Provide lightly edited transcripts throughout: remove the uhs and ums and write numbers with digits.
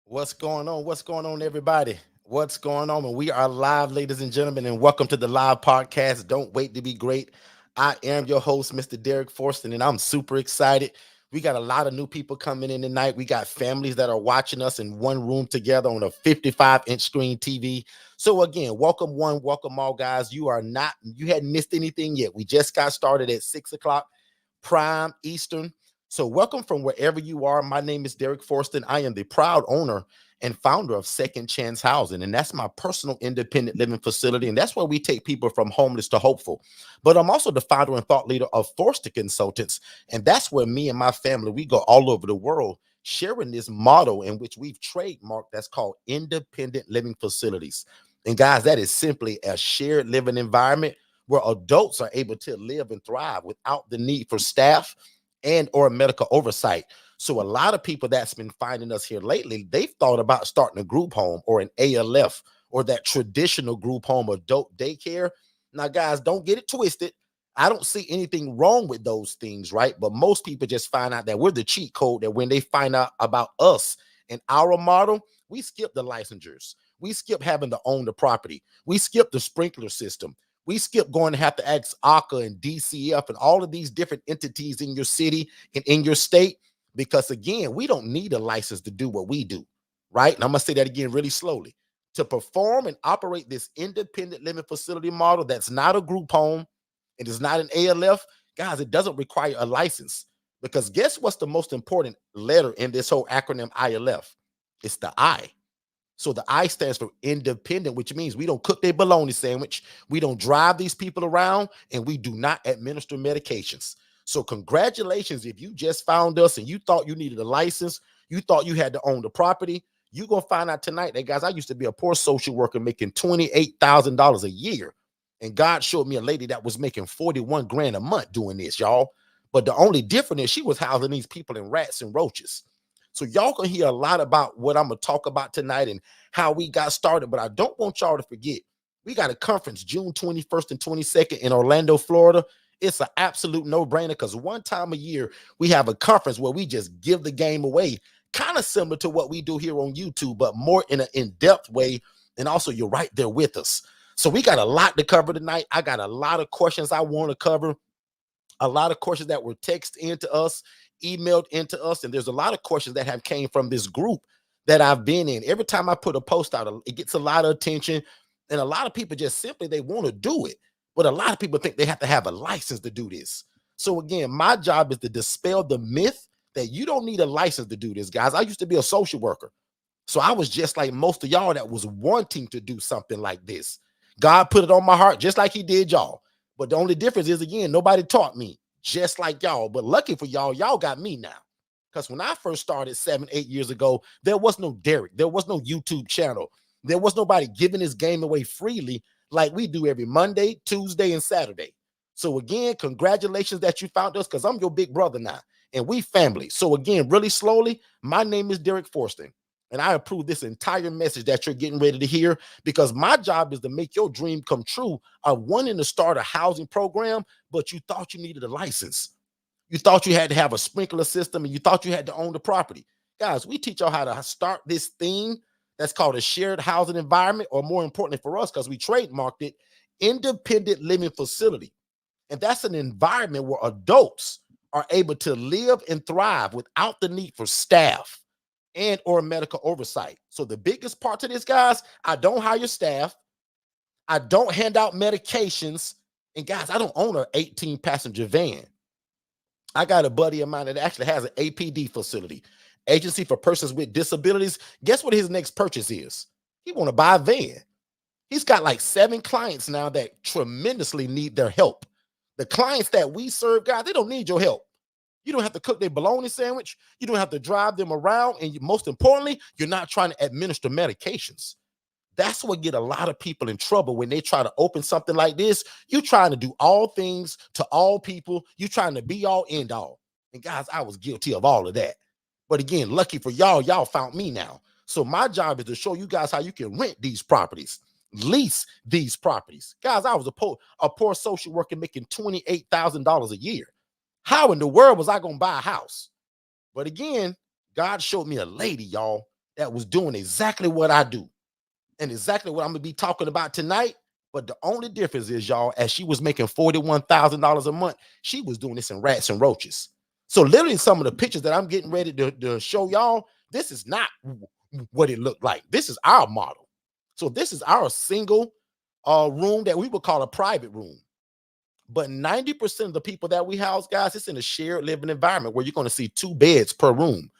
What's going on? What's going on, everybody? What's going on? And we are live, ladies and gentlemen, and welcome to the live podcast. Don't wait to be great. I am your host, Mr. Derek Forston, and I'm super excited. We got a lot of new people coming in tonight. We got families that are watching us in one room together on a 55-inch screen TV. So again, welcome one, welcome all, guys. You hadn't missed anything yet. We just got started at 6 o'clock prime Eastern. So, welcome from wherever you are. My name is Derek Forston. I am the proud owner and founder of Second Chance Housing, and that's my personal independent living facility. And that's where we take people from homeless to hopeful. But I'm also the founder and thought leader of Forston Consultants, and that's where me and my family we go all over the world sharing this model in which we've trademarked that's called independent living facilities. And guys, that is simply a shared living environment where adults are able to live and thrive without the need for staff and or medical oversight. So a lot of people that's been finding us here lately, they've thought about starting a group home or an ALF or that traditional group home adult daycare. Now, guys, don't get it twisted. I don't see anything wrong with those things, right? But most people just find out that we're the cheat code that when they find out about us and our model, we skip the licensures. We skip having to own the property. We skip the sprinkler system. We skip going to have to ask ACA and DCF and all of these different entities in your city and in your state, because again, we don't need a license to do what we do, right? And I'm gonna say that again really slowly. To perform and operate this independent living facility model that's not a group home, it is not an ALF, guys, it doesn't require a license. Because guess what's the most important letter in this whole acronym ILF? It's the I. So the I stands for independent, which means we don't cook their bologna sandwich, we don't drive these people around, and we do not administer medications. So congratulations if you just found us and you thought you needed a license, you thought you had to own the property. You're gonna find out tonight that, guys, I used to be a poor social worker making $28,000 a year. And God showed me a lady that was making 41 grand a month doing this, y'all. But the only difference is she was housing these people in rats and roaches. So y'all can hear a lot about what I'm gonna talk about tonight and how we got started. But I don't want y'all to forget, we got a conference June 21st and 22nd in Orlando, Florida. It's an absolute no-brainer because one time a year we have a conference where we just give the game away, kind of similar to what we do here on YouTube, but more in an in-depth way. And also, you're right there with us. So we got a lot to cover tonight. I got a lot of questions I want to cover, a lot of questions that were texted into us, emailed into us, and there's a lot of questions that have came from this group that I've been in. Every time I put a post out, it gets a lot of attention, and a lot of people just simply they want to do it, but a lot of people think they have to have a license to do this. So again, my job is to dispel the myth that you don't need a license to do this, guys. I used to be a social worker, so I was just like most of y'all that was wanting to do something like this. God put it on my heart just like he did y'all. But the only difference is, again, nobody taught me just like y'all. But lucky for y'all, y'all got me now. Because when I first started 7, 8 years ago, there was no Derek. There was no YouTube channel. There was nobody giving this game away freely like we do every Monday, Tuesday, and Saturday. So again, congratulations that you found us because I'm your big brother now. And we family. So again, really slowly, my name is Derek Forston. And I approve this entire message that you're getting ready to hear because my job is to make your dream come true of wanting to start a housing program, but you thought you needed a license. You thought you had to have a sprinkler system and you thought you had to own the property. Guys, we teach y'all how to start this thing that's called a shared housing environment, or more importantly for us, because we trademarked it, independent living facility. And that's an environment where adults are able to live and thrive without the need for staff and or medical oversight. So the biggest part to this, guys, I don't hire staff. I don't hand out medications. And guys, I don't own an 18-passenger van. I got a buddy of mine that actually has an APD facility, Agency for Persons with Disabilities. Guess what his next purchase is? He want to buy a van. He's got like 7 clients now that tremendously need their help. The clients that we serve, guys, they don't need your help. You don't have to cook their bologna sandwich. You don't have to drive them around. And most importantly, you're not trying to administer medications. That's what get a lot of people in trouble when they try to open something like this. You trying to do all things to all people. You trying to be all end all. And guys, I was guilty of all of that. But again, lucky for y'all, y'all found me now. So my job is to show you guys how you can rent these properties, lease these properties. Guys, I was a poor social worker making $28,000 a year. How in the world was I going to buy a house? But again, God showed me a lady, y'all, that was doing exactly what I do and exactly what I'm gonna be talking about tonight. But the only difference is, y'all, as she was making $41,000 a month, she was doing this in rats and roaches. So literally some of the pictures that I'm getting ready to show y'all, this is not what it looked like. This is our model. So this is our single room that we would call a private room. But 90% of the people that we house, guys, it's in a shared living environment where you're going to see 2 beds per room.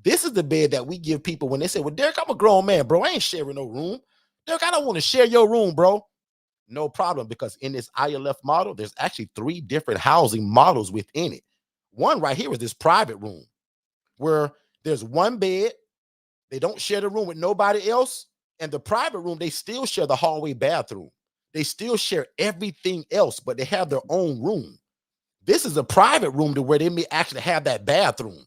This is the bed that we give people when they say, well, Derek, I'm a grown man, bro. I ain't sharing no room. Derek, I don't want to share your room, bro. No problem, because in this ILF model, there's actually 3 different housing models within it. One right here is this private room where there's 1 bed. They don't share the room with nobody else. And the private room, they still share the hallway bathroom. They still share everything else, but they have their own room. This is a private room to where they may actually have that bathroom.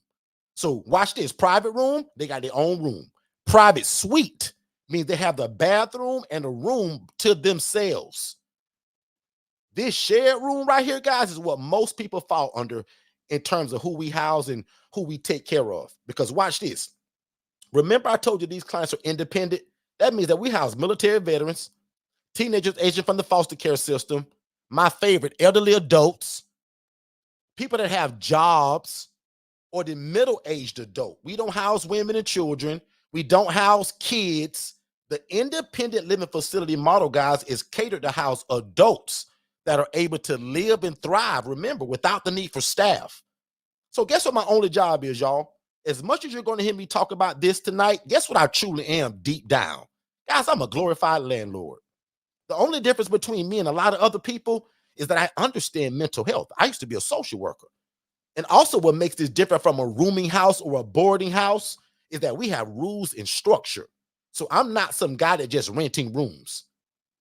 So watch this. Private room, they got their own room. Private suite means they have the bathroom and a room to themselves. This shared room right here, guys, is what most people fall under in terms of who we house and who we take care of. Because watch this. Remember, I told you these clients are independent. That means that we house military veterans, teenagers aging from the foster care system, my favorite, elderly adults, people that have jobs, or the middle-aged adult. We don't house women and children. We don't house kids. The independent living facility model, guys, is catered to house adults that are able to live and thrive, remember, without the need for staff. So guess what my only job is, y'all? As much as you're going to hear me talk about this tonight, guess what I truly am deep down? Guys, I'm a glorified landlord. The only difference between me and a lot of other people is that I understand mental health. I used to be a social worker. And also what makes this different from a rooming house or a boarding house is that we have rules and structure. So I'm not some guy that just renting rooms.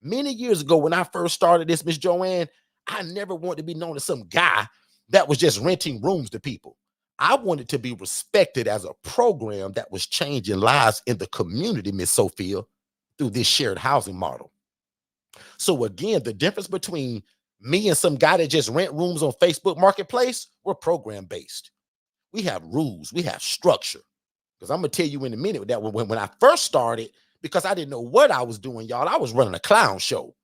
Many years ago when I first started this, Miss Joanne, I never wanted to be known as some guy that was just renting rooms to people. I wanted to be respected as a program that was changing lives in the community, Miss Sophia, through this shared housing model. So again, the difference between me and some guy that just rent rooms on Facebook Marketplace, we're program based. We have rules, we have structure. Because I'm gonna tell you in a minute that when I first started, because I didn't know what I was doing, y'all, I was running a clown show.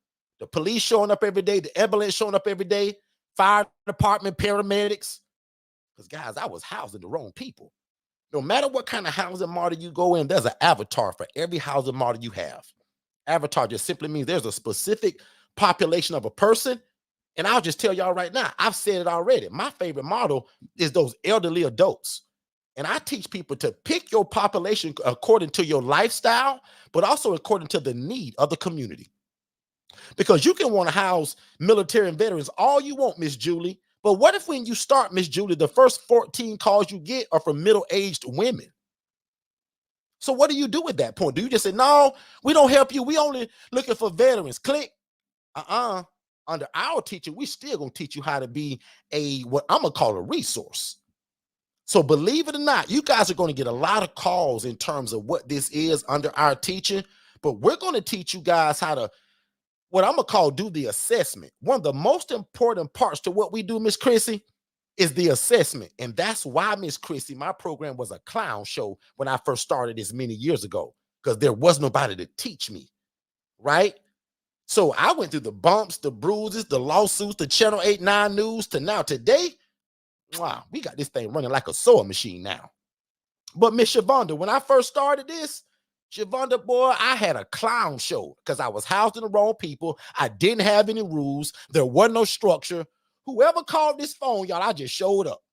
The police showing up every day, the ambulance showing up every day, fire department, paramedics. Because guys, I was housing the wrong people. No matter what kind of housing model you go in, there's an avatar for every housing model you have. Avatar just simply means there's a specific population of a person. And I'll just tell y'all right now, I've said it already. My favorite model is those elderly adults. And I teach people to pick your population according to your lifestyle, but also according to the need of the community. Because you can want to house military and veterans all you want, Miss Julie. But what if when you start, Miss Julie, the first 14 calls you get are from middle-aged women? So what do you do at that point? Do you just say, no, we don't help you. We only looking for veterans. Click. Under our teaching, we still gonna teach you how to be what I'm gonna call a resource. So believe it or not, you guys are going to get a lot of calls in terms of what this is under our teaching, but we're going to teach you guys how to, what I'm going to call, do the assessment. One of the most important parts to what we do, Miss Chrissy, is the assessment. And that's why, Miss Chrissy, my program was a clown show when I first started this many years ago, because there was nobody to teach me, right? So I went through the bumps, the bruises, the lawsuits, the Channel 8, 9 News, to now today. Wow, we got this thing running like a sewing machine now. But Miss Shavonda, when I first started this, Shavonda, boy, I had a clown show because I was housing the wrong people. I didn't have any rules. There wasn't no structure. Whoever called this phone, y'all, I just showed up.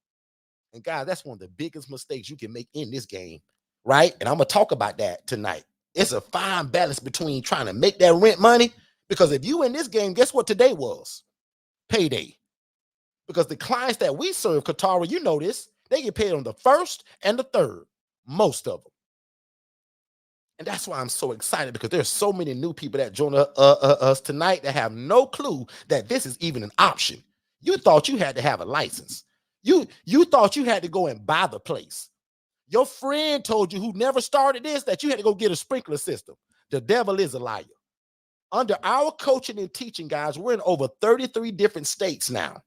And guys, that's one of the biggest mistakes you can make in this game, right? And I'm going to talk about that tonight. It's a fine balance between trying to make that rent money, because if you in this game, guess what today was? Payday. Because the clients that we serve, Katara, you know this, they get paid on the 1st and the 3rd, most of them. And that's why I'm so excited, because there's so many new people that join us tonight that have no clue that this is even an option. You thought you had to have a license. You thought you had to go and buy the place. Your friend told you, who never started this, that you had to go get a sprinkler system. The devil is a liar. Under our coaching and teaching, guys, we're in over 33 different states now.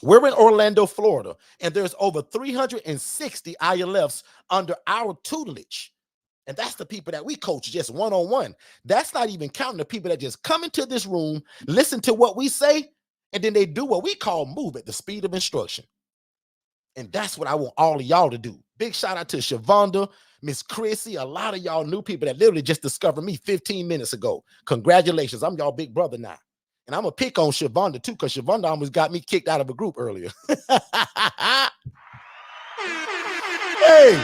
We're in Orlando, Florida, and there's over 360 ILFs under our tutelage. And that's the people that we coach just one-on-one. That's not even counting the people that just come into this room, listen to what we say, and then they do what we call move at the speed of instruction. And that's what I want all of y'all to do. Big shout out to Shavonda, Miss Chrissy, a lot of y'all new people that literally just discovered me 15 minutes ago. Congratulations. I'm y'all big brother now. And I'm going to pick on Shavonda too, because Shavonda almost got me kicked out of a group earlier. Hey,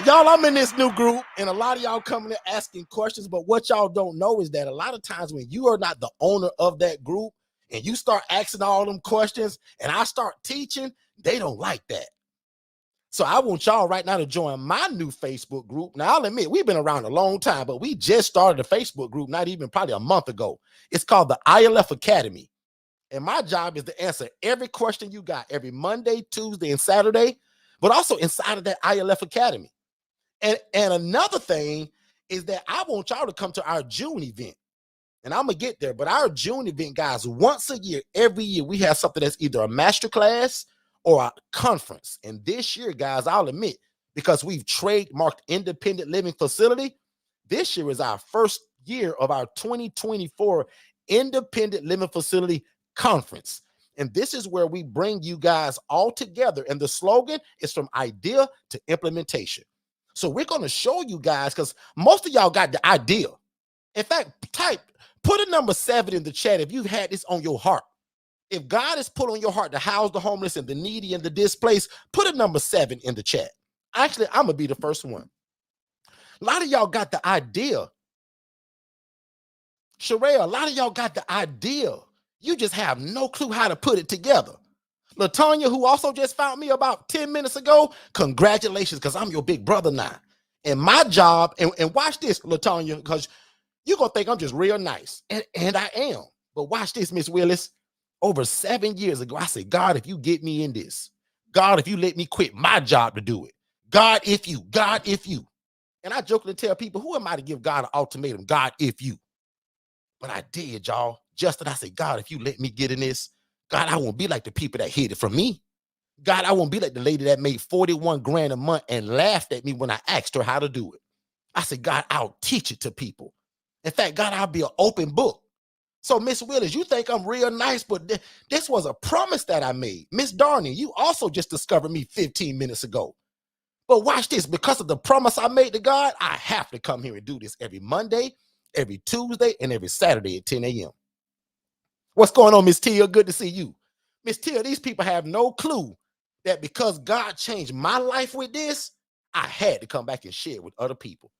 y'all, I'm in this new group, and a lot of y'all coming in asking questions, but what y'all don't know is that a lot of times when you are not the owner of that group and you start asking all them questions and I start teaching, they don't like that. So I want y'all right now to join my new Facebook group. Now, I'll admit, we've been around a long time, but we just started a Facebook group, not even probably a month ago. It's called the ILF Academy. And my job is to answer every question you got every Monday, Tuesday, and Saturday, but also inside of that ILF Academy. And another thing is that I want y'all to come to our June event. And I'm going to get there. But our June event, guys, once a year, every year, we have something that's either a master class or a conference. And this year, guys, I'll admit, because we've trademarked independent living facility, this year is our first year of our 2024 independent living facility conference. And this is where we bring you guys all together. And the slogan is from idea to implementation. So we're going to show you guys, because most of y'all got the idea. In fact, put a number 7 in the chat if you've had this on your heart. If God has put on your heart to house the homeless and the needy and the displaced, put a number 7 in the chat. Actually, I'm going to be the first one. A lot of y'all got the idea. Sherelle, a lot of y'all got the idea. You just have no clue how to put it together. LaTanya, who also just found me about 10 minutes ago, congratulations, because I'm your big brother now. And my job, and watch this, LaTanya, because you're going to think I'm just real nice. And I am. But watch this, Miss Willis. Over 7 years ago, I said, God, if you get me in this, God, if you let me quit my job to do it, God, if you. And I jokingly tell people, who am I to give God an ultimatum? God, if you. But I did, y'all. Justin, I said, God, if you let me get in this, God, I won't be like the people that hid it from me. God, I won't be like the lady that made 41 grand a month and laughed at me when I asked her how to do it. I said, God, I'll teach it to people. In fact, God, I'll be an open book. So, Miss Willis, you think I'm real nice, but this was a promise that I made. Miss Darney, you also just discovered me 15 minutes ago. But watch this. Because of the promise I made to God, I have to come here and do this every Monday, every Tuesday, and every Saturday at 10 a.m. What's going on, Miss Tia? Good to see you. Miss Tia, these people have no clue that because God changed my life with this, I had to come back and share it with other people.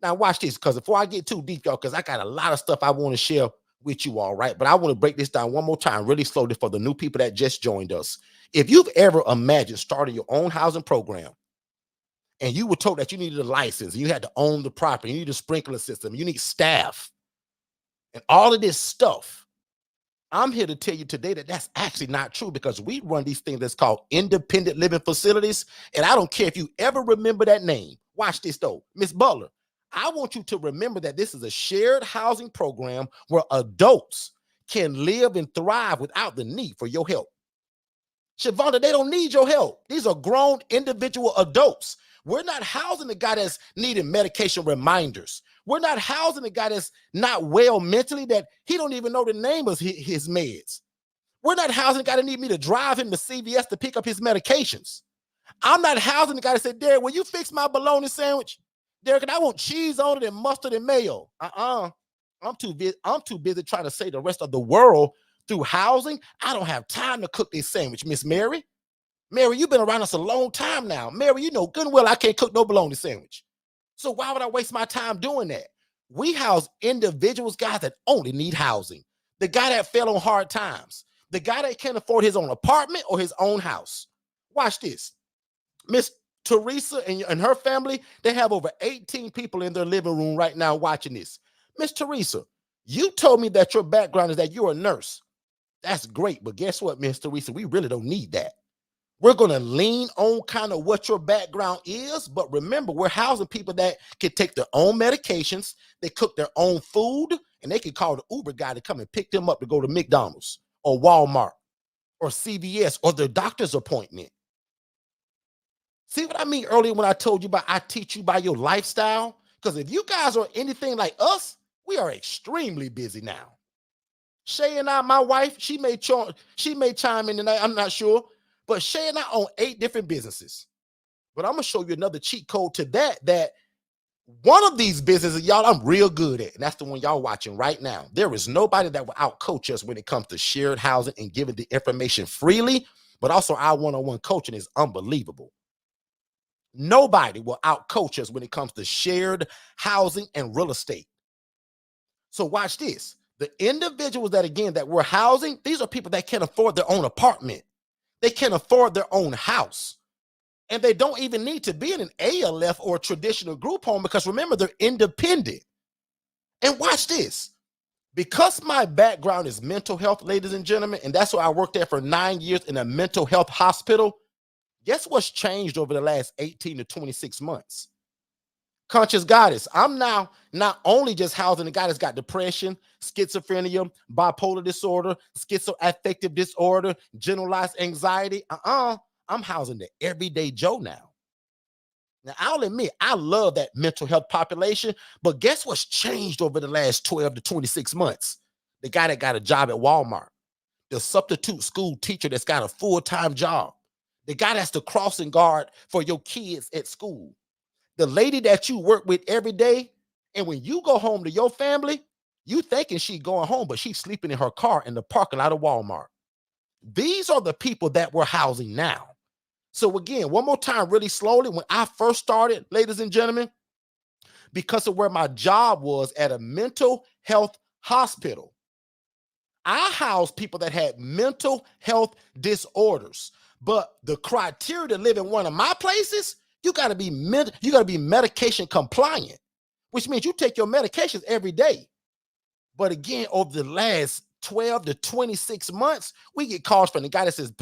Now, watch this, because before I get too deep, y'all, because I got a lot of stuff I want to share with you all, right? But I want to break this down one more time really slowly for the new people that just joined us. If you've ever imagined starting your own housing program and you were told that you needed a license, you had to own the property, you need a sprinkler system, you need staff, and all of this stuff, I'm here to tell you today that that's actually not true, because we run these things that's called independent living facilities. And I don't care if you ever remember that name. Watch this though, Miss Butler. I want you to remember that this is a shared housing program where adults can live and thrive without the need for your help. Shavonda, they don't need your help. These are grown individual adults. We're not housing the guy that's needing medication reminders. We're not housing the guy that's not well mentally, that he don't even know the name of his meds. We're not housing the guy that need me to drive him to CVS to pick up his medications. I'm not housing the guy that said, Derek, will you fix my bologna sandwich? Derek, I want cheese on it and mustard and mayo. I'm too busy trying to save the rest of the world through housing. I don't have time to cook this sandwich, Miss Mary. Mary, you've been around us a long time now. Mary, you know good and well I can't cook no bologna sandwich. So why would I waste my time doing that? We house individuals, guys, that only need housing. The guy that fell on hard times. The guy that can't afford his own apartment or his own house. Watch this. Miss Teresa and her family, they have over 18 people in their living room right now watching this. Miss Teresa, you told me that your background is that you're a nurse. That's great, but guess what, Miss Teresa? We really don't need that. We're going to lean on kind of what your background is, but remember, we're housing people that can take their own medications, they cook their own food, and they can call the Uber guy to come and pick them up to go to McDonald's or Walmart or CVS or their doctor's appointment. See what I mean earlier when I told you about I teach you by your lifestyle? Because if you guys are anything like us, we are extremely busy now. Shay and I, my wife, she may chime in tonight. I'm not sure, but Shay and I own 8 different businesses. But I'm gonna show you another cheat code to that. That one of these businesses, y'all, I'm real good at, and that's the one y'all watching right now. There is nobody that will outcoach us when it comes to shared housing and giving the information freely, but also our one-on-one coaching is unbelievable. Nobody will outcoach us when it comes to shared housing and real estate. So watch this. The individuals that we're housing, these are people that can't afford their own apartment. They can't afford their own house. And they don't even need to be in an ALF or a traditional group home because remember, they're independent. And watch this. Because my background is mental health, ladies and gentlemen, and that's why I worked there for 9 years in a mental health hospital. Guess what's changed over the last 18 to 26 months? Conscious Goddess. I'm now not only just housing the guy that's got depression, schizophrenia, bipolar disorder, schizoaffective disorder, generalized anxiety. I'm housing the everyday Joe now. Now, I'll admit, I love that mental health population, but guess what's changed over the last 12 to 26 months? The guy that got a job at Walmart, the substitute school teacher that's got a full-time job, the guy that's the crossing guard for your kids at school, the lady that you work with every day, and when you go home to your family, you thinking she going home, but she's sleeping in her car in the parking lot of Walmart. These are the people that we're housing now. So again, one more time, really slowly, when I first started, ladies and gentlemen, because of where my job was at a mental health hospital, I housed people that had mental health disorders. But the criteria to live in one of my places, you got to be medication compliant, which means you take your medications every day. But again, over the last 12 to 26 months, we get calls from the guy that says,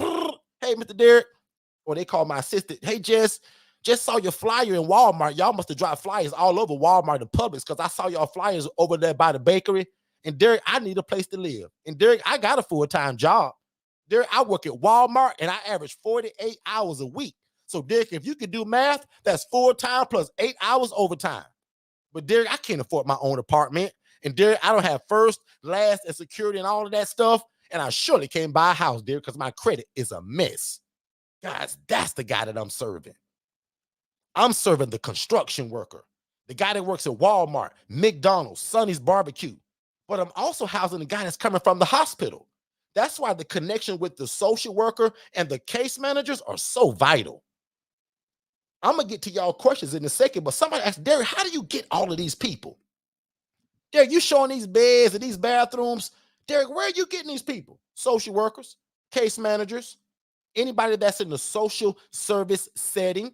"Hey, Mr. Derek," or they call my assistant, "Hey, Jess, just saw your flyer in Walmart. Y'all must have dropped flyers all over Walmart and Publix because I saw y'all flyers over there by the bakery. And Derek, I need a place to live. And Derek, I got a full-time job. Derek, I work at Walmart and I average 48 hours a week. So Derek, if you can do math, that's full-time plus 8 hours overtime. But Derek, I can't afford my own apartment. And Derek, I don't have first, last, and security and all of that stuff. And I surely can't buy a house, Derek, because my credit is a mess." Guys, that's the guy that I'm serving. I'm serving the construction worker, the guy that works at Walmart, McDonald's, Sonny's Barbecue. But I'm also housing the guy that's coming from the hospital. That's why the connection with the social worker and the case managers are so vital. I'm going to get to y'all questions in a second, but somebody asked, "Derek, how do you get all of these people? Derek, you showing these beds and these bathrooms. Derek, where are you getting these people?" Social workers, case managers, anybody that's in the social service setting.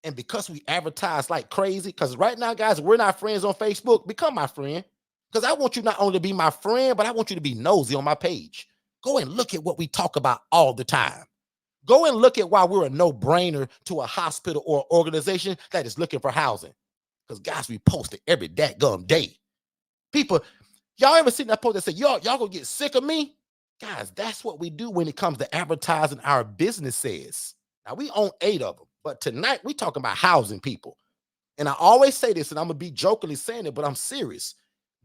And because we advertise like crazy, because right now, guys, we're not friends on Facebook, become my friend. Because I want you not only to be my friend, but I want you to be nosy on my page. Go and look at what we talk about all the time. Go and look at why we're a no-brainer to a hospital or organization that is looking for housing. Because, guys, we post it every dadgum day. People, y'all ever seen that post that say, y'all gonna get sick of me? Guys, that's what we do when it comes to advertising our businesses. Now, we own 8 of them, but tonight we talking about housing people. And I always say this, and I'm gonna be jokingly saying it, but I'm serious.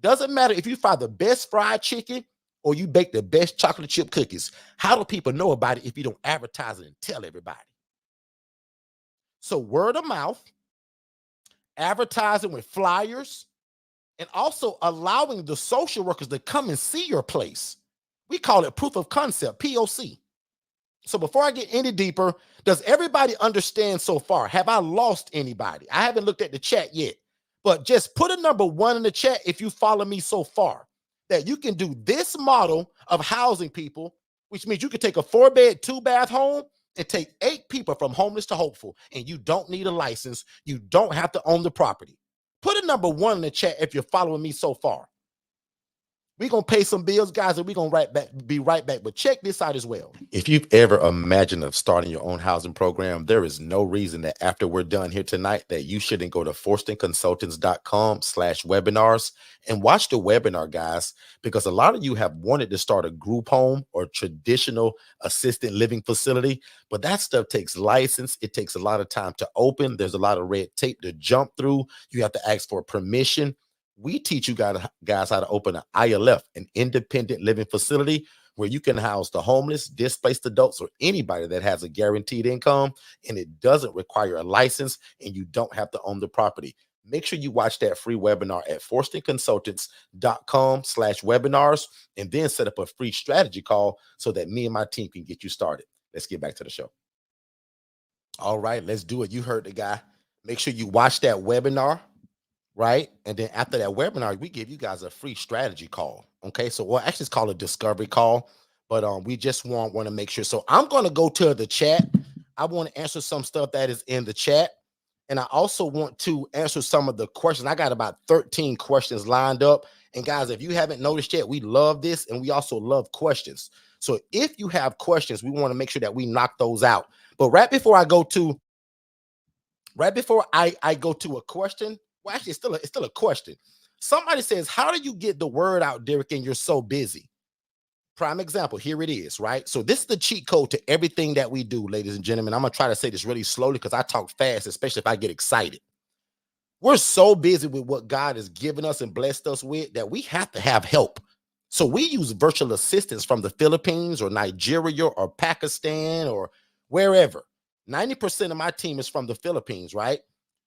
Doesn't matter if you find the best fried chicken or you bake the best chocolate chip cookies. How do people know about it if you don't advertise it and tell everybody? So word of mouth, advertising with flyers, and also allowing the social workers to come and see your place. We call it proof of concept, POC. So before I get any deeper, does everybody understand so far? Have I lost anybody? I haven't looked at the chat yet, but just put a number 1 in the chat if you follow me so far, that you can do this model of housing people, which means you can take a 4-bed, 2-bath home and take 8 people from homeless to hopeful, and you don't need a license. You don't have to own the property. Put a number 1 in the chat if you're following me so far. We're going to pay some bills, guys, and we're going to be right back. But check this out as well. If you've ever imagined of starting your own housing program, there is no reason that after we're done here tonight that you shouldn't go to forstonconsultants.com/webinars and watch the webinar, guys, because a lot of you have wanted to start a group home or traditional assisted living facility, but that stuff takes license. It takes a lot of time to open. There's a lot of red tape to jump through. You have to ask for permission. We teach you guys how to open an ILF, an independent living facility, where you can house the homeless, displaced adults, or anybody that has a guaranteed income, and it doesn't require a license, and you don't have to own the property. Make sure you watch that free webinar at forstonconsultants.com/webinars, and then set up a free strategy call so that me and my team can get you started. Let's get back to the show. All right, let's do it. You heard the guy. Make sure you watch that webinar. Right. And then after that webinar, we give you guys a free strategy call. Okay. So we'll actually call a discovery call, but we just want to make sure. So I'm going to go to the chat. I want to answer some stuff that is in the chat. And I also want to answer some of the questions. I got about 13 questions lined up. And guys, if you haven't noticed yet, we love this. And we also love questions. So if you have questions, we want to make sure that we knock those out. But right before I go to a question, well, actually, it's still a question. Somebody says, how do you get the word out, Derek, and you're so busy? Prime example, here it is, right? So this is the cheat code to everything that we do, ladies and gentlemen. I'm going to try to say this really slowly because I talk fast, especially if I get excited. We're so busy with what God has given us and blessed us with that we have to have help. So we use virtual assistants from the Philippines or Nigeria or Pakistan or wherever. 90% of my team is from the Philippines, right?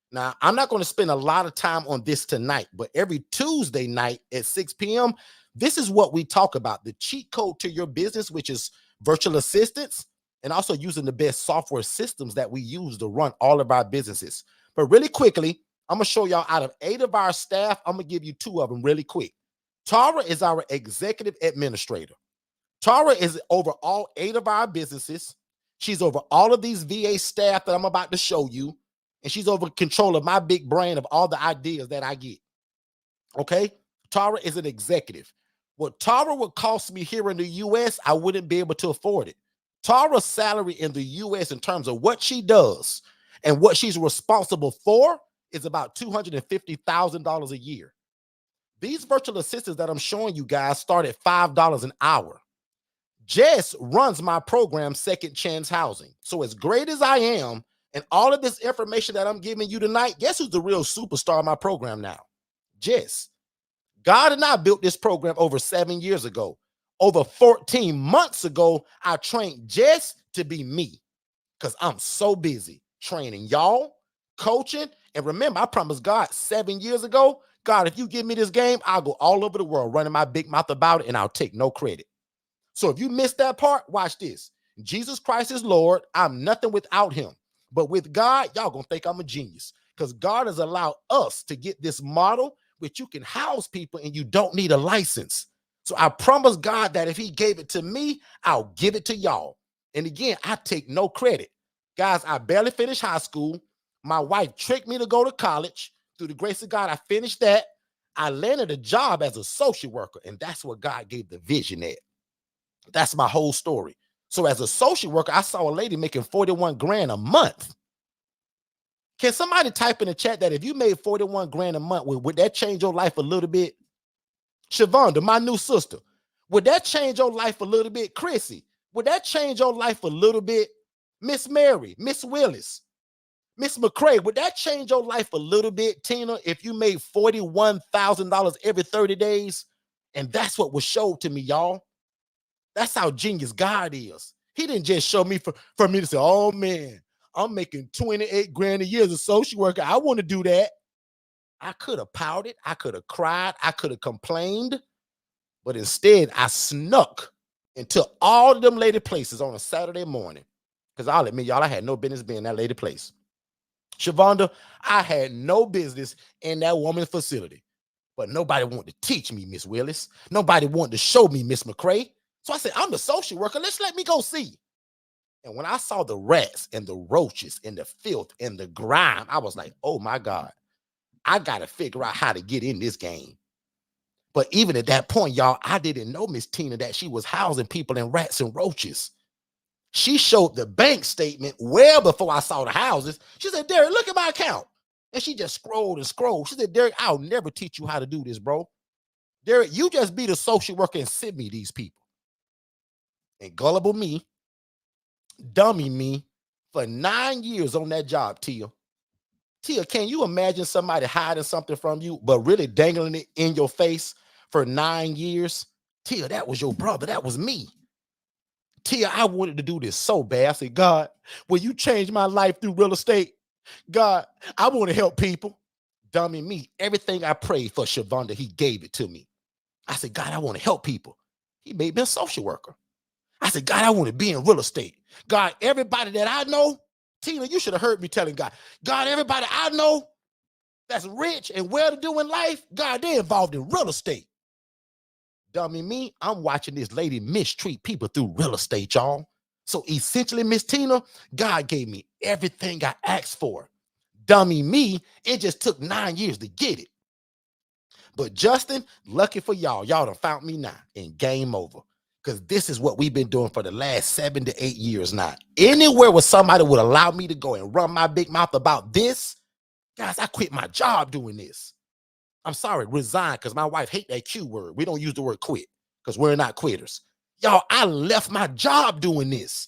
Now, I'm not going to spend a lot of time on this tonight, but every Tuesday night at 6 p.m., this is what we talk about, the cheat code to your business, which is virtual assistants, and also using the best software systems that we use to run all of our businesses. But really quickly, I'm going to show y'all out of 8 of our staff, I'm going to give you 2 of them really quick. Tara is our executive administrator. Tara is over all 8 of our businesses. She's over all of these VA staff that I'm about to show you. And she's over control of my big brain of all the ideas that I get. Okay? Tara is an executive. What Tara would cost me here in the U.S., I wouldn't be able to afford it. Tara's salary in the U.S. in terms of what she does and what she's responsible for is about $250,000 a year. These virtual assistants that I'm showing you guys start at $5 an hour. Jess runs my program, Second Chance Housing. So as great as I am, and all of this information that I'm giving you tonight, guess who's the real superstar of my program now? Jess. God and I built this program over 7 years ago. Over 14 months ago, I trained Jess to be me because I'm so busy training y'all, coaching. And remember, I promised God 7 years ago, God, if you give me this game, I'll go all over the world running my big mouth about it and I'll take no credit. So if you missed that part, watch this. Jesus Christ is Lord. I'm nothing without him. But with God, y'all gonna think I'm a genius because God has allowed us to get this model which you can house people and you don't need a license. So I promise God that if he gave it to me, I'll give it to y'all. And again, I take no credit. Guys, I barely finished high school. My wife tricked me to go to college. Through the grace of God, I finished that. I landed a job as a social worker, and that's what God gave the vision at. That's my whole story. So as a social worker, I saw a lady making 41 grand a month. Can somebody type in the chat that if you made 41 grand a month, would that change your life a little bit? Shavonda, my new sister, would that change your life a little bit? Chrissy, would that change your life a little bit? Miss Mary, Miss Willis, Miss McCrae, would that change your life a little bit, Tina, if you made $41,000 every 30 days? And that's what was showed to me, y'all. That's how genius God is. He didn't just show me for me to say, oh man, I'm making 28 grand a year as a social worker. I want to do that. I could have pouted. I could have cried. I could have complained. But instead, I snuck into all of them lady places on a Saturday morning. Because I'll admit, y'all, I had no business being in that lady place. Shavonda, I had no business in that woman's facility. But nobody wanted to teach me, Miss Willis. Nobody wanted to show me, Miss McCrae. So I said, I'm the social worker. Let me go see. And when I saw the rats and the roaches and the filth and the grime, I was like, oh my God, I got to figure out how to get in this game. But even at that point, y'all, I didn't know Miss Tina that she was housing people in rats and roaches. She showed the bank statement well before I saw the houses. She said, Derek, look at my account. And she just scrolled and scrolled. She said, Derek, I'll never teach you how to do this, bro. Derek, you just be the social worker and send me these people. And gullible me, dummy me, for 9 years on that job, Tia. Tia, can you imagine somebody hiding something from you, but really dangling it in your face for 9 years? Tia, that was your brother. That was me. Tia, I wanted to do this so bad. I said, God, will you change my life through real estate? God, I want to help people. Dummy me, everything I prayed for Shavonda, he gave it to me. I said, God, I want to help people. He made me a social worker. I said, God, I want to be in real estate. God, everybody that I know, Tina, you should have heard me telling God, God, everybody I know that's rich and well-to-do in life, God, they're involved in real estate. Dummy me, I'm watching this lady mistreat people through real estate, y'all. So essentially, Miss Tina, God gave me everything I asked for. Dummy me, it just took 9 years to get it. But Justin, lucky for y'all done found me now, and game over. Because this is what we've been doing for the last 7 to 8 years now. Anywhere where somebody would allow me to go and run my big mouth about this, guys, I quit my job doing this. I'm sorry, resign, because my wife hates that Q word. We don't use the word quit because we're not quitters. Y'all, I left my job doing this.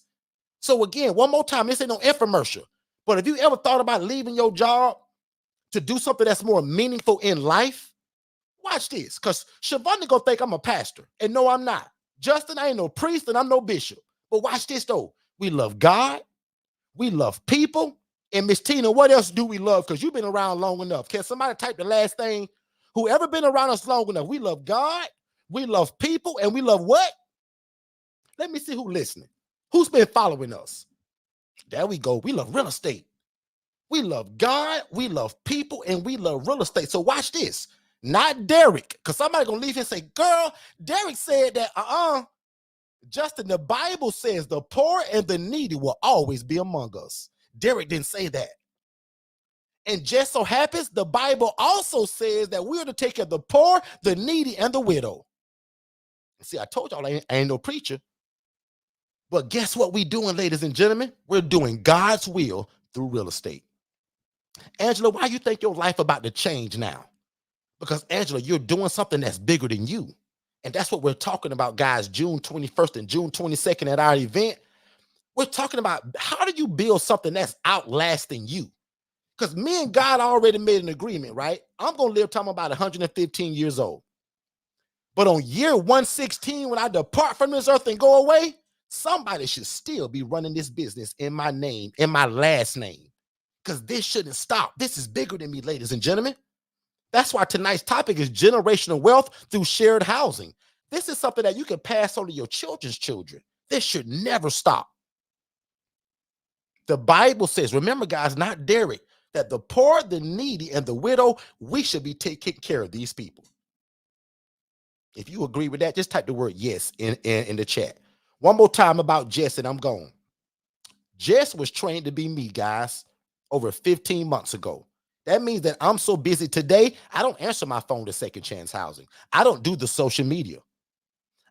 So again, one more time, this ain't no infomercial. But if you ever thought about leaving your job to do something that's more meaningful in life, watch this, because Shavonda gonna think I'm a pastor. And no, I'm not. Justin, I ain't no priest and I'm no bishop. But watch this though. We love God. We love people. And Miss Tina, what else do we love? Because you've been around long enough. Can somebody type the last thing? Whoever been around us long enough, we love God, we love people, and we love what? Let me see who's listening. Who's been following us? There we go. We love real estate. We love God, we love people, and we love real estate. So watch this. Not Derek, because somebody gonna leave here and say, girl, Derek said that, Justin, the Bible says the poor and the needy will always be among us. Derek didn't say that. And just so happens, the Bible also says that we're to take care of the poor, the needy, and the widow. See, I told y'all I ain't no preacher. But guess what we're doing, ladies and gentlemen? We're doing God's will through real estate. Angela, why you think your life about to change now? Because, Angela, you're doing something that's bigger than you. And that's what we're talking about, guys, June 21st and June 22nd at our event. We're talking about how do you build something that's outlasting you? Because me and God already made an agreement, right? I'm going to live till I'm about 115 years old. But on year 116, when I depart from this earth and go away, somebody should still be running this business in my name, in my last name. Because this shouldn't stop. This is bigger than me, ladies and gentlemen. That's why tonight's topic is generational wealth through shared housing. This is something that you can pass on to your children's children. This should never stop. The Bible says, remember, guys, not Derek, that the poor, the needy, and the widow, we should be taking care of these people. If you agree with that, just type the word yes in the chat. One more time about Jess, and I'm gone. Jess was trained to be me, guys, over 15 months ago. That means that I'm so busy today, I don't answer my phone to Second Chance Housing. I don't do the social media.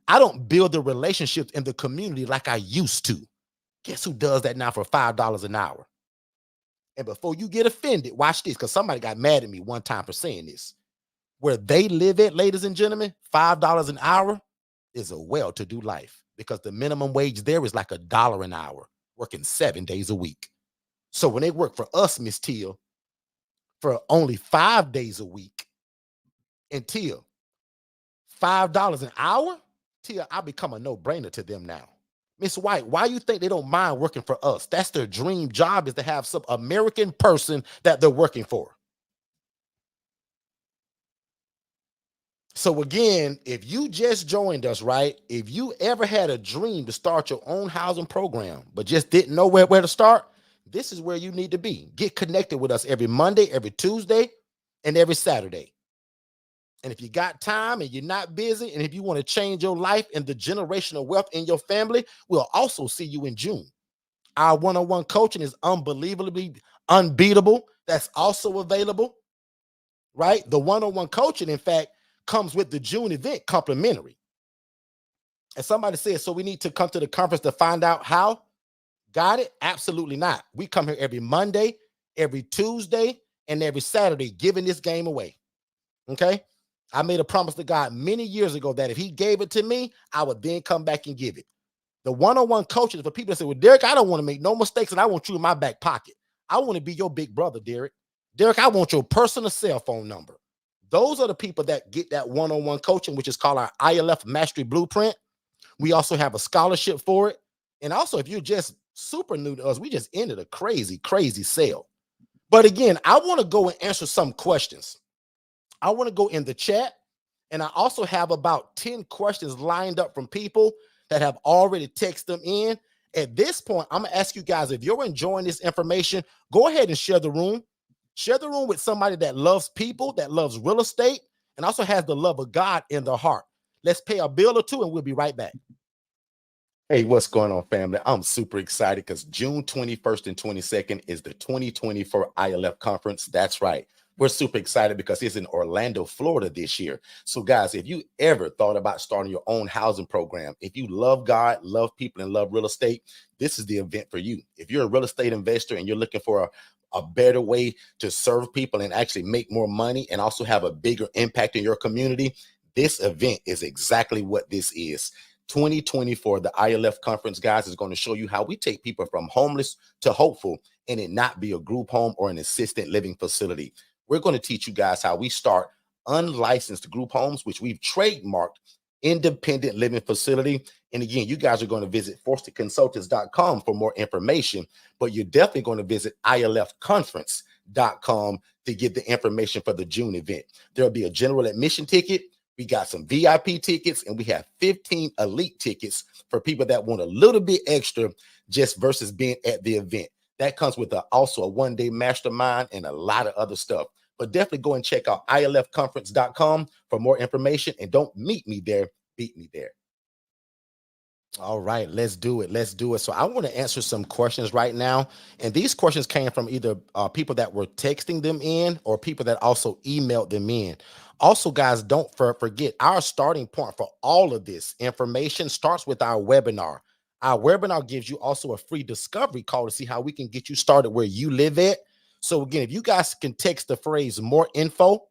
I don't build the relationships in the community like I used to. Guess who does that now for $5 an hour? And before you get offended, watch this, because somebody got mad at me one time for saying this. Where they live at, ladies and gentlemen, $5 an hour is a well-to-do life, because the minimum wage there is like $1 an hour, working 7 days a week. So when they work for us, Miss Teal, for only 5 days a week, and Teal, $5 an hour, Teal, I become a no-brainer to them now. Miss White, why you think they don't mind working for us? That's their dream job, is to have some American person that they're working for. So again, if you just joined us, right? If you ever had a dream to start your own housing program, but just didn't know where to start, this is where you need to be. Get connected with us every Monday, every Tuesday, and every Saturday. And if you got time and you're not busy, and if you want to change your life and the generational wealth in your family, we'll also see you in June. Our one-on-one coaching is unbelievably unbeatable. That's also available, right? The one-on-one coaching, in fact, comes with the June event complimentary. And somebody said, so we need to come to the conference to find out how. Got it? Absolutely not. We come here every Monday, every Tuesday, and every Saturday giving this game away. Okay? I made a promise to God many years ago that if he gave it to me, I would then come back and give it. The one-on-one coaches for people that say, well, Derek, I don't want to make no mistakes and I want you in my back pocket. I want to be your big brother, Derek. Derek, I want your personal cell phone number. Those are the people that get that one-on-one coaching, which is called our ILF Mastery Blueprint. We also have a scholarship for it. And also, if you're just super new to us, we just ended a crazy, crazy sale. But again, I want to go and answer some questions. I want to go in the chat, and I also have about 10 questions lined up from people that have already texted them in. At this point, I'm going to ask you guys, if you're enjoying this information, go ahead and share the room. Share the room with somebody that loves people, that loves real estate, and also has the love of God in their heart. Let's pay a bill or two, and we'll be right back. Hey, what's going on, family? I'm super excited because June 21st and 22nd is the 2024 ILF conference. That's right. We're super excited because it's in Orlando, Florida this year. So guys, if you ever thought about starting your own housing program, if you love God, love people, and love real estate, this is the event for you. If you're a real estate investor and you're looking for a better way to serve people and actually make more money and also have a bigger impact in your community, this event is exactly what this is. 2024, the ILF conference, guys, is going to show you how we take people from homeless to hopeful and it not be a group home or an assisted living facility. We're going to teach you guys how we start unlicensed group homes, which we've trademarked independent living facility. And again, you guys are going to visit forstonconsultants.com for more information, but you're definitely going to visit ilfconference.com to get the information for the June event. There'll be a general admission ticket. We got some VIP tickets, and we have 15 elite tickets for people that want a little bit extra just versus being at the event. That comes with also a one-day mastermind and a lot of other stuff. But definitely go and check out ilfconference.com for more information. And don't meet me there, beat me there. All right, let's do it. Let's do it. So I want to answer some questions right now. And these questions came from either people that were texting them in or people that also emailed them in. Also, guys, don't forget our starting point for all of this information starts with our webinar. Our webinar gives you also a free discovery call to see how we can get you started where you live at. So again, if you guys can text the phrase more info,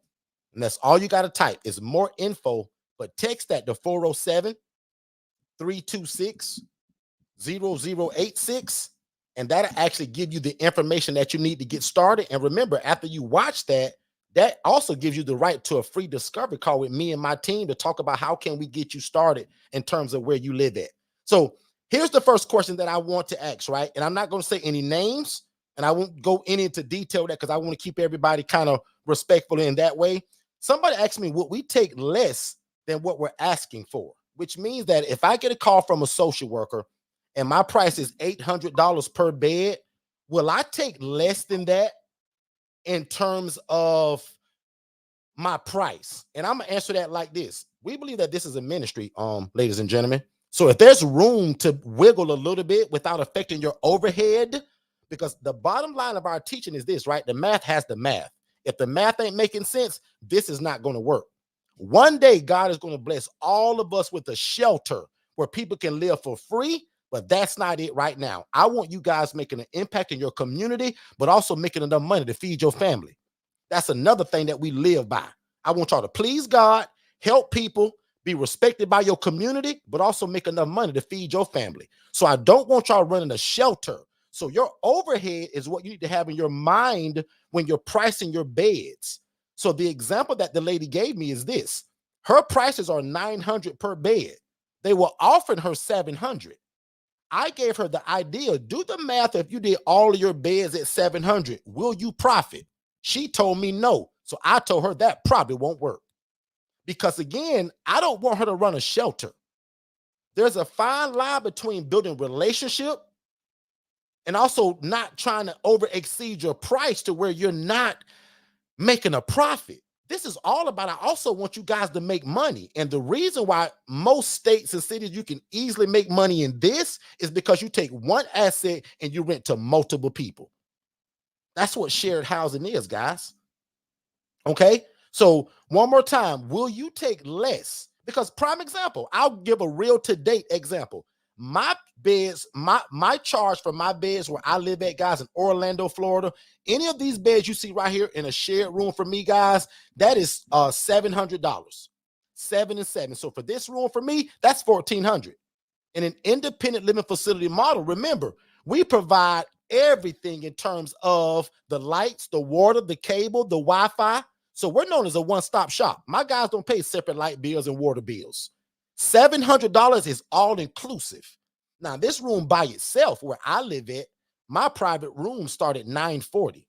and that's all you got to type is more info, but text that to 407-326-0086, and that'll actually give you the information that you need to get started. And remember, after you watch that, that also gives you the right to a free discovery call with me and my team to talk about how can we get you started in terms of where you live at. So here's the first question that I want to ask, right? And I'm not going to say any names, and I won't go into detail that because I want to keep everybody kind of respectful in that way. Somebody asked me, would we take less than what we're asking for? Which means that if I get a call from a social worker and my price is $800 per bed, will I take less than that in terms of my price? And I'm gonna answer that like this. We believe that this is a ministry, ladies and gentlemen. So if there's room to wiggle a little bit without affecting your overhead, because the bottom line of our teaching is this, right? The math has the math. If the math ain't making sense, this is not going to work. One day, God is going to bless all of us with a shelter where people can live for free, but that's not it right now. I want you guys making an impact in your community, but also making enough money to feed your family. That's another thing that we live by. I want y'all to please God, help people, be respected by your community, but also make enough money to feed your family. So I don't want y'all running a shelter. So your overhead is what you need to have in your mind when you're pricing your beds. So the example that the lady gave me is this. Her prices are $900 per bed. They were offering her $700. I gave her the idea, do the math. If you did all of your beds at $700, will you profit? She told me no. So I told her that probably won't work. Because again, I don't want her to run a shelter. There's a fine line between building relationship and also not trying to over exceed your price to where you're not making a profit. This is all about, I also want you guys to make money. And the reason why most states and cities you can easily make money in this is because you take one asset and you rent to multiple people. That's what shared housing is, guys. Okay. So one more time, will you take less? Because prime example, I'll give a real to date example. My beds, my charge for my beds where I live at, guys, in Orlando, Florida, any of these beds you see right here in a shared room for me, guys, that is $700. 7 and 7. So for this room for me, that's $1,400. In an independent living facility model, remember, we provide everything in terms of the lights, the water, the cable, the Wi-Fi. So we're known as a one-stop shop. My guys don't pay separate light bills and water bills. $700 is all inclusive. Now, this room by itself, where I live at, my private room start at $940,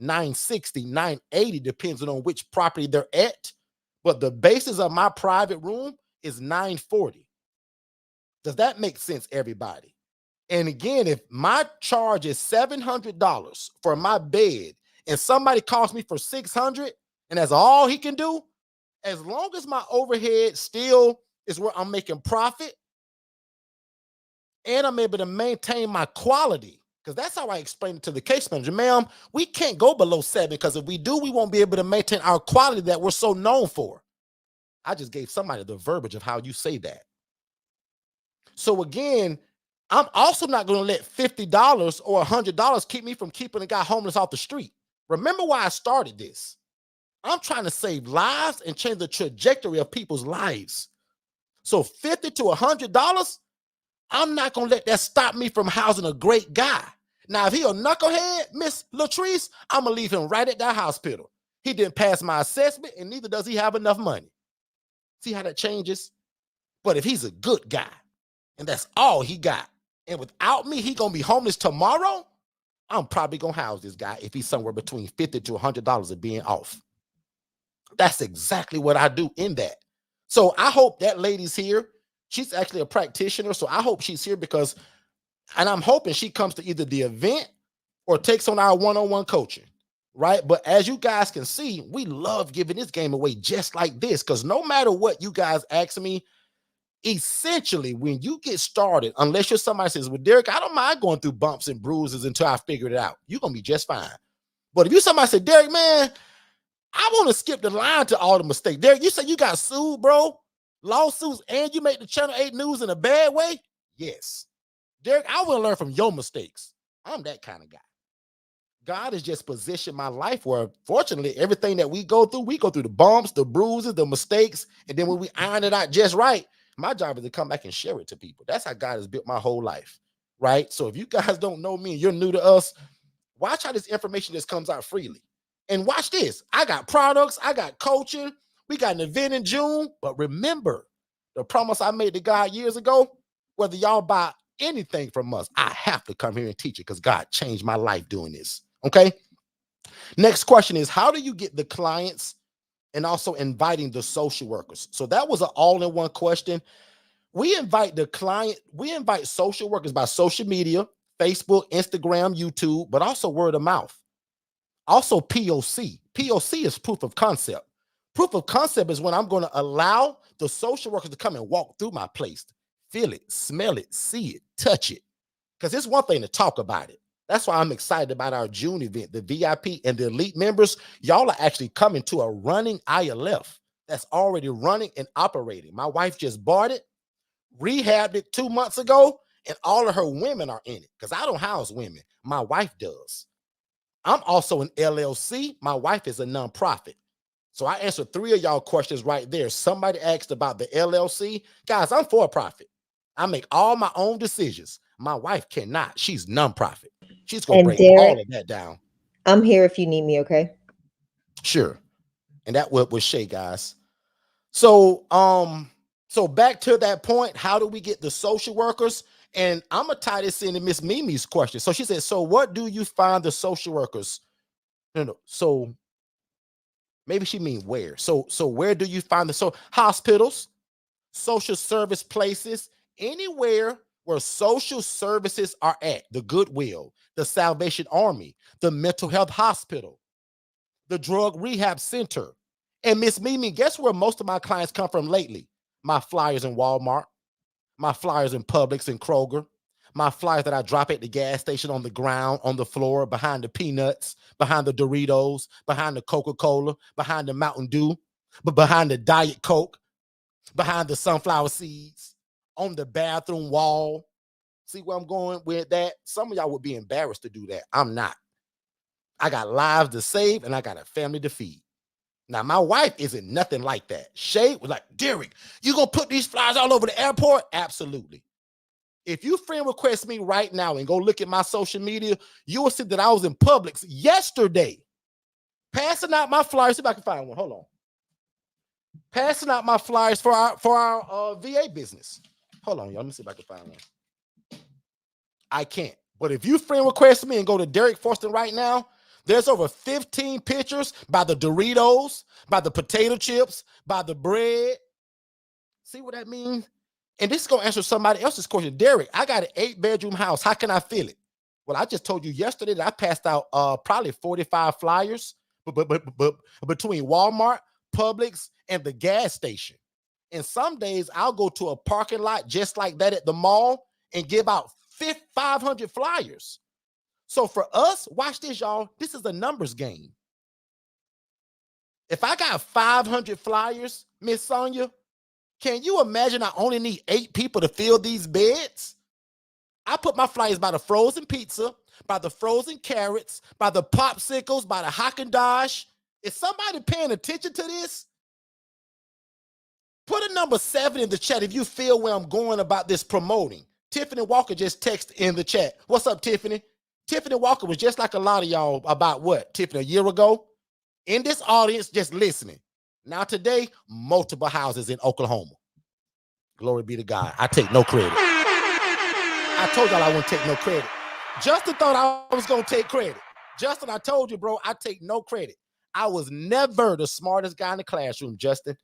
$960, $980, depending on which property they're at. But the basis of my private room is $940. Does that make sense, everybody? And again, if my charge is $700 for my bed and somebody calls me for $600 and that's all he can do, as long as my overhead still is where I'm making profit and I'm able to maintain my quality, because that's how I explain it to the case manager. Ma'am, we can't go below 7, because if we do, we won't be able to maintain our quality that we're so known for. I just gave somebody the verbiage of how you say that. So again, I'm also not going to let $50 or $100 keep me from keeping a guy homeless off the street. Remember why I started this. I'm trying to save lives and change the trajectory of people's lives. So $50 to $100, I'm not going to let that stop me from housing a great guy. Now, if he a knucklehead, Miss Latrice, I'm going to leave him right at that hospital. He didn't pass my assessment, and neither does he have enough money. See how that changes? But if he's a good guy, and that's all he got, and without me, he going to be homeless tomorrow, I'm probably going to house this guy if he's somewhere between $50 to $100 of being off. That's exactly what I do in that. So I hope that lady's here. She's actually a practitioner, so I hope she's here because, and I'm hoping she comes to either the event or takes on our one-on-one coaching, right? But as you guys can see, we love giving this game away just like this, because no matter what you guys ask me, essentially, when you get started, unless you're somebody says, well, Derek, I don't mind going through bumps and bruises until I figure it out, you're going to be just fine. But if you somebody say, Derek, man, I want to skip the line to all the mistakes. Derek, you say you got sued, bro, lawsuits, and you make the Channel 8 news in a bad way? Yes. Derek, I want to learn from your mistakes. I'm that kind of guy. God has just positioned my life where, fortunately, everything that we go through the bumps, the bruises, the mistakes, and then when we iron it out just right, my job is to come back and share it to people. That's how God has built my whole life, right? So if you guys don't know me and you're new to us, watch how this information just comes out freely. And watch this. I got products. I got coaching. We got an event in June. But remember, the promise I made to God years ago, whether y'all buy anything from us, I have to come here and teach it because God changed my life doing this. Okay? Next question is, how do you get the clients and also inviting the social workers? So that was an all-in-one question. We invite the client, we invite social workers by social media, Facebook, Instagram, YouTube, but also word of mouth. Also POC. POC is proof of concept. Proof of concept is when I'm going to allow the social workers to come and walk through my place, feel it, smell it, see it, touch it. Because it's one thing to talk about it. That's why I'm excited about our June event, the VIP and the elite members. Y'all are actually coming to a running ILF that's already running and operating. My wife just bought it, rehabbed it 2 months ago, and all of her women are in it because I don't house women. My wife does. I'm also an LLC. My wife is a nonprofit. So I answered 3 of y'all questions right there. Somebody asked about the LLC. Guys, I'm for profit. I make all my own decisions. My wife cannot. She's nonprofit. She's going to break Derek, all of that down. I'm here if you need me, okay? Sure. And that was Shay, guys. So, so back to that point, how do we get the social workers? And I'm going to tie this into Miss Mimi's question. So she said, so what do you find the social workers? No. So maybe she means where. So where do you find the hospitals, social service places, anywhere where social services are at, the Goodwill, the Salvation Army, the mental health hospital, the drug rehab center. And Miss Mimi, guess where most of my clients come from lately? My flyers in Walmart, my flyers in Publix and Kroger, My flyers that I drop at the gas station on the ground, on the floor, behind the peanuts, behind the Doritos, behind the Coca-Cola, behind the Mountain Dew, but behind the Diet Coke, behind the sunflower seeds, on the bathroom wall. See where I'm going with that? Some of y'all would be embarrassed to do that. I'm not. I got lives to save and I got a family to feed. Now, my wife isn't nothing like that. Shay was like, Derek, you gonna put these flyers all over the airport? Absolutely. If you friend request me right now and go look at my social media, you will see that I was in Publix yesterday passing out my flyers. See if I can find one. Hold on. Passing out my flyers for our VA business. Hold on, y'all. Let me see if I can find one. I can't. But if you friend request me and go to Derek Forston right now, there's over 15 pictures by the Doritos, by the potato chips, by the bread. See what that means? And this is going to answer somebody else's question. Derek, I got an 8-bedroom house. How can I fill it? Well, I just told you yesterday that I passed out probably 45 flyers but between Walmart, Publix, and the gas station. And some days I'll go to a parking lot just like that at the mall and give out 500 flyers. So for us, watch this, y'all. This is a numbers game. If I got 500 flyers, Miss Sonia, can you imagine I only need 8 people to fill these beds? I put my flyers by the frozen pizza, by the frozen carrots, by the popsicles, by the Haagen-Dazs. Is somebody paying attention to this? Put a number 7 in the chat if you feel where I'm going about this promoting. Tiffany Walker just texted in the chat. What's up, Tiffany? Tiffany Walker was just like a lot of y'all about what, Tiffany, a year ago? In this audience, just listening. Now today, multiple houses in Oklahoma. Glory be to God. I take no credit. I told y'all I wouldn't take no credit. Justin thought I was going to take credit. Justin, I told you, bro, I take no credit. I was never the smartest guy in the classroom, Justin.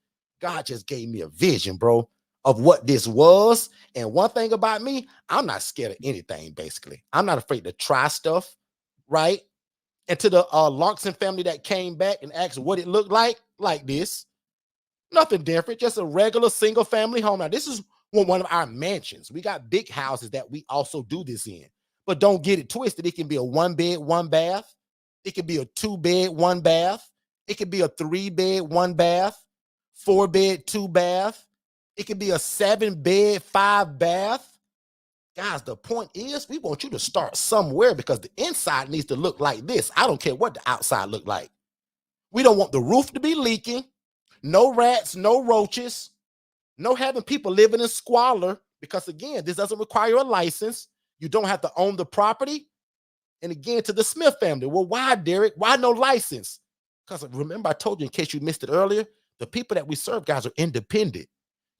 God just gave me a vision, bro, of what this was. And one thing about me, I'm not scared of anything, basically. I'm not afraid to try stuff, right? And to the Larkson family that came back and asked what it looked like this. Nothing different, just a regular single family home. Now, this is one of our mansions. We got big houses that we also do this in. But don't get it twisted. It can be a 1-bed, 1-bath. It can be a 2-bed, 1-bath. It can be a 3-bed, 1-bath. 4-bed, 2-bath. It can be a 7-bed, 5-bath. Guys, the point is we want you to start somewhere because the inside needs to look like this. I don't care what the outside look like. We don't want the roof to be leaking. No rats, no roaches. No having people living in squalor because, again, this doesn't require a license. You don't have to own the property. And again, to the Smith family, well, why, Derek? Why no license? Because remember, I told you in case you missed it earlier, the people that we serve, guys, are independent.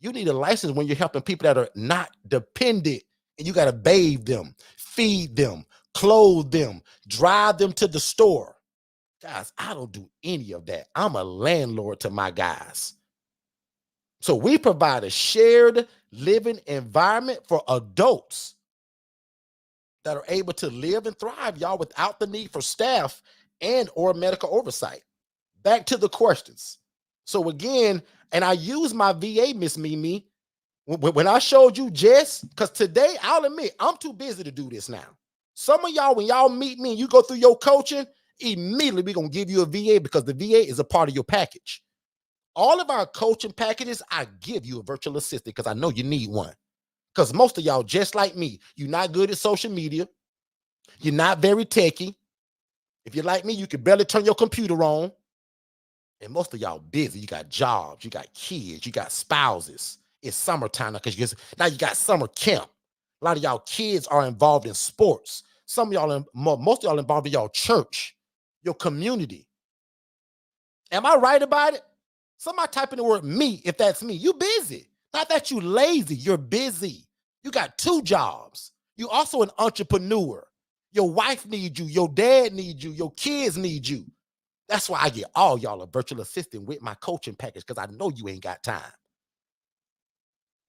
You need a license when you're helping people that are not dependent. And you got to bathe them, feed them, clothe them, drive them to the store. Guys, I don't do any of that. I'm a landlord to my guys. So we provide a shared living environment for adults that are able to live and thrive, y'all, without the need for staff and or medical oversight. Back to the questions. So again, and I use my VA, Miss Mimi, when I showed you Jess, because today, I'll admit, I'm too busy to do this now. Some of y'all, when y'all meet me and you go through your coaching, immediately we're going to give you a VA because the VA is a part of your package. All of our coaching packages, I give you a virtual assistant because I know you need one. Because most of y'all, just like me, you're not good at social media. You're not very techy. If you're like me, you can barely turn your computer on. And most of y'all busy. You got jobs, you got kids, you got spouses. It's summertime because now you got summer camp. A lot of y'all kids are involved in sports. Some of y'all, most of y'all involved in y'all church, your community. Am I right about it? Somebody type in the word me if that's me. You busy. Not that you lazy. You're busy. You got 2 jobs. You also an entrepreneur. Your wife needs you. Your dad needs you. Your kids need you. That's why I get all y'all a virtual assistant with my coaching package because I know you ain't got time.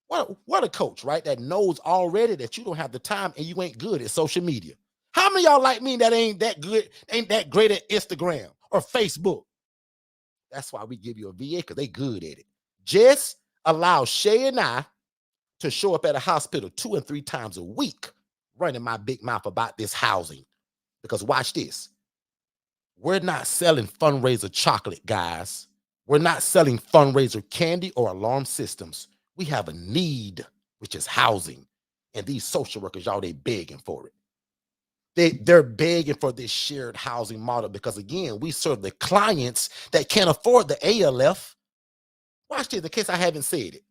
What a coach, right? That knows already that you don't have the time and you ain't good at social media. How many of y'all like me that ain't that good, ain't that great at Instagram or Facebook? That's why we give you a VA because they good at it. Just allow Shay and I to show up at a hospital 2 and 3 times a week running my big mouth about this housing. Because watch this. We're not selling fundraiser chocolate, guys. We're not selling fundraiser candy or alarm systems. We have a need, which is housing. And these social workers, y'all, they begging for it. They're begging for this shared housing model because, again, we serve the clients that can't afford the ALF. Watch this, in case I haven't said it.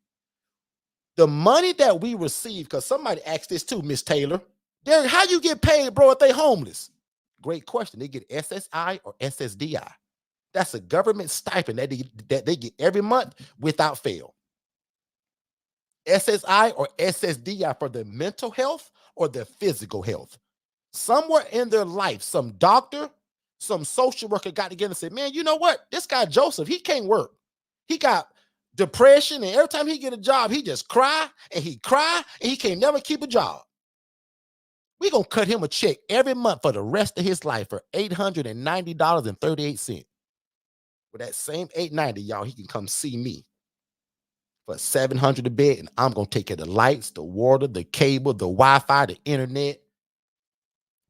The money that we receive, because somebody asked this too, Miss Taylor. Derek, how you get paid, bro, if they homeless? Great question. They get SSI or SSDI. That's a government stipend that they get every month without fail. SSI or SSDI for their mental health or their physical health. Somewhere in their life, some doctor, some social worker got together and said, man, you know what? This guy Joseph, he can't work. He got depression, and every time he get a job, he just cry, and he can't never keep a job. We're going to cut him a check every month for the rest of his life for $890.38. With that same $890, y'all, he can come see me for $700 a bed, and I'm going to take care of the lights, the water, the cable, the Wi-Fi, the internet.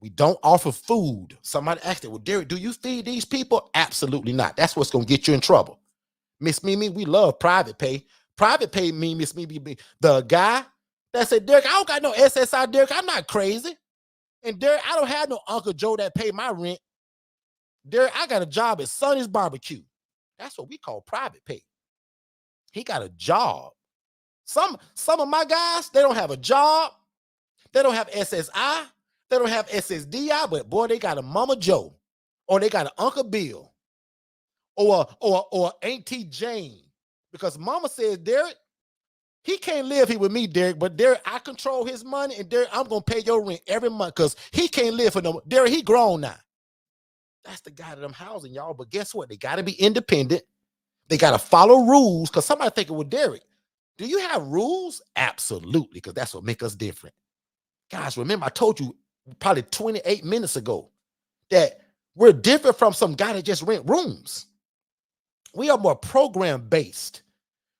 We don't offer food. Somebody asked it, well, Derek, do you feed these people? Absolutely not. That's what's going to get you in trouble. Miss Mimi, we love private pay. Private pay me, Miss Mimi, the guy that said, Derek, I don't got no SSI, Derek. I'm not crazy. And Derek, I don't have no Uncle Joe that pay my rent. Derek, I got a job at Sonny's Barbecue. That's what we call private pay. He got a job. Some of my guys, they don't have a job. They don't have SSI. They don't have SSDI, but boy, they got a Mama Joe, or they got an Uncle Bill, or Auntie Jane. Because Mama says, Derek, he can't live here with me, Derek, but Derek, I control his money, and Derek, I'm going to pay your rent every month because he can't live for no. Derek, he grown now. That's the guy that I'm housing, y'all. But guess what? They got to be independent. They got to follow rules, because somebody thinking, well, Derek, do you have rules? Absolutely, because that's what makes us different. Guys, remember, I told you probably 28 minutes ago that we're different from some guy that just rent rooms. We are more program-based.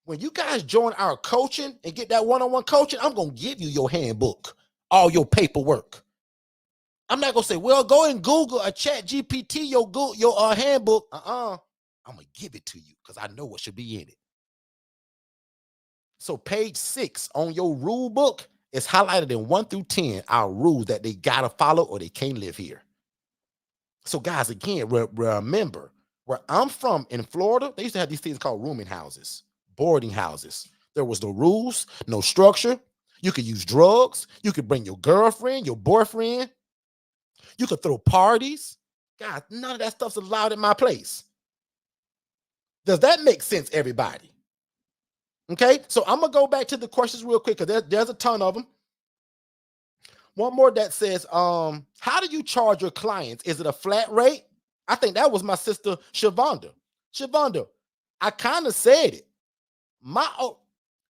When you guys join our coaching and get that one-on-one coaching, I'm going to give you your handbook, all your paperwork. I'm not going to say, well, go and Google or chat GPT your handbook. I'm going to give it to you because I know what should be in it. So page 6 on your rule book is highlighted in 1 through 10, our rules that they got to follow or they can't live here. So guys, again, remember, where I'm from in Florida, they used to have these things called rooming houses, boarding houses. There was no rules, no structure. You could use drugs. You could bring your girlfriend, your boyfriend. You could throw parties. God, none of that stuff's allowed in my place. Does that make sense, everybody? Okay, so I'm going to go back to the questions real quick because there's a ton of them. One more that says, how do you charge your clients? Is it a flat rate? I think that was my sister, Shavonda. Shavonda, I kind of said it.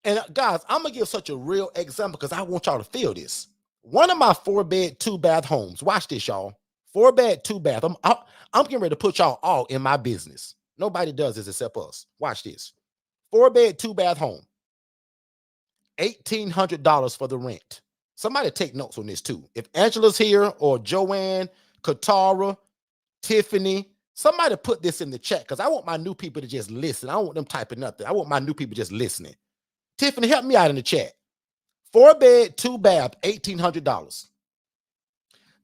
And guys, I'm going to give such a real example because I want y'all to feel this. One of my 4-bed, 2-bath homes. Watch this, y'all. 4-bed, 2-bath. I'm getting ready to put y'all all in my business. Nobody does this except us. Watch this. 4-bed, 2-bath home. $1,800 for the rent. Somebody take notes on this too. If Angela's here or Joanne, Katara, Tiffany, somebody put this in the chat because I want my new people to just listen. I don't want them typing nothing. I want my new people just listening. Tiffany, help me out in the chat. 4-bed, 2-bath, $1,800.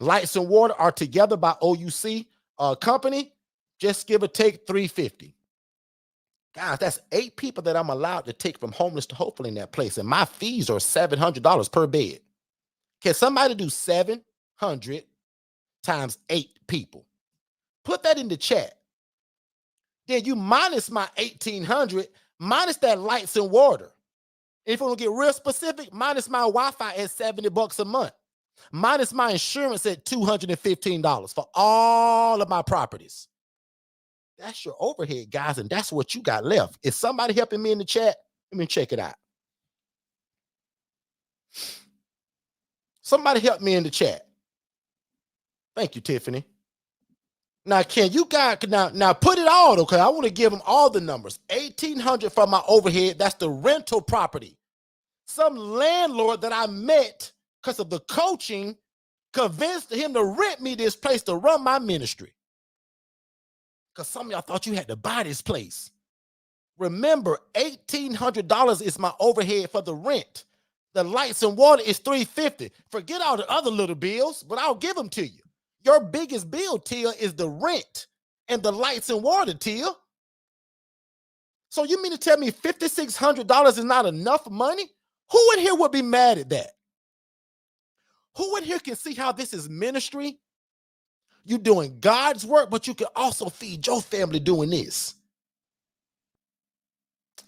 Lights and water are together by OUC company. Just give or take $350. Guys, that's 8 people that I'm allowed to take from homeless to hopeful in that place. And my fees are $700 per bed. Can somebody do 700 times 8 people? Put that in the chat. Then you minus my 1,800, minus that lights and water. If we want to get real specific, minus my Wi-Fi at $70 a month. Minus my insurance at $215 for all of my properties. That's your overhead, guys, and that's what you got left. Is somebody helping me in the chat? Let me check it out. Somebody help me in the chat. Thank you, Tiffany. Now, can you guys now put it all, okay? I want to give them all the numbers. $1,800 for my overhead. That's the rental property. Some landlord that I met because of the coaching convinced him to rent me this place to run my ministry. Because some of y'all thought you had to buy this place. Remember, $1,800 is my overhead for the rent. The lights and water is $350. Forget all the other little bills, but I'll give them to you. Your biggest bill, Tia, is the rent and the lights and water, Tia. So you mean to tell me $5,600 is not enough money? Who in here would be mad at that? Who in here can see how this is ministry? You're doing God's work, but you can also feed your family doing this.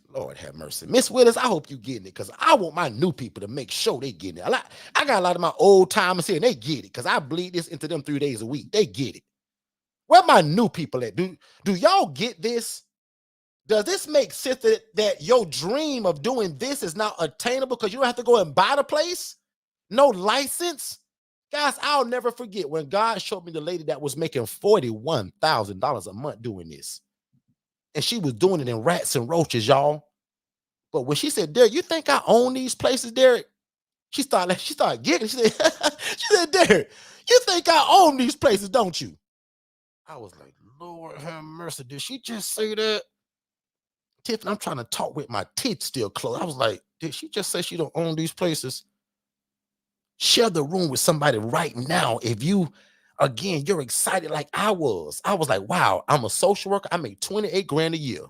Lord have mercy. Miss Willis, I hope you getting it, because I want my new people to make sure they getting it. I got a lot of my old timers here, and they get it, because I bleed this into them 3 days a week. They get it. Where my new people at? Do y'all get this? Does this make sense that your dream of doing this is now attainable because you don't have to go and buy the place? No license? Guys, I'll never forget when God showed me the lady that was making $41,000 a month doing this. And she was doing it in rats and roaches, y'all. But when she said, Derek, you think I own these places, Derek? She started giggling. She said, Derek, you think I own these places, don't you? I was like, Lord have mercy. Did she just say that? Tiffany, I'm trying to talk with my teeth still closed. I was like, did she just say she don't own these places? Share the room with somebody right now. If you, again, you're excited like I was. I was like, wow, I'm a social worker. I make 28 grand a year.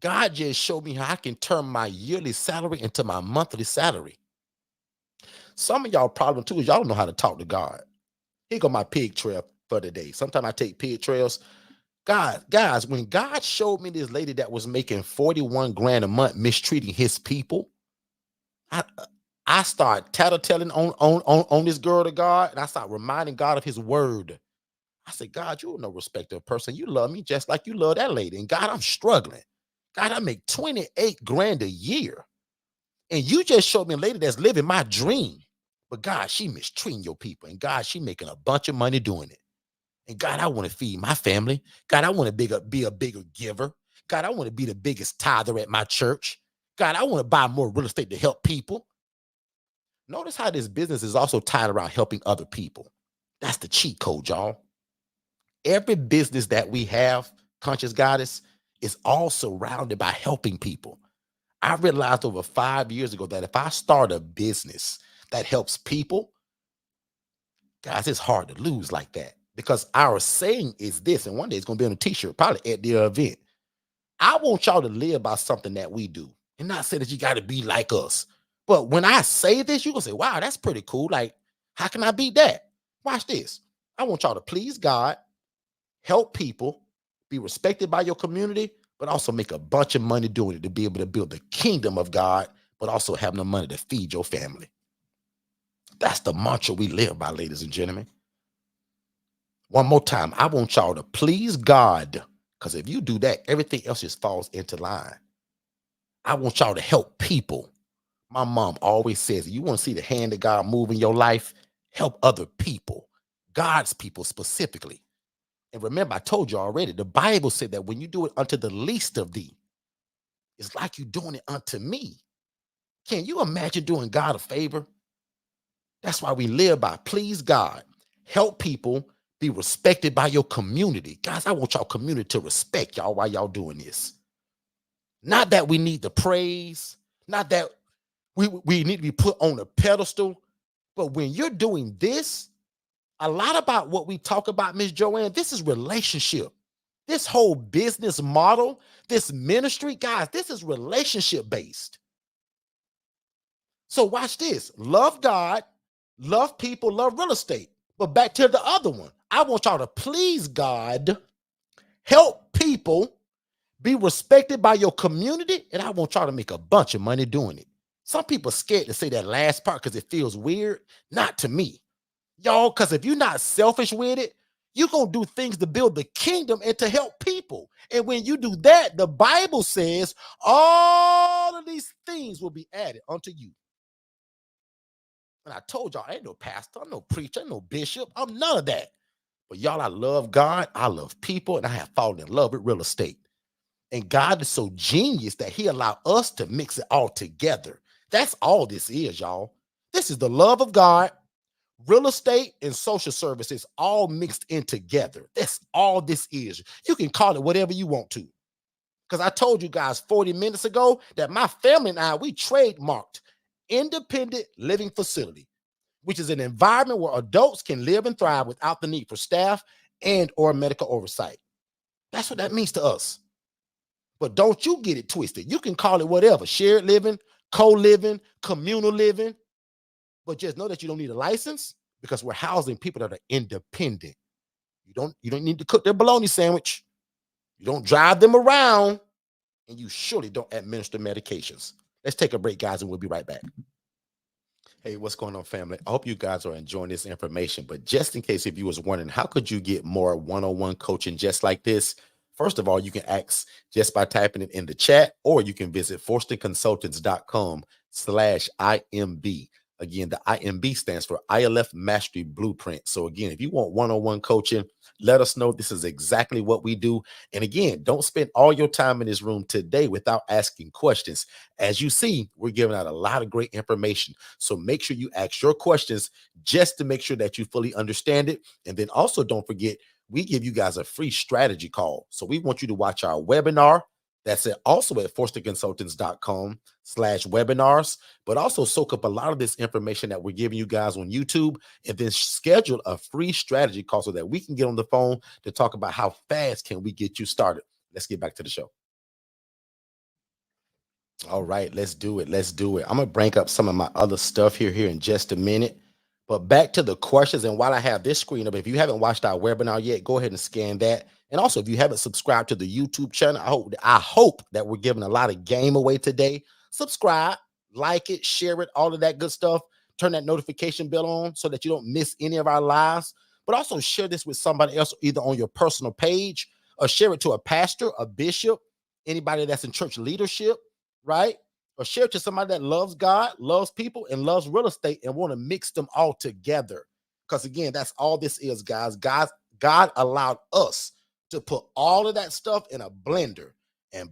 God just showed me how I can turn my yearly salary into my monthly salary. Some of y'all problem too is y'all don't know how to talk to God. Here go my pig trail for the day. Sometimes I take pig trails. Guys, when God showed me this lady that was making 41 grand a month mistreating his people, I start tattletelling on this girl to God, and I start reminding God of his word. I said, God, you're no respecter person. You love me just like you love that lady. And God, I'm struggling. God, I make 28 grand a year. And you just showed me a lady that's living my dream. But God, she mistreating your people. And God, she making a bunch of money doing it. And God, I want to feed my family. God, I want to be a bigger giver. God, I want to be the biggest tither at my church. God, I want to buy more real estate to help people. Notice how this business is also tied around helping other people. That's the cheat code, y'all. Every business that we have, Conscious Goddess, is all surrounded by helping people. I realized over 5 years ago that if I start a business that helps people, guys, it's hard to lose like that, because our saying is this, and one day it's going to be on a t-shirt, probably at the event. I want y'all to live by something that we do and not say that you got to be like us. But when I say this, you're going to say, wow, that's pretty cool. Like, how can I beat that? Watch this. I want y'all to please God, help people, be respected by your community, but also make a bunch of money doing it to be able to build the kingdom of God, but also have the money to feed your family. That's the mantra we live by, ladies and gentlemen. One more time, I want y'all to please God, because if you do that, everything else just falls into line. I want y'all to help people. My mom always says, you want to see the hand of God move in your life, help other people, God's people specifically. And remember, I told you already, the Bible said that when you do it unto the least of thee, it's like you doing it unto me. Can you imagine doing God a favor? That's why we live by please God, help people, be respected by your community. Guys, I want y'all community to respect y'all while y'all doing this. Not that we need the praise, not that we need to be put on a pedestal, but when you're doing this, a lot about what we talk about, Miss Joanne, this is relationship. This whole business model, this ministry, guys, this is relationship based. So watch this. Love God, love people, love real estate. But back to the other one. I want y'all to please God, help people, be respected by your community, and I want y'all to make a bunch of money doing it. Some people are scared to say that last part because it feels weird. Not to me. Y'all, because if you're not selfish with it, you're going to do things to build the kingdom and to help people. And when you do that, the Bible says all of these things will be added unto you. And I told y'all, I ain't no pastor, I'm no preacher, I'm no bishop, I'm none of that. But y'all, I love God, I love people, and I have fallen in love with real estate. And God is so genius that he allowed us to mix it all together. That's all this is, y'all. This is the love of God Real estate and social services all mixed in together. That's all this is. You can call it whatever you want to. Because I told you guys 40 minutes ago that my family and I, we trademarked independent living facility, which is an environment where adults can live and thrive without the need for staff and or medical oversight. That's what that means to us. But don't you get it twisted. You can call it whatever, shared living, co-living, communal living, but just know that you don't need a license because we're housing people that are independent. You don't need to cook their bologna sandwich. You don't drive them around, and you surely don't administer medications. Let's take a break, guys, and we'll be right back. Hey, what's going on, family? I hope you guys are enjoying this information, but just in case if you was wondering, how could you get more one-on-one coaching just like this? First of all, you can ask just by typing it in the chat, or you can visit forstonconsultants.com/IMB. Again, the IMB stands for ILF Mastery Blueprint. So again, if you want one-on-one coaching, let us know. This is exactly what we do. And again, don't spend all your time in this room today without asking questions. As you see, we're giving out a lot of great information. So make sure you ask your questions just to make sure that you fully understand it. And then also don't forget, we give you guys a free strategy call. So we want you to watch our webinar. That's also at forstonconsultants.com/webinars, but also soak up a lot of this information that we're giving you guys on YouTube, and then schedule a free strategy call so that we can get on the phone to talk about how fast can we get you started. Let's get back to the show. All right, let's do it. Let's do it. I'm gonna bring up some of my other stuff here in just a minute. But back to the questions. And while I have this screen up, if you haven't watched our webinar yet, go ahead and scan that. And also, if you haven't subscribed to the YouTube channel, I hope that we're giving a lot of game away today. Subscribe, like it, share it, all of that good stuff. Turn that notification bell on so that you don't miss any of our lives. But also share this with somebody else, either on your personal page or share it to a pastor, a bishop, anybody that's in church leadership, right? Or share it to somebody that loves God, loves people, and loves real estate and want to mix them all together. Because again, that's all this is, guys. God allowed us to put all of that stuff in a blender and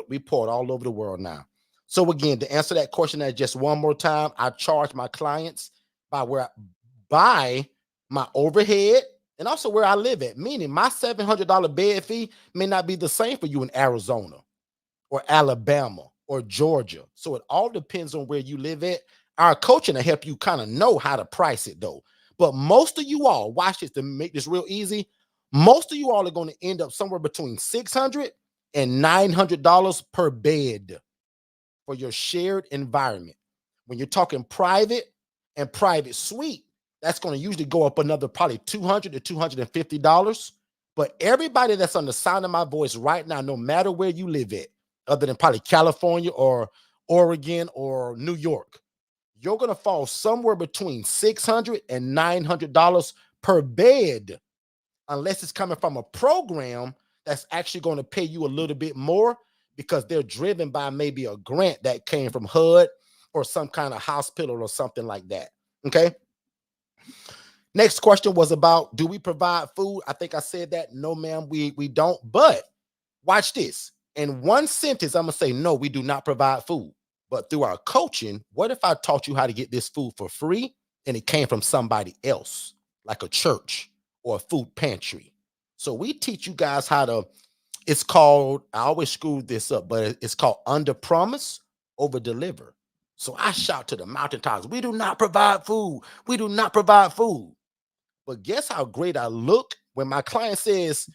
we pour it all over the world now. So again, to answer that question just one more time, I charge my clients by my overhead and also where I live at, meaning my $700 bed fee may not be the same for you in Arizona or Alabama or Georgia. So it all depends on where you live at. Our coaching will help you kind of know how to price it though. But most of you all, watch this to make this real easy. Most of you all are going to end up somewhere between $600 and $900 per bed for your shared environment. When you're talking private and private suite, that's going to usually go up another probably $200 to $250. But everybody that's on the sound of my voice right now, no matter where you live at, other than probably California or Oregon or New York, you're going to fall somewhere between $600 and $900 per bed, unless it's coming from a program that's actually going to pay you a little bit more because they're driven by maybe a grant that came from HUD or some kind of hospital or something like that. Okay. Next question was about, do we provide food? I think I said that. No, ma'am, we don't. But watch this. In one sentence, I'm going to say, no, we do not provide food. But through our coaching, what if I taught you how to get this food for free and it came from somebody else, like a church or a food pantry? So we teach you guys how to, it's called, I always screw this up, but it's called under promise, over deliver. So I shout to the mountaintops, we do not provide food. We do not provide food. But guess how great I look when my client says,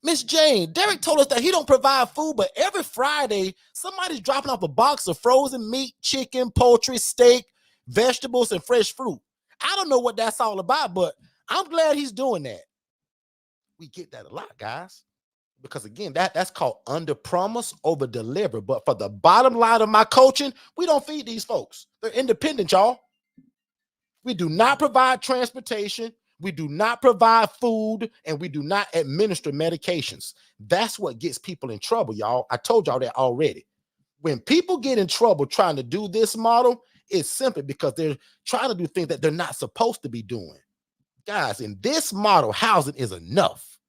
Miss Jane, Derek told us that he don't provide food, but every Friday, somebody's dropping off a box of frozen meat, chicken, poultry, steak, vegetables, and fresh fruit. I don't know what that's all about, but I'm glad he's doing that. We get that a lot, guys. Because again, that's called under promise, over deliver. But for the bottom line of my coaching, we don't feed these folks. They're independent, y'all. We do not provide transportation. We do not provide food, and we do not administer medications. That's what gets people in trouble, y'all. I told y'all that already. When people get in trouble trying to do this model, it's simply because they're trying to do things that they're not supposed to be doing. Guys, in this model, housing is enough.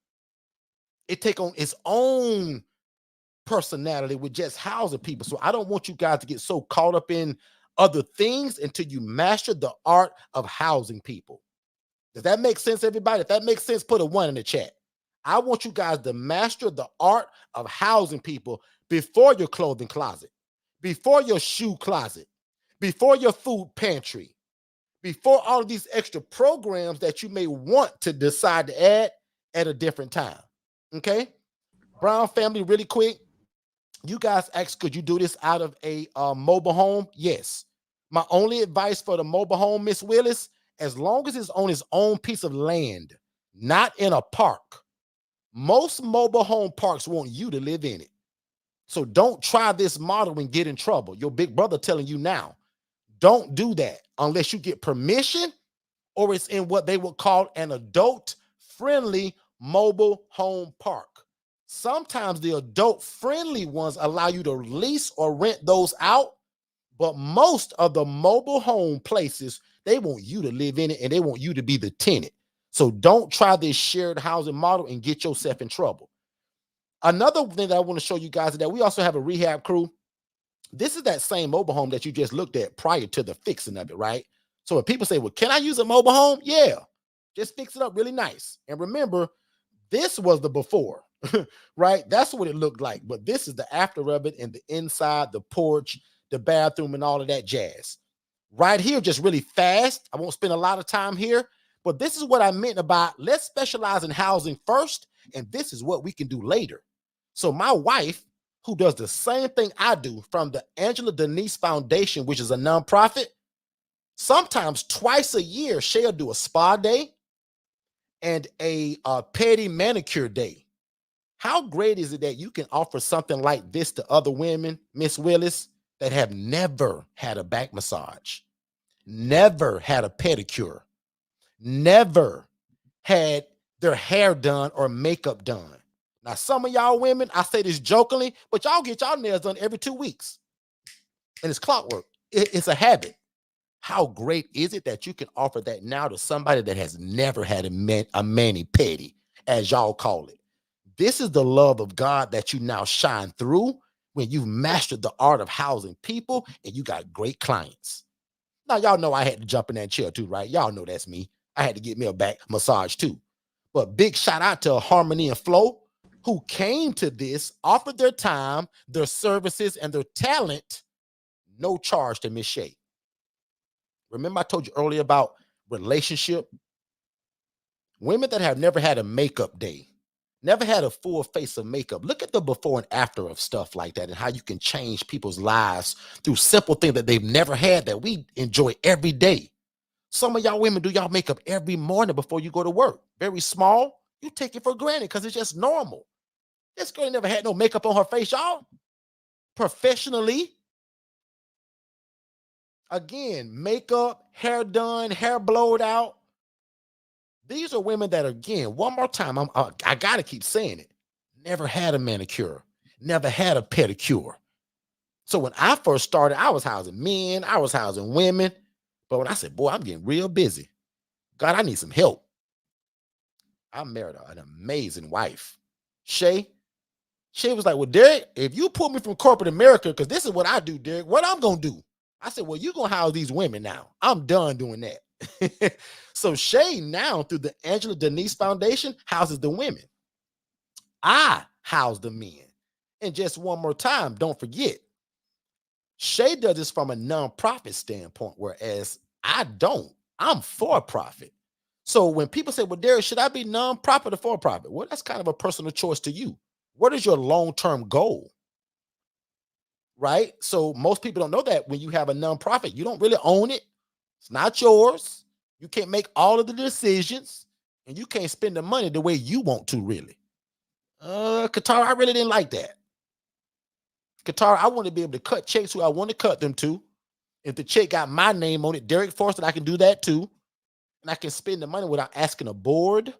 It take on its own personality with just housing people. So I don't want you guys to get so caught up in other things until you master the art of housing people. Does that make sense, everybody? If that makes sense, put a 1 in the chat. I want you guys to master the art of housing people before your clothing closet, before your shoe closet, before your food pantry, before all of these extra programs that you may want to decide to add at a different time. Okay? Brown family, really quick. You guys asked, could you do this out of a mobile home? Yes. My only advice for the mobile home, Miss Willis, as long as it's on its own piece of land, not in a park. Most mobile home parks want you to live in it. So don't try this model and get in trouble. Your big brother telling you now, don't do that unless you get permission or it's in what they would call an adult-friendly mobile home park. Sometimes the adult-friendly ones allow you to lease or rent those out, but most of the mobile home places, they want you to live in it and they want you to be the tenant. So don't try this shared housing model and get yourself in trouble. Another thing that I want to show you guys is that we also have a rehab crew. This is that same mobile home that you just looked at prior to the fixing of it, right? So when people say, well, can I use a mobile home? Yeah, just fix it up really nice. And remember, this was the before, right? That's what it looked like. But this is the after of it and the inside, the porch, the bathroom, and all of that jazz. Right here, just really fast. I won't spend a lot of time here, but this is what I meant about let's specialize in housing first, and this is what we can do later. So my wife, who does the same thing I do from the Angela Denise Foundation, which is a nonprofit, sometimes twice a year, she'll do a spa day and a pedi manicure day. How great is it that you can offer something like this to other women, Miss Willis, that have never had a back massage, never had a pedicure, never had their hair done or makeup done? Now, some of y'all women, I say this jokingly, but y'all get y'all nails done every 2 weeks. And it's clockwork. It's a habit. How great is it that you can offer that now to somebody that has never had a mani-pedi, as y'all call it? This is the love of God that you now shine through when you've mastered the art of housing people and you got great clients. Now, y'all know I had to jump in that chair too, right? Y'all know that's me. I had to get me a back massage too. But big shout out to Harmony and Flow, who came to this, offered their time, their services, and their talent, no charge to Miss Shay. Remember I told you earlier about relationship? Women that have never had a makeup day, never had a full face of makeup. Look at the before and after of stuff like that and how you can change people's lives through simple things that they've never had that we enjoy every day. Some of y'all women do y'all makeup every morning before you go to work. Very small. You take it for granted because it's just normal. This girl never had no makeup on her face, y'all. Professionally. Again, makeup, hair done, hair blowed out. These are women that, again, one more time, I got to keep saying it. Never had a manicure, never had a pedicure. So when I first started, I was housing men, I was housing women. But when I said, boy, I'm getting real busy. God, I need some help. I married an amazing wife. Shay was like, well, Derek, if you pull me from corporate America, because this is what I do, Derek, what I'm going to do? I said, well, you're going to house these women now. I'm done doing that. So Shay now, through the Angela Denise Foundation, houses the women. I house the men. And just one more time, don't forget, Shay does this from a nonprofit standpoint, whereas I don't. I'm for profit. So when people say, well, Derek, should I be nonprofit or for profit? Well, that's kind of a personal choice to you. What is your long-term goal? Right? So most people don't know that when you have a nonprofit, you don't really own it. It's not yours. You can't make all of the decisions and you can't spend the money the way you want to, really. Qatar, I really didn't like that. Qatar, I want to be able to cut checks who I want to cut them to. If the check got my name on it, Derek Forston, I can do that too. And I can spend the money without asking a board,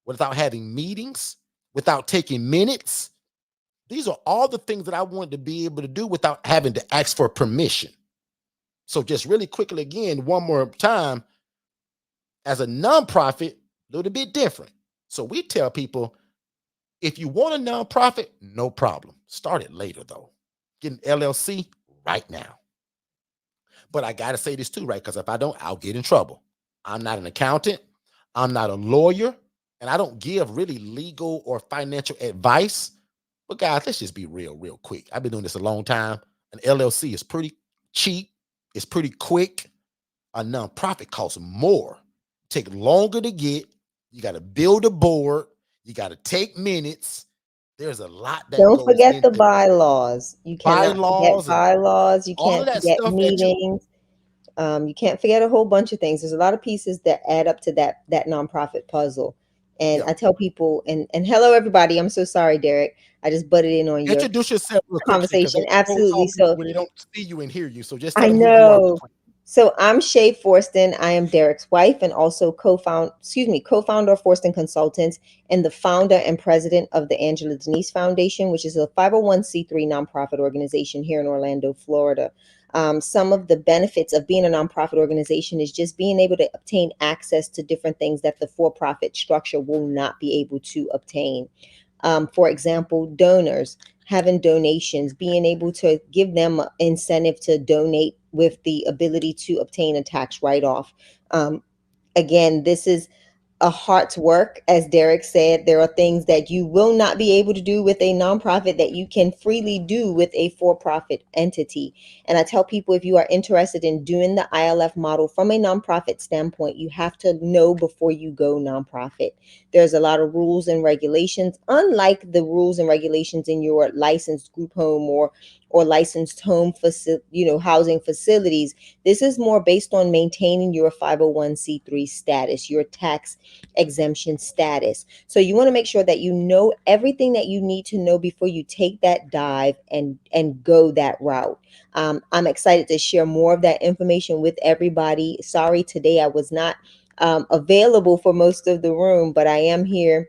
without having meetings, without taking minutes. These are all the things that I wanted to be able to do without having to ask for permission. So just really quickly again, one more time, as a nonprofit, a little bit different. So we tell people, if you want a nonprofit, no problem. Start it later though. Get an LLC right now. But I gotta say this too, right? Because if I don't, I'll get in trouble. I'm not an accountant, I'm not a lawyer, and I don't give really legal or financial advice. But guys, let's just be real quick. I've been doing this a long time. An LLC is pretty cheap, it's pretty quick. A nonprofit costs more, take longer to get. You got to build a board, you got to take minutes. There's a lot that Don't goes forget the into bylaws. You cannot forget bylaws and bylaws. You all of can't that forget stuff that you meetings. You can't forget a whole bunch of things. There's a lot of pieces that add up to that nonprofit puzzle. And yeah. I tell people, and hello everybody. I'm so sorry, Derek. I just butted in on your Introduce yourself real quick because conversation. they troll Absolutely. call people So when they don't see you and hear you. So just tell I them who you are real know. quick. So I'm Shay Forston. I am Derek's wife and also co-founder of Forston Consultants and the founder and president of the Angela Denise Foundation, which is a 501c3 nonprofit organization here in Orlando, Florida. Some of the benefits of being a nonprofit organization is just being able to obtain access to different things that the for-profit structure will not be able to obtain. For example, donors, having donations, being able to give them an incentive to donate with the ability to obtain a tax write-off. Again, this is a heart's work. As Derek said, there are things that you will not be able to do with a nonprofit that you can freely do with a for-profit entity. And I tell people, if you are interested in doing the ILF model from a nonprofit standpoint, you have to know before you go nonprofit. There's a lot of rules and regulations, unlike the rules and regulations in your licensed group home or licensed home housing facilities. This is more based on maintaining your 501c3 status, your tax exemption status. So you want to make sure that you know everything that you need to know before you take that dive and go that route. I'm excited to share more of that information with everybody. Sorry, today I was not available for most of the room, but I am here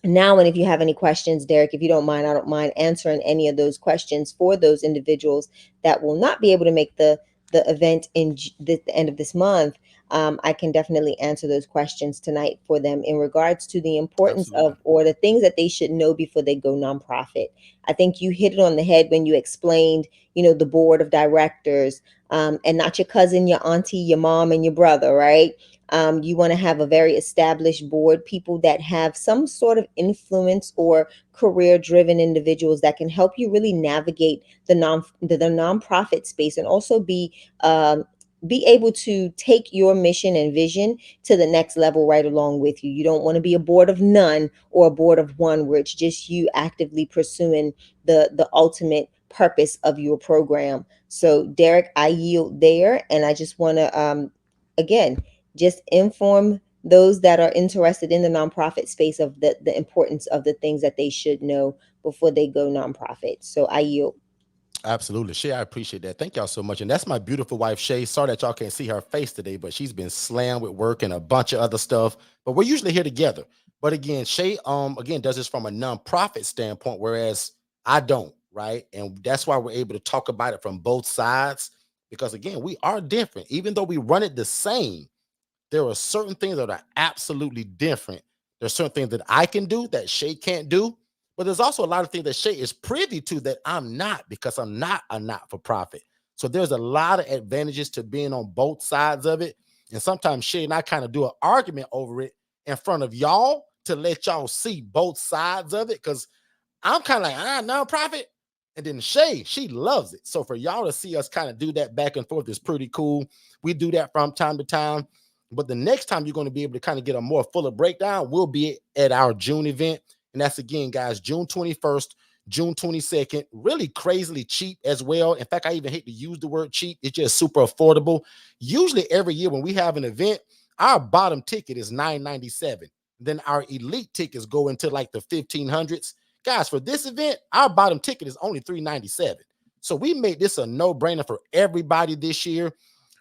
now. And if you have any questions, Derek, if you don't mind, I don't mind answering any of those questions for those individuals that will not be able to make the event in the end of this month. I can definitely answer those questions tonight for them in regards to the importance Absolutely. of or the things that they should know before they go nonprofit. I think you hit it on the head when you explained, the board of directors, and not your cousin, your auntie, your mom, and your brother, right? You want to have a very established board, people that have some sort of influence or career driven individuals that can help you really navigate the nonprofit space and also be able to take your mission and vision to the next level right along with you. You don't want to be a board of none or a board of one where it's just you actively pursuing the ultimate purpose of your program. So Derek, I yield there, and I just want to again just inform those that are interested in the nonprofit space of the importance of the things that they should know before they go nonprofit. So I yield. Absolutely. Shay, I appreciate that. Thank y'all so much. And that's my beautiful wife, Shay. Sorry that y'all can't see her face today, but she's been slammed with work and a bunch of other stuff. But we're usually here together. But again, Shay, again, does this from a nonprofit standpoint, whereas I don't, right? And that's why we're able to talk about it from both sides. Because again, we are different. Even though we run it the same, there are certain things that are absolutely different. There's certain things that I can do that Shay can't do, but there's also a lot of things that Shay is privy to that I'm not because I'm not a not-for-profit. So there's a lot of advantages to being on both sides of it. And sometimes Shay and I kind of do an argument over it in front of y'all to let y'all see both sides of it. Because I'm kind of like, nonprofit. And then Shay, she loves it. So for y'all to see us kind of do that back and forth is pretty cool. We do that from time to time. But the next time you're going to be able to kind of get a more fuller breakdown will be at our June event. And that's again, guys, June 21st, June 22nd, really crazily cheap as well. In fact, I even hate to use the word cheap. It's just super affordable. Usually every year when we have an event, our bottom ticket is $997. Then our elite tickets go into like the 1500s. Guys, for this event, our bottom ticket is only $397. So we made this a no-brainer for everybody this year.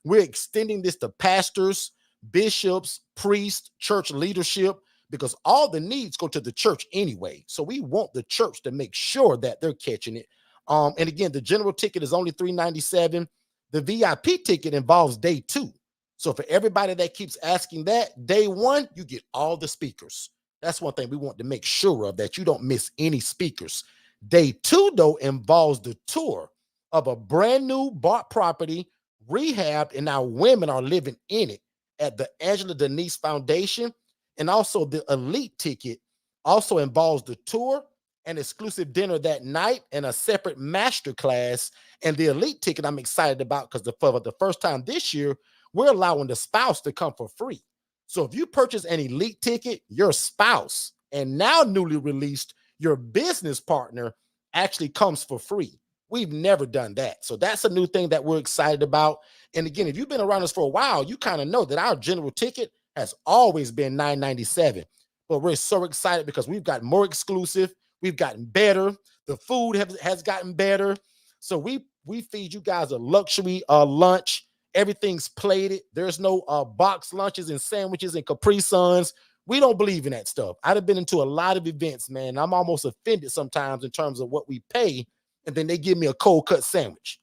We're extending this to pastors, bishops, priests, church leadership, because all the needs go to the church anyway. So we want the church to make sure that they're catching it. And again, the general ticket is only $397. The VIP ticket involves day two. So for everybody that keeps asking that, day one, you get all the speakers. That's one thing we want to make sure of, that you don't miss any speakers. Day two, though, involves the tour of a brand new bought property rehabbed, and now women are living in it at the Angela Denise Foundation. And also the elite ticket also involves the tour, an exclusive dinner that night, and a separate master class. And the elite ticket I'm excited about because for the first time this year, we're allowing the spouse to come for free. So if you purchase an elite ticket, your spouse and now newly released your business partner actually comes for free. We've never done that. So that's a new thing that we're excited about. And again, if you've been around us for a while, you kind of know that our general ticket has always been $9.97. But we're so excited because we've got more exclusive. We've gotten better. The food has gotten better. So we feed you guys a luxury lunch. Everything's plated. There's no box lunches and sandwiches and Capri Suns. We don't believe in that stuff. I'd have been into a lot of events, man. I'm almost offended sometimes in terms of what we pay, and then they give me a cold cut sandwich.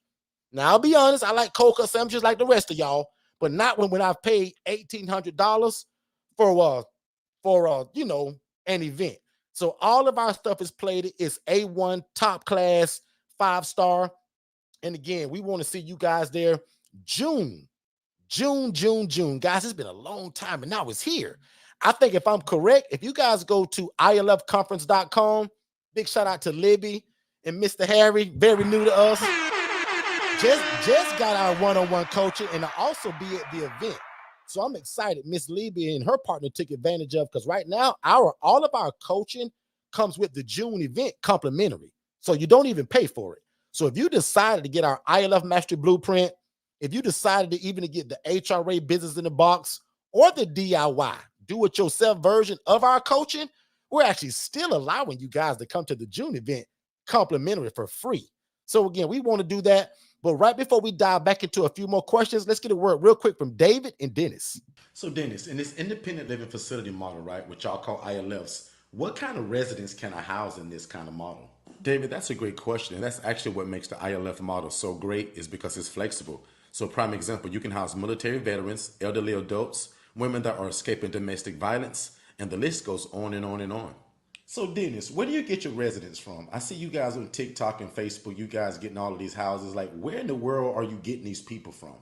Now, I'll be honest, I like cold cut sandwiches like the rest of y'all, but not when I've paid $1,800 for an event. So all of our stuff is plated. It's A1, top class, 5-star. And again, we want to see you guys there June. Guys, it's been a long time, and now it's here. I think if I'm correct, if you guys go to ilfconference.com, big shout out to Libby and Mr. Harry, very new to us. Just got our one-on-one coaching and I'll also be at the event. So I'm excited. Miss Libby and her partner took advantage of, because right now all of our coaching comes with the June event complimentary. So you don't even pay for it. So if you decided to get our ILF Mastery Blueprint, if you decided to even get the HRA Business in the Box or the DIY, do-it-yourself version of our coaching, we're actually still allowing you guys to come to the June event complimentary for free. So again, we want to do that. But right before we dive back into a few more questions, let's get a word real quick from David and Dennis. So Dennis, in this independent living facility model, right, which y'all call ILFs, what kind of residents can I house in this kind of model? David, that's a great question. And that's actually what makes the ILF model so great, is because it's flexible. So prime example, you can house military veterans, elderly adults, women that are escaping domestic violence, and the list goes on and on and on. So Dennis, where do you get your residents from? I see you guys on TikTok and Facebook, you guys getting all of these houses. Like, where in the world are you getting these people from?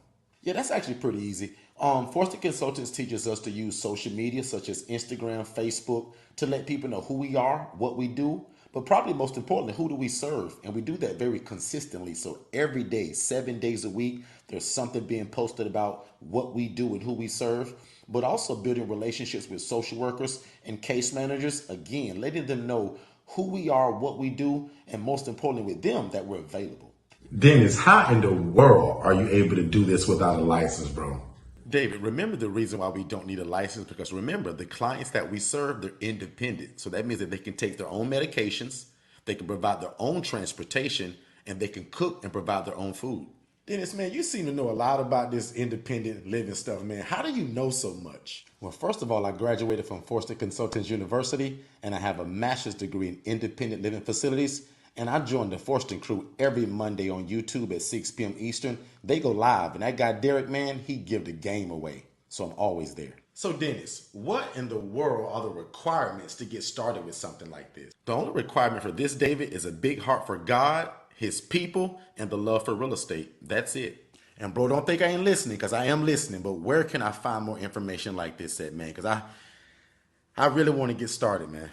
Yeah, that's actually pretty easy. Forston Consultants teaches us to use social media such as Instagram, Facebook, to let people know who we are, what we do, but probably most importantly, who do we serve? And we do that very consistently. So every day, 7 days a week, there's something being posted about what we do and who we serve, but also building relationships with social workers and case managers. Again, letting them know who we are, what we do, and most importantly with them, that we're available. Dennis, how in the world are you able to do this without a license, bro? David, remember the reason why we don't need a license, because remember, the clients that we serve, they're independent. So that means that they can take their own medications, they can provide their own transportation, and they can cook and provide their own food. Dennis, man, you seem to know a lot about this independent living stuff, man. How do you know so much? Well, first of all, I graduated from Forston Consultants University, and I have a master's degree in independent living facilities. And I join the Forston crew every Monday on YouTube at 6 p.m. Eastern. They go live, and that guy Derek, man, he give the game away. So I'm always there. So Dennis, what in the world are the requirements to get started with something like this? The only requirement for this, David, is a big heart for God, his people, and the love for real estate. That's it. And bro, don't think I ain't listening, because I am listening. But where can I find more information like this at, man? Because I really want to get started, man.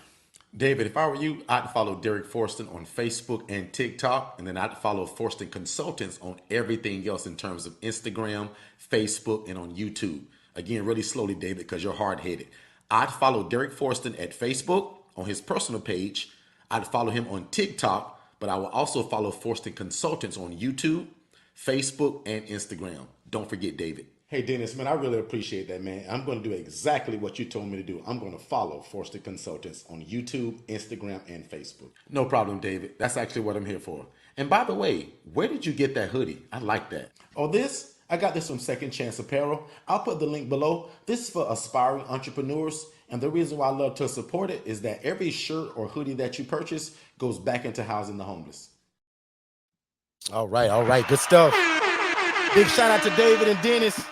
David, if I were you, I'd follow Derek Forston on Facebook and TikTok, and then I'd follow Forston Consultants on everything else in terms of Instagram, Facebook, and on YouTube. Again, really slowly, David, because you're hard-headed. I'd follow Derek Forston at Facebook on his personal page. I'd follow him on TikTok, but I will also follow Forston Consultants on YouTube, Facebook, and Instagram. Don't forget, David. Hey, Dennis, man, I really appreciate that, man. I'm going to do exactly what you told me to do. I'm going to follow Forston Consultants on YouTube, Instagram, and Facebook. No problem, David. That's actually what I'm here for. And by the way, where did you get that hoodie? I like that. Oh, this? I got this from Second Chance Apparel. I'll put the link below. This is for aspiring entrepreneurs. And the reason why I love to support it is that every shirt or hoodie that you purchase goes back into housing the homeless. All right. Good stuff. Big shout out to David and Dennis.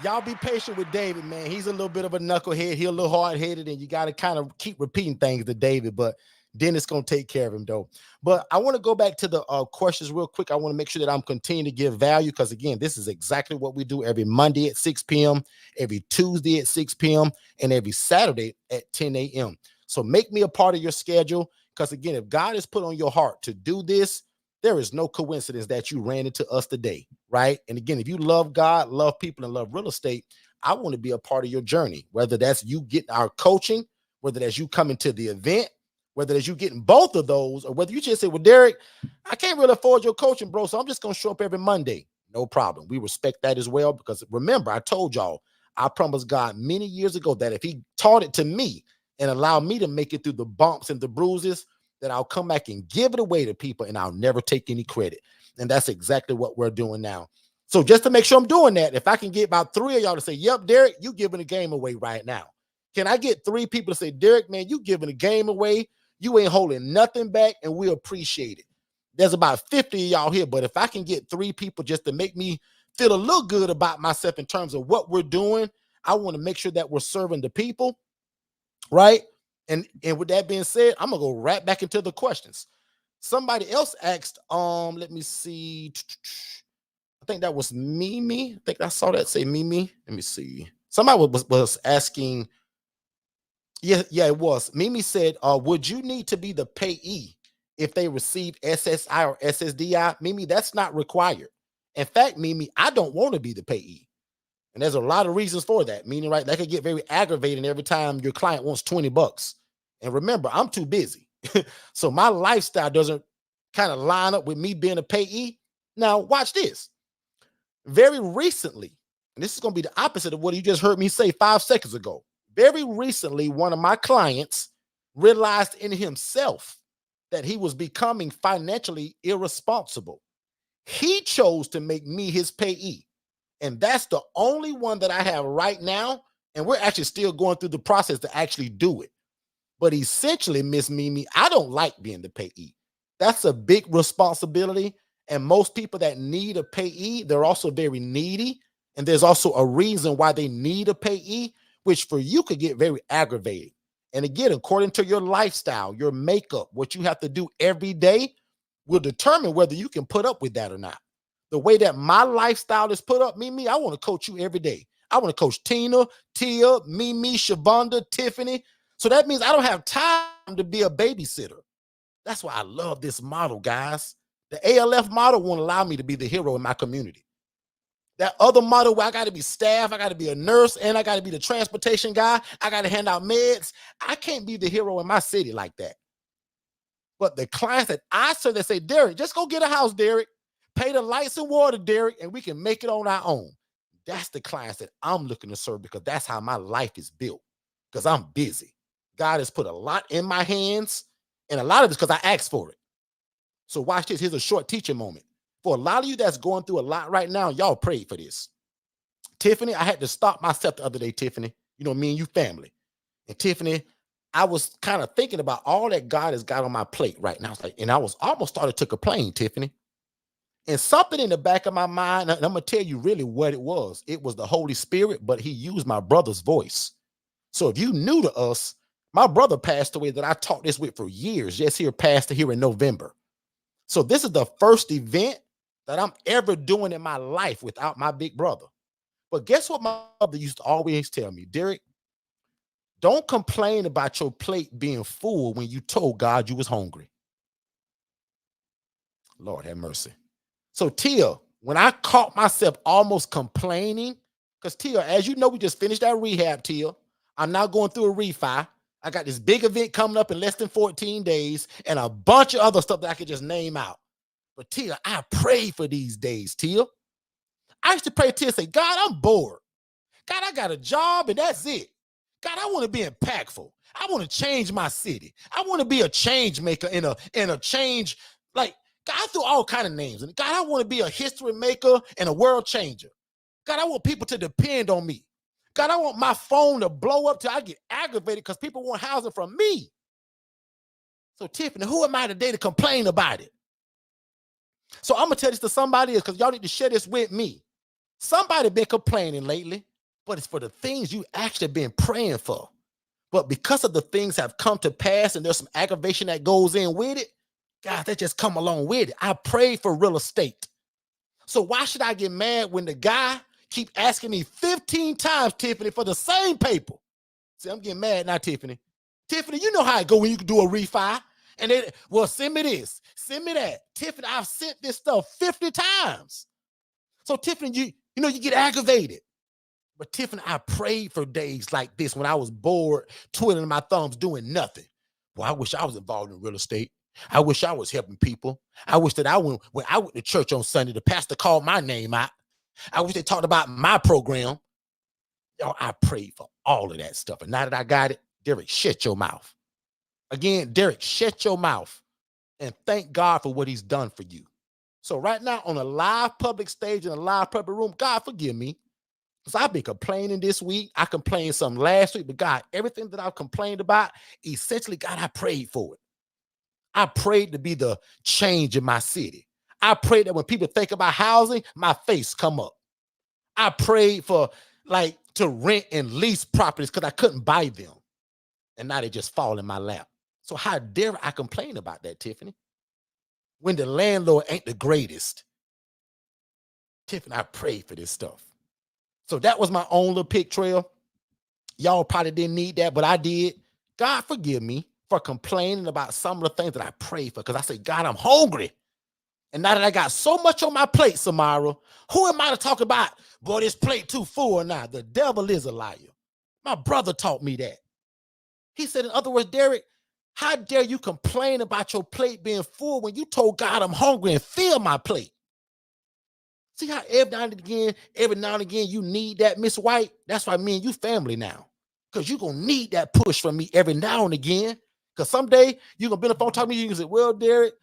Y'all be patient with David, man. He's a little bit of a knucklehead. He's a little hard-headed, and you got to kind of keep repeating things to David. But Then it's going to take care of him, though. But I want to go back to the questions real quick. I want to make sure that I'm continuing to give value because, again, this is exactly what we do every Monday at 6 p.m., every Tuesday at 6 p.m., and every Saturday at 10 a.m. So make me a part of your schedule because, again, if God has put on your heart to do this, there is no coincidence that you ran into us today, right? And again, if you love God, love people, and love real estate, I want to be a part of your journey, whether that's you getting our coaching, whether that's you coming to the event, whether that's you getting both of those, or whether you just say, well, Derek, I can't really afford your coaching, bro, so I'm just going to show up every Monday. No problem. We respect that as well because remember, I told y'all, I promised God many years ago that if he taught it to me and allowed me to make it through the bumps and the bruises, that I'll come back and give it away to people and I'll never take any credit. And that's exactly what we're doing now. So just to make sure I'm doing that, if I can get about 3 of y'all to say, yep, Derek, you giving the game away right now. Can I get 3 people to say, Derek, man, you giving the game away. You ain't holding nothing back and we appreciate it. There's about 50 of y'all here, but if I can get 3 people just to make me feel a little good about myself in terms of what we're doing, I want to make sure that we're serving the people, right? And with that being said, I'm gonna go right back into the questions. Somebody else asked, let me see. I think that was Mimi. I think I saw that say Mimi. Let me see. Somebody was asking. Yeah, it was. Mimi said, would you need to be the payee if they receive SSI or SSDI? Mimi, that's not required. In fact, Mimi, I don't want to be the payee. And there's a lot of reasons for that. Meaning, right, that could get very aggravating every time your client wants $20. And remember, I'm too busy. So my lifestyle doesn't kind of line up with me being a payee. Now, watch this. Very recently, and this is going to be the opposite of what you just heard me say 5 seconds ago. Very recently, one of my clients realized in himself that he was becoming financially irresponsible. He chose to make me his payee. And that's the only one that I have right now. And we're actually still going through the process to actually do it. But essentially, Miss Mimi, I don't like being the payee. That's a big responsibility. And most people that need a payee, they're also very needy. And there's also a reason why they need a payee, which for you could get very aggravating. And again, according to your lifestyle, your makeup, what you have to do every day will determine whether you can put up with that or not. The way that my lifestyle is put up, Mimi, I want to coach you every day. I want to coach Tina, Tia, Mimi, Shavonda, Tiffany. So that means I don't have time to be a babysitter. That's why I love this model, guys. The ALF model won't allow me to be the hero in my community. That other model where I got to be staff, I got to be a nurse, and I got to be the transportation guy, I got to hand out meds. I can't be the hero in my city like that. But the clients that I serve, they say, Derek, just go get a house, Derek. Pay the lights and water, Derek, and we can make it on our own. That's the clients that I'm looking to serve because that's how my life is built, because I'm busy. God has put a lot in my hands, and a lot of it's because I asked for it. So watch this. Here's a short teaching moment. For a lot of you that's going through a lot right now, y'all prayed for this. Tiffany, I had to stop myself the other day, Tiffany. You know, me and you family. And Tiffany, I was kind of thinking about all that God has got on my plate right now. And I was almost started to complain, Tiffany. And something in the back of my mind, and I'm going to tell you really what it was. It was the Holy Spirit, but he used my brother's voice. So if you new to us, my brother passed away that I taught this with for years. Just here, pastor here in November. So this is the first event that I'm ever doing in my life without my big brother. But guess what my mother used to always tell me? Derek, don't complain about your plate being full when you told God you was hungry. Lord have mercy. So Tia, when I caught myself almost complaining, because Tia, as you know, we just finished that rehab, Tia. I'm now going through a refi. I got this big event coming up in less than 14 days and a bunch of other stuff that I could just name out. But Tia, I pray for these days, Tia. I used to pray, Tia, say, God, I'm bored. God, I got a job and that's it. God, I want to be impactful. I want to change my city. I want to be a change maker in a change, like, God, I threw all kind of names. And God, I want to be a history maker and a world changer. God, I want people to depend on me. God, I want my phone to blow up till I get aggravated because people want housing from me. So Tiffany, who am I today to complain about it? So I'm going to tell this to somebody else because y'all need to share this with me. Somebody been complaining lately, but it's for the things you actually been praying for. But because of the things have come to pass and there's some aggravation that goes in with it, guys, that just come along with it. I prayed for real estate. So why should I get mad when the guy keep asking me 15 times, Tiffany, for the same paper? See, I'm getting mad now, Tiffany. Tiffany, you know how it go when you can do a refi. And then, well, send me this, send me that. Tiffany, I've sent this stuff 50 times. So Tiffany, you get aggravated. But Tiffany, I prayed for days like this when I was bored, twiddling my thumbs, doing nothing. Well, I wish I was involved in real estate. I wish I was helping people. I wish that when I went to church on Sunday, the pastor called my name out. I wish they talked about my program. Y'all, I prayed for all of that stuff. And now that I got it, Derek, shut your mouth. Again, Derek, shut your mouth and thank God for what he's done for you. So right now on a live public stage in a live public room, God forgive me. Because I've been complaining this week. I complained some last week, but God, everything that I've complained about, essentially, God, I prayed for it. I prayed to be the change in my city. I prayed that when people think about housing, my face come up. I prayed for to rent and lease properties because I couldn't buy them. And now they just fall in my lap. So how dare I complain about that, Tiffany? When the landlord ain't the greatest. Tiffany, I prayed for this stuff. So that was my own little pick trail. Y'all probably didn't need that, but I did. God forgive me for complaining about some of the things that I prayed for. Because I said, God, I'm hungry. And now that I got so much on my plate, Samara, who am I to talk about? Boy, this plate too full now. The devil is a liar. My brother taught me that. He said, in other words, Derek, how dare you complain about your plate being full when you told God I'm hungry and fill my plate? See how every now and again, you need that, Miss White? That's why me and you family now. Because you're going to need that push from me every now and again. Because someday you're going to be on the phone talking to me. You can say, well, Derek,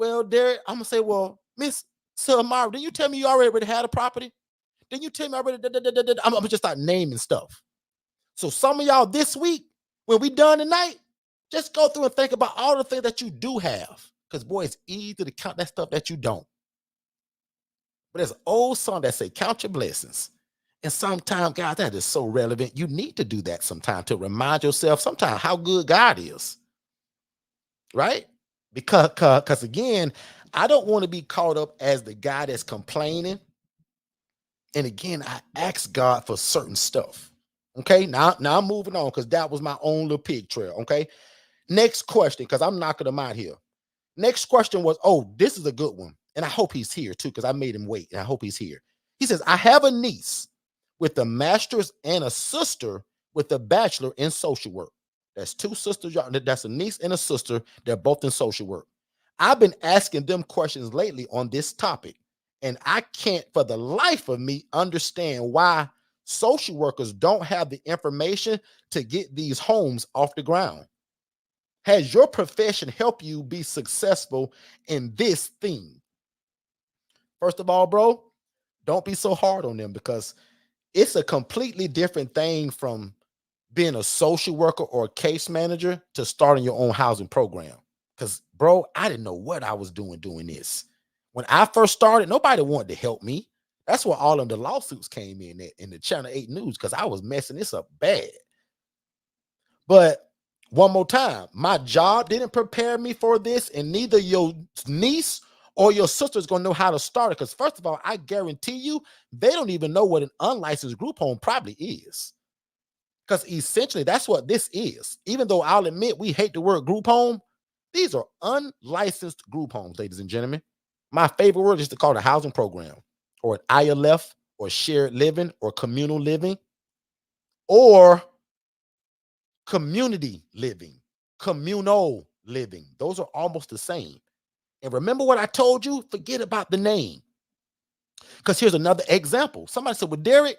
I'm going to say, well, Miss Samara, didn't you tell me you already had a property? Didn't you tell me already? I'm going to just start naming stuff. So some of y'all this week, when we done tonight, just go through and think about all the things that you do have. Because, boy, it's easy to count that stuff that you don't. But there's an old song that say, count your blessings. And sometimes, guys, that is so relevant. You need to do that sometimes to remind yourself sometimes how good God is. Right? Because again, I don't want to be caught up as the guy that's complaining. And again, I ask God for certain stuff. Okay, now I'm moving on because that was my own little pig trail. Okay, next question, because I'm knocking them out here. Next question was, oh, this is a good one. And I hope he's here too, because I made him wait. And I hope he's here. He says, I have a niece with a master's and a sister with a bachelor in social work. That's two sisters. That's a niece and a sister. They're both in social work. I've been asking them questions lately on this topic. And I can't for the life of me understand why social workers don't have the information to get these homes off the ground. Has your profession helped you be successful in this thing? First of all, bro, don't be so hard on them because it's a completely different thing from being a social worker or a case manager to starting your own housing program. Because, bro, I didn't know what I was doing this. When I first started, nobody wanted to help me. That's where all of the lawsuits came in the Channel 8 News, because I was messing this up bad. But one more time, my job didn't prepare me for this, and neither your niece or your sister is going to know how to start it. Because first of all, I guarantee you, they don't even know what an unlicensed group home probably is. Because essentially, that's what this is. Even though I'll admit we hate the word group home, these are unlicensed group homes, ladies and gentlemen. My favorite word is to call it a housing program or an ILF or shared living or communal living or community living, communal living. Those are almost the same. And remember what I told you? Forget about the name. Because here's another example. Somebody said, well, Derek,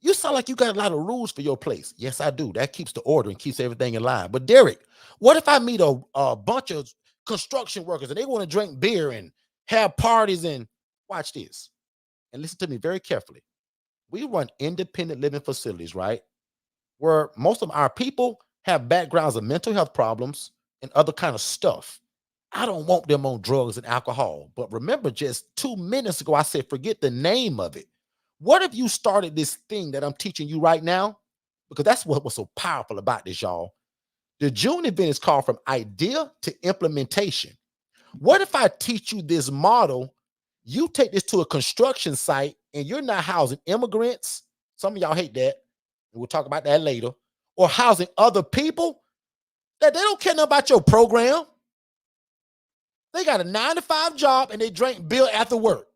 you sound like you got a lot of rules for your place. Yes, I do. That keeps the order and keeps everything in line. But Derek, what if I meet a bunch of construction workers and they want to drink beer and have parties and watch this and listen to me very carefully. We run independent living facilities, right? Where most of our people have backgrounds of mental health problems and other kind of stuff. I don't want them on drugs and alcohol. But remember, just 2 minutes ago, I said, forget the name of it. What if you started this thing that I'm teaching you right now? Because that's what was so powerful about this, y'all. The June event is called From Idea to Implementation. What if I teach you this model? You take this to a construction site and you're not housing immigrants. Some of y'all hate that. And we'll talk about that later. Or housing other people that they don't care nothing about your program. They got a 9-to-5 job and they drink beer after work.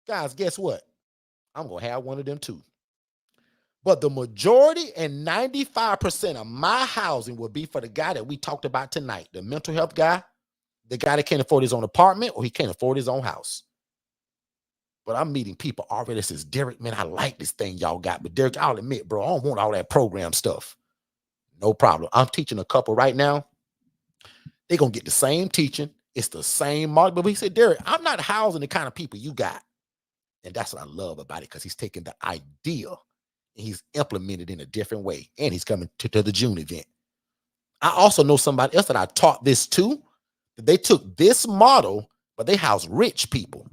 Guys, guess what? I'm going to have one of them too. But the majority and 95% of my housing will be for the guy that we talked about tonight, the mental health guy, the guy that can't afford his own apartment or he can't afford his own house. But I'm meeting people already that says, Derek, man, I like this thing y'all got. But Derek, I'll admit, bro, I don't want all that program stuff. No problem. I'm teaching a couple right now. They're going to get the same teaching. It's the same model. But he said, Derek, I'm not housing the kind of people you got. And that's what I love about it, because he's taking the idea and he's implemented in a different way. And he's coming to the June event. I also know somebody else that I taught this to. They took this model, but they house rich people.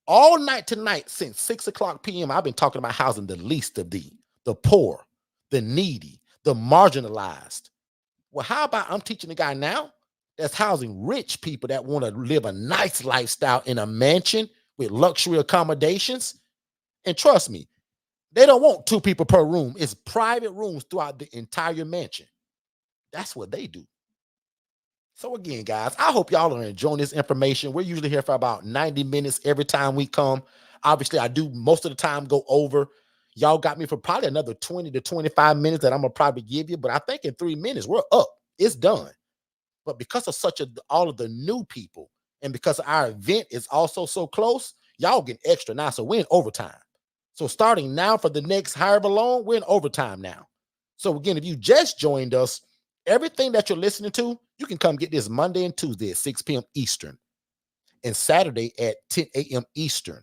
All night tonight, since 6 o'clock p.m., I've been talking about housing the least of thee, the poor, the needy, the marginalized. Well, how about I'm teaching a guy now that's housing rich people that want to live a nice lifestyle in a mansion with luxury accommodations. And trust me, they don't want 2 people per room. It's private rooms throughout the entire mansion. That's what they do. So again, guys, I hope y'all are enjoying this information. We're usually here for about 90 minutes every time we come. Obviously, I do most of the time go over. Y'all got me for probably another 20 to 25 minutes that I'm going to probably give you. But I think in 3 minutes, we're up. It's done. But because of all of the new people and because our event is also so close, y'all get extra now. So we're in overtime. So starting now for the next however long, we're in overtime now. So again, if you just joined us, everything that you're listening to, you can come get this Monday and Tuesday at 6 p.m. Eastern and Saturday at 10 a.m. Eastern.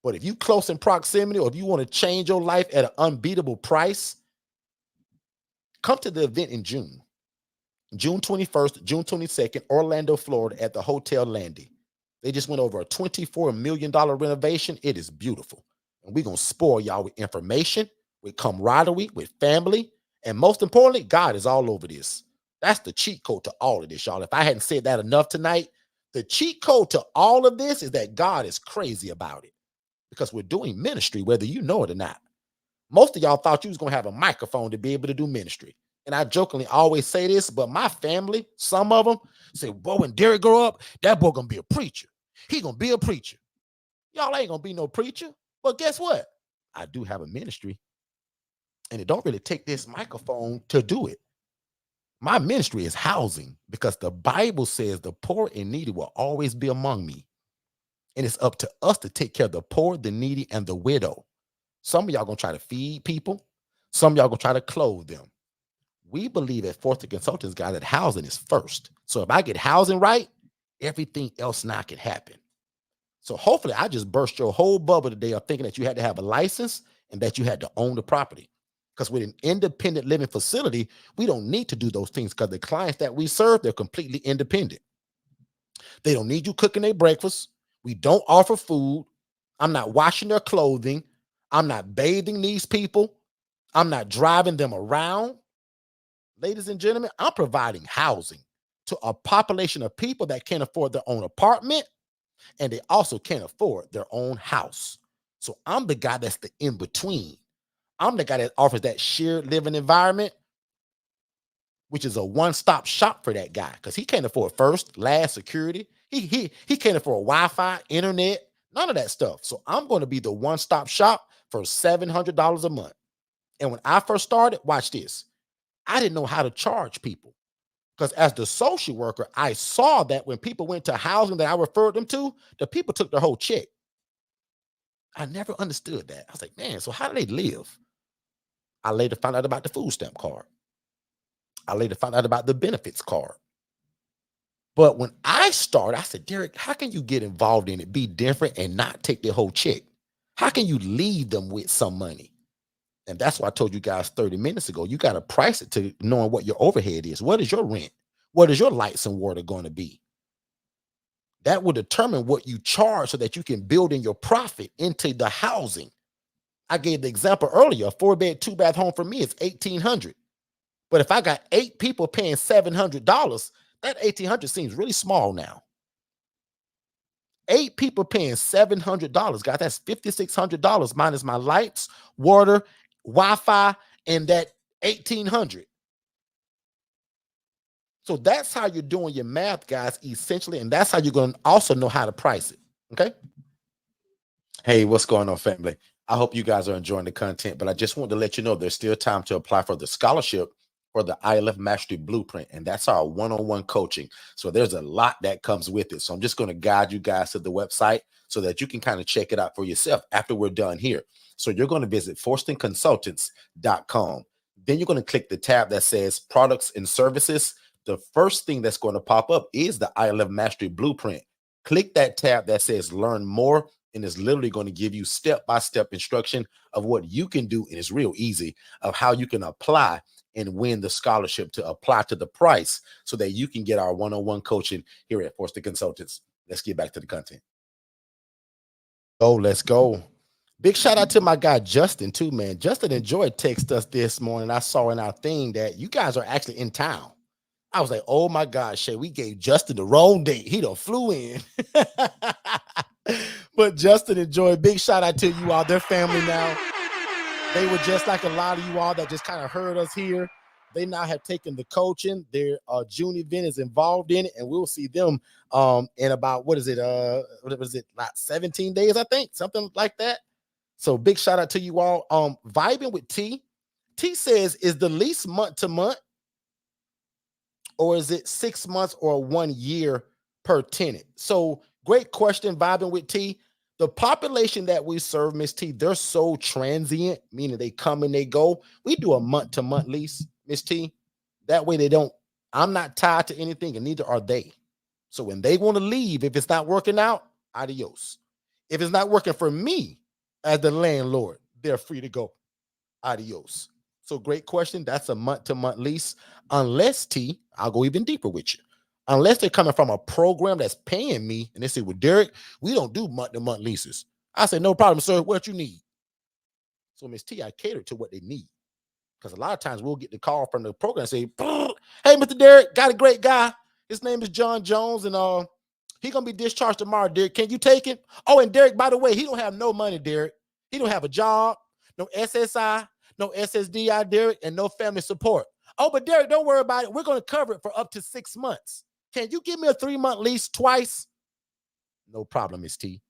But if you close in proximity or if you want to change your life at an unbeatable price, come to the event in June 21st, June 22nd, Orlando, Florida at the Hotel Landy. They just went over a $24 million renovation. It is beautiful. And we're going to spoil y'all with information, with camaraderie, with family. And most importantly, God is all over this. That's the cheat code to all of this, y'all. If I hadn't said that enough tonight, the cheat code to all of this is that God is crazy about it, because we're doing ministry, whether you know it or not. Most of y'all thought you was going to have a microphone to be able to do ministry. And I jokingly always say this, but my family, some of them say, boy, when Derek grow up, that boy going to be a preacher. He going to be a preacher. Y'all ain't going to be no preacher. But guess what? I do have a ministry. And it don't really take this microphone to do it. My ministry is housing, because the Bible says the poor and needy will always be among me. And it's up to us to take care of the poor, the needy, and the widow. Some of y'all going to try to feed people. Some of y'all going to try to clothe them. We believe at Forston Consultants, guys, that housing is first. So if I get housing right, everything else now can happen. So hopefully I just burst your whole bubble today of thinking that you had to have a license and that you had to own the property. Because with an independent living facility, we don't need to do those things, because the clients that we serve, they're completely independent. They don't need you cooking their breakfast. We don't offer food. I'm not washing their clothing. I'm not bathing these people. I'm not driving them around. Ladies and gentlemen, I'm providing housing to a population of people that can't afford their own apartment, and they also can't afford their own house. So I'm the guy that's the in-between. I'm the guy that offers that shared living environment, which is a one-stop shop for that guy, because he can't afford first, last, security. He can't afford Wi-Fi, internet, none of that stuff. So I'm going to be the one-stop shop for $700 a month. And when I first started, watch this, I didn't know how to charge people, because as the social worker, I saw that when people went to housing that I referred them to, the people took their whole check. I never understood that. I was like, man, so how do they live? I later found out about the food stamp card. I later found out about the benefits card. But when I started, I said, Derek, how can you get involved in it, be different, and not take their whole check? How can you leave them with some money? And that's why I told you guys 30 minutes ago, you got to price it to knowing what your overhead is. What is your rent? What is your lights and water going to be? That will determine what you charge so that you can build in your profit into the housing. I gave the example earlier, a 4-bed, 2-bath home for me is $1,800. But if I got 8 people paying $700, that 1,800 seems really small now. 8 people paying $700, guys. That's $5,600 minus my lights, water, Wi-Fi, and that 1,800. So that's how you're doing your math, guys, essentially, and that's how you're going to also know how to price it. Okay. Hey, what's going on, family? I hope you guys are enjoying the content, but I just want to let you know there's still time to apply for the scholarship for the ILF Mastery Blueprint, and that's our one-on-one coaching. So there's a lot that comes with it. So I'm just going to guide you guys to the website so that you can kind of check it out for yourself after we're done here. So you're going to visit forstonconsultants.com. Then you're going to click the tab that says Products and Services. The first thing that's going to pop up is the ILF Mastery Blueprint. Click that tab that says Learn More, and it's literally going to give you step-by-step instruction of what you can do, and it's real easy, of how you can apply and win the scholarship to apply to the price so that you can get our one-on-one coaching here at Forston Consultants. Let's get back to the content. Oh, let's go. Big shout out to my guy Justin too, man. Justin enjoyed text us this morning. I saw in our thing that you guys are actually in town. I was like, oh my God, Shay, we gave Justin the wrong date. He done flew in. But Justin enjoyed. Big shout out to you all. They're family now. They were just like a lot of you all that just kind of heard us here. They now have taken the coaching. Their June event is involved in it, and we'll see them in about, what was it, like 17 days, I think, something like that. So big shout out to you all. Vibing with T. T says, is the lease month to month, or is it 6 months or 1 year per tenant? So great question, Vibing with T. The population that we serve, Miss T, they're so transient, meaning they come and they go. We do a month-to-month lease, Miss T. That way I'm not tied to anything, and neither are they. So when they want to leave, if it's not working out, adios. If it's not working for me as the landlord, they're free to go. Adios. So great question. That's a month-to-month lease. Unless, T, I'll go even deeper with you. Unless they're coming from a program that's paying me, and they say, well, Derek, we don't do month-to-month leases. I say, no problem, sir. What you need? So, Miss T, I cater to what they need. Because a lot of times we'll get the call from the program and say, hey, Mr. Derek, got a great guy. His name is John Jones, and he's going to be discharged tomorrow, Derek. Can you take it? Oh, and Derek, by the way, he don't have no money, Derek. He don't have a job, no SSI, no SSDI, Derek, and no family support. Oh, but Derek, don't worry about it. We're going to cover it for up to 6 months. Can you give me a 3-month lease twice? No problem, Miss T.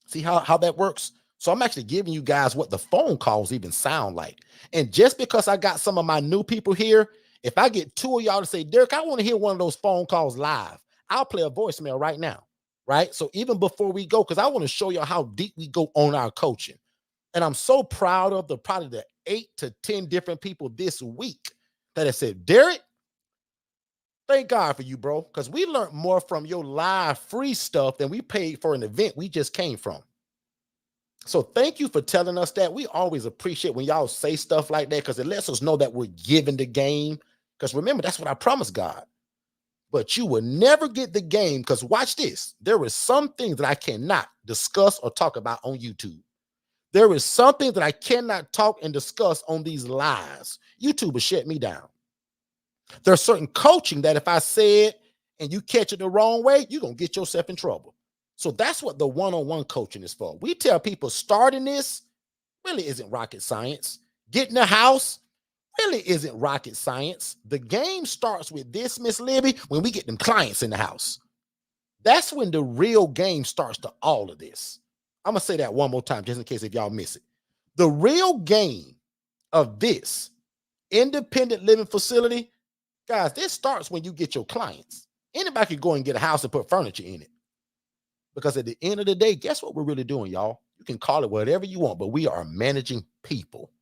See how that works? So I'm actually giving you guys what the phone calls even sound like. And just because I got some of my new people here, if I get 2 of y'all to say, Derek, I want to hear one of those phone calls live, I'll play a voicemail right now, right? So even before we go, because I want to show y'all how deep we go on our coaching. And I'm so proud of probably the 8 to 10 different people this week that have said, Derek, thank God for you, bro, because we learned more from your live free stuff than we paid for an event we just came from. So thank you for telling us that. We always appreciate when y'all say stuff like that, because it lets us know that we're giving the game. Because remember, that's what I promised God. But you will never get the game, because watch this. There is some things that I cannot discuss or talk about on YouTube. There is something that I cannot talk and discuss on these lives. YouTube will shut me down. There's certain coaching that if I say it and you catch it the wrong way, you're going to get yourself in trouble. So that's what the one-on-one coaching is for. We tell people starting this really isn't rocket science. Getting a house really isn't rocket science. The game starts with this, Miss Libby, when we get them clients in the house. That's when the real game starts to all of this. I'm going to say that one more time just in case if y'all miss it. The real game of this independent living facility, guys, this starts when you get your clients. Anybody can go and get a house and put furniture in it. Because at the end of the day, guess what we're really doing, y'all? You can call it whatever you want, but we are managing people.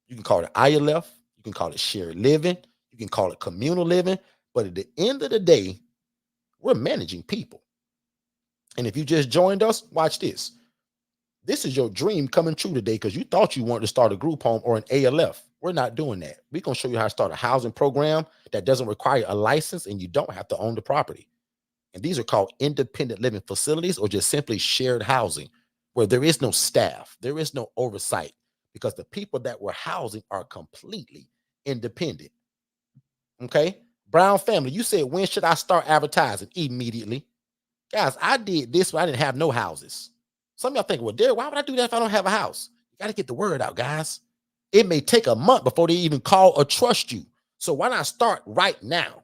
You can call it ILF. You can call it shared living. You can call it communal living. But at the end of the day, we're managing people. And if you just joined us, watch this. This is your dream coming true today because you thought you wanted to start a group home or an ALF. We're not doing that. We're going to show you how to start a housing program that doesn't require a license and you don't have to own the property. And these are called independent living facilities or just simply shared housing where there is no staff. There is no oversight because the people that we're housing are completely independent. Okay. Brown family, you said, when should I start advertising? Immediately. Guys, I did this when I didn't have no houses. Some of y'all think, well, Derek, why would I do that if I don't have a house? You got to get the word out, guys. It may take a month before they even call or trust you. So why not start right now?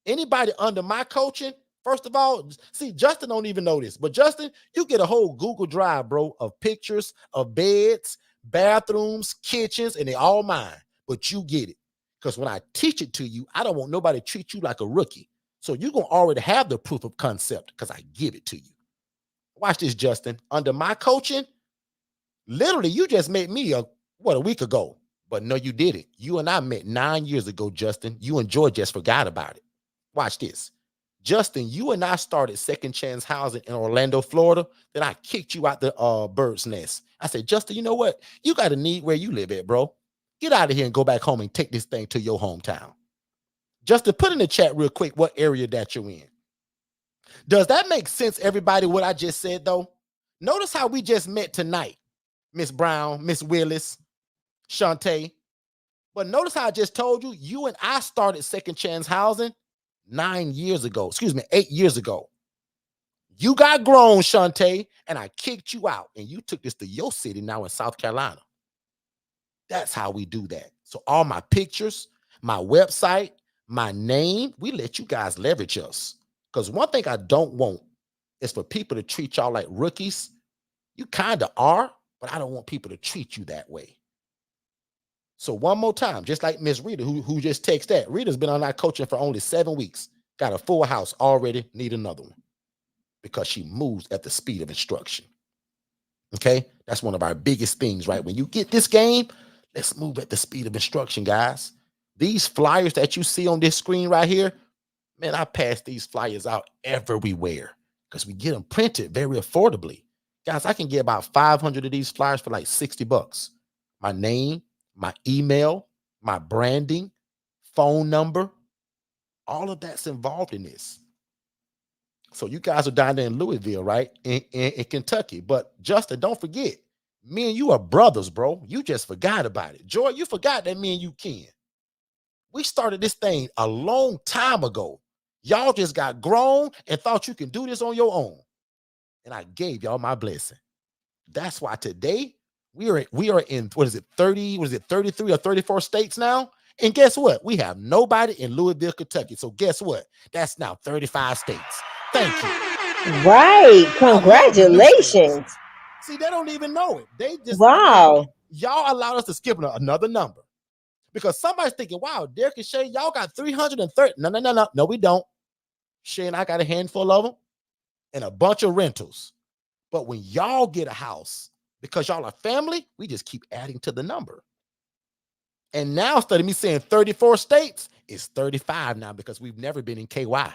Anybody under my coaching, first of all, see, Justin don't even know this, but Justin, you get a whole Google Drive, bro, of pictures of beds, bathrooms, kitchens, and they all mine, but you get it. Because when I teach it to you, I don't want nobody to treat you like a rookie. So you're going to already have the proof of concept because I give it to you. Watch this, Justin. Under my coaching, literally, you just met me a week ago. But no, you didn't. You and I met 9 years ago, Justin. You and Joy just forgot about it. Watch this. Justin, you and I started Second Chance Housing in Orlando, Florida. Then I kicked you out the bird's nest. I said, Justin, you know what? You got a need where you live at, bro. Get out of here and go back home and take this thing to your hometown. Justin, put in the chat real quick what area that you're in. Does that make sense, everybody, what I just said, though? Notice how we just met tonight, Miss Brown, Miss Willis, Shantae. But notice how I just told you, you and I started Second Chance Housing 8 years ago. You got grown, Shantae, and I kicked you out, and you took this to your city now in South Carolina. That's how we do that. So all my pictures, my website, my name, we let you guys leverage us. Because one thing I don't want is for people to treat y'all like rookies. You kind of are, but I don't want people to treat you that way. So one more time, just like Miss Rita, who just texted that. Rita's been on our coaching for only 7 weeks. Got a full house already, need another one. Because she moves at the speed of instruction. Okay? That's one of our biggest things, right? When you get this game, let's move at the speed of instruction, guys. These flyers that you see on this screen right here, man, I pass these flyers out everywhere because we get them printed very affordably. Guys, I can get about 500 of these flyers for like $60. My name, my email, my branding, phone number, all of that's involved in this. So you guys are down there in Louisville, right? In Kentucky. But Justin, don't forget, me and you are brothers, bro. You just forgot about it. Joy, you forgot that me and you can. We started this thing a long time ago. Y'all just got grown and thought you can do this on your own. And I gave y'all my blessing. That's why today we are in 33 or 34 states now? And guess what? We have nobody in Louisville, Kentucky. So guess what? That's now 35 states. Thank you. Right. Congratulations. See, they don't even know it. They just, Wow. Y'all allowed us to skip another number. Because somebody's thinking, wow, Derek and Shay, y'all got 330. No. No, we don't. Shay and I got a handful of them and a bunch of rentals. But when y'all get a house, because y'all are family, we just keep adding to the number. And now, instead of me saying 34 states, it's 35 now because we've never been in KY.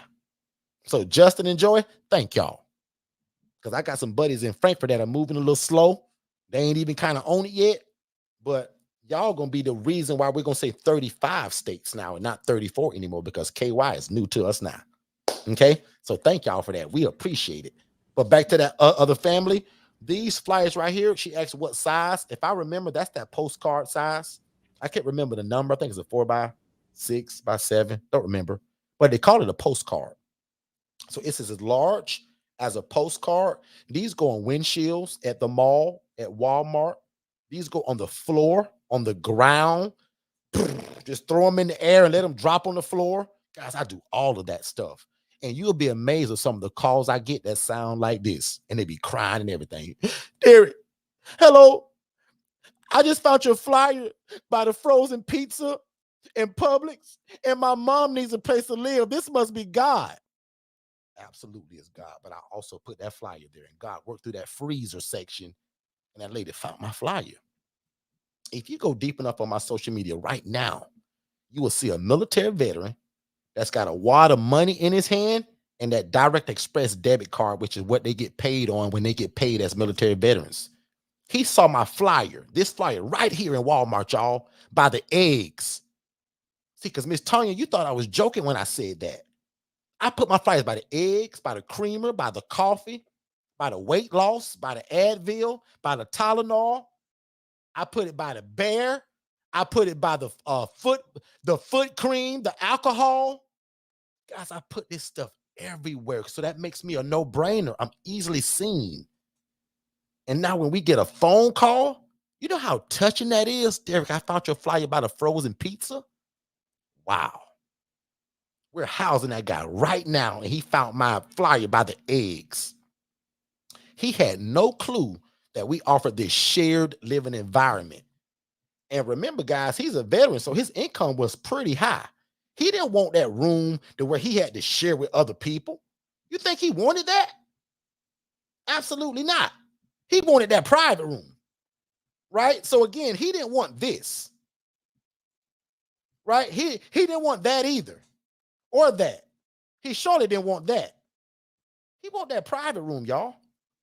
So Justin and Joy, thank y'all. Because I got some buddies in Frankfurt that are moving a little slow. They ain't even kind of on it yet. But y'all going to be the reason why we're going to say 35 states now and not 34 anymore because KY is new to us now. Okay? So thank y'all for that. We appreciate it. But back to that other family, these flyers right here, she asked what size. If I remember, that's that postcard size. I can't remember the number. I think it's a 4x6x7. Don't remember. But they call it a postcard. So it's as large as a postcard. These go on windshields at the mall, at Walmart. These go on the floor, on the ground. Just throw them in the air and let them drop on the floor. Guys, I do all of that stuff. And you'll be amazed at some of the calls I get that sound like this. And they be crying and everything. Derek, hello. I just found your flyer by the frozen pizza in Publix. And my mom needs a place to live. This must be God. Absolutely is God. But I also put that flyer there. And God worked through that freezer section. And that lady found my flyer. If you go deep enough on my social media right now, you will see a military veteran that's got a wad of money in his hand and that Direct Express debit card, which is what they get paid on when they get paid as military veterans. He saw my flyer, this flyer right here in Walmart, y'all, by the eggs. See, because Miss Tanya, you thought I was joking when I said that. I put my flyers by the eggs, by the creamer, by the coffee, by the weight loss, by the Advil, by the Tylenol. I put it by the bear. I put it by the foot cream, the alcohol. Guys, I put this stuff everywhere. So that makes me a no-brainer. I'm easily seen. And now when we get a phone call, you know how touching that is? Derek, I found your flyer about a frozen pizza. Wow. We're housing that guy right now, and he found my flyer by the eggs. He had no clue that we offered this shared living environment. And remember, guys, he's a veteran, so his income was pretty high. He didn't want that room to where he had to share with other people. You think he wanted that? Absolutely not. He wanted that private room, right? So again, he didn't want this, right? He didn't want that either, or that. He surely didn't want that. He want that private room, y'all.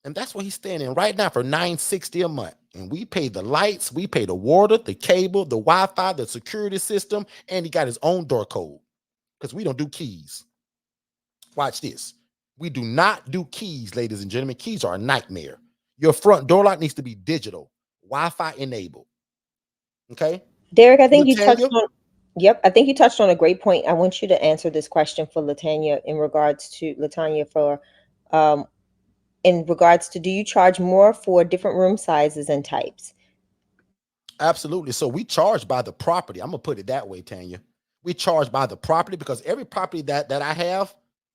And that's what he's staying in right now for $960 a month. And we pay the lights, we pay the water, the cable, the Wi-Fi, the security system, and he got his own door code because we don't do keys. Watch this. We do not do keys, ladies and gentlemen. Keys are a nightmare. Your front door lock needs to be digital, Wi-Fi enabled. Okay? Derek, I think you touched Latanya? on, yep, I think you touched on a great point. I want you to answer this question for Latanya in regards to um, in regards to, do you charge more for different room sizes and types? Absolutely. So we charge by the property. I'm gonna put it that way, Tanya. We charge by the property because every property that I have,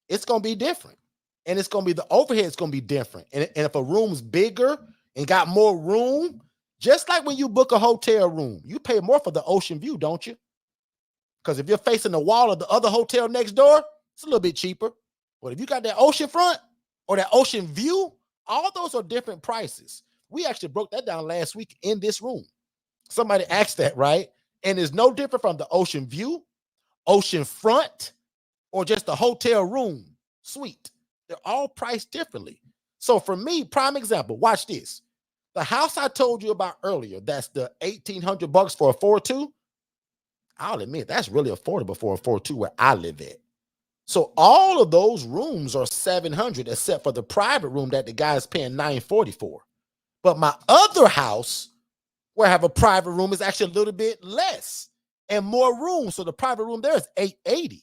it's gonna be different, and it's gonna be the overhead. It's gonna be different. And if a room's bigger and got more room, just like when you book a hotel room, you pay more for the ocean view, don't you? Because if you're facing the wall of the other hotel next door, it's a little bit cheaper. But if you got that ocean front or that ocean view, all those are different prices. We actually broke that down last week in this room. Somebody asked that, right? And it's no different from the ocean view, ocean front, or just the hotel room suite. They're all priced differently. So for me, prime example, watch this. The house I told you about earlier, that's the $1,800 for a 4-2. I'll admit that's really affordable for a 4-2 where I live at. So all of those rooms are $700 except for the private room that the guy is paying $940 for. But my other house where I have a private room is actually a little bit less and more room. So the private room there is $880.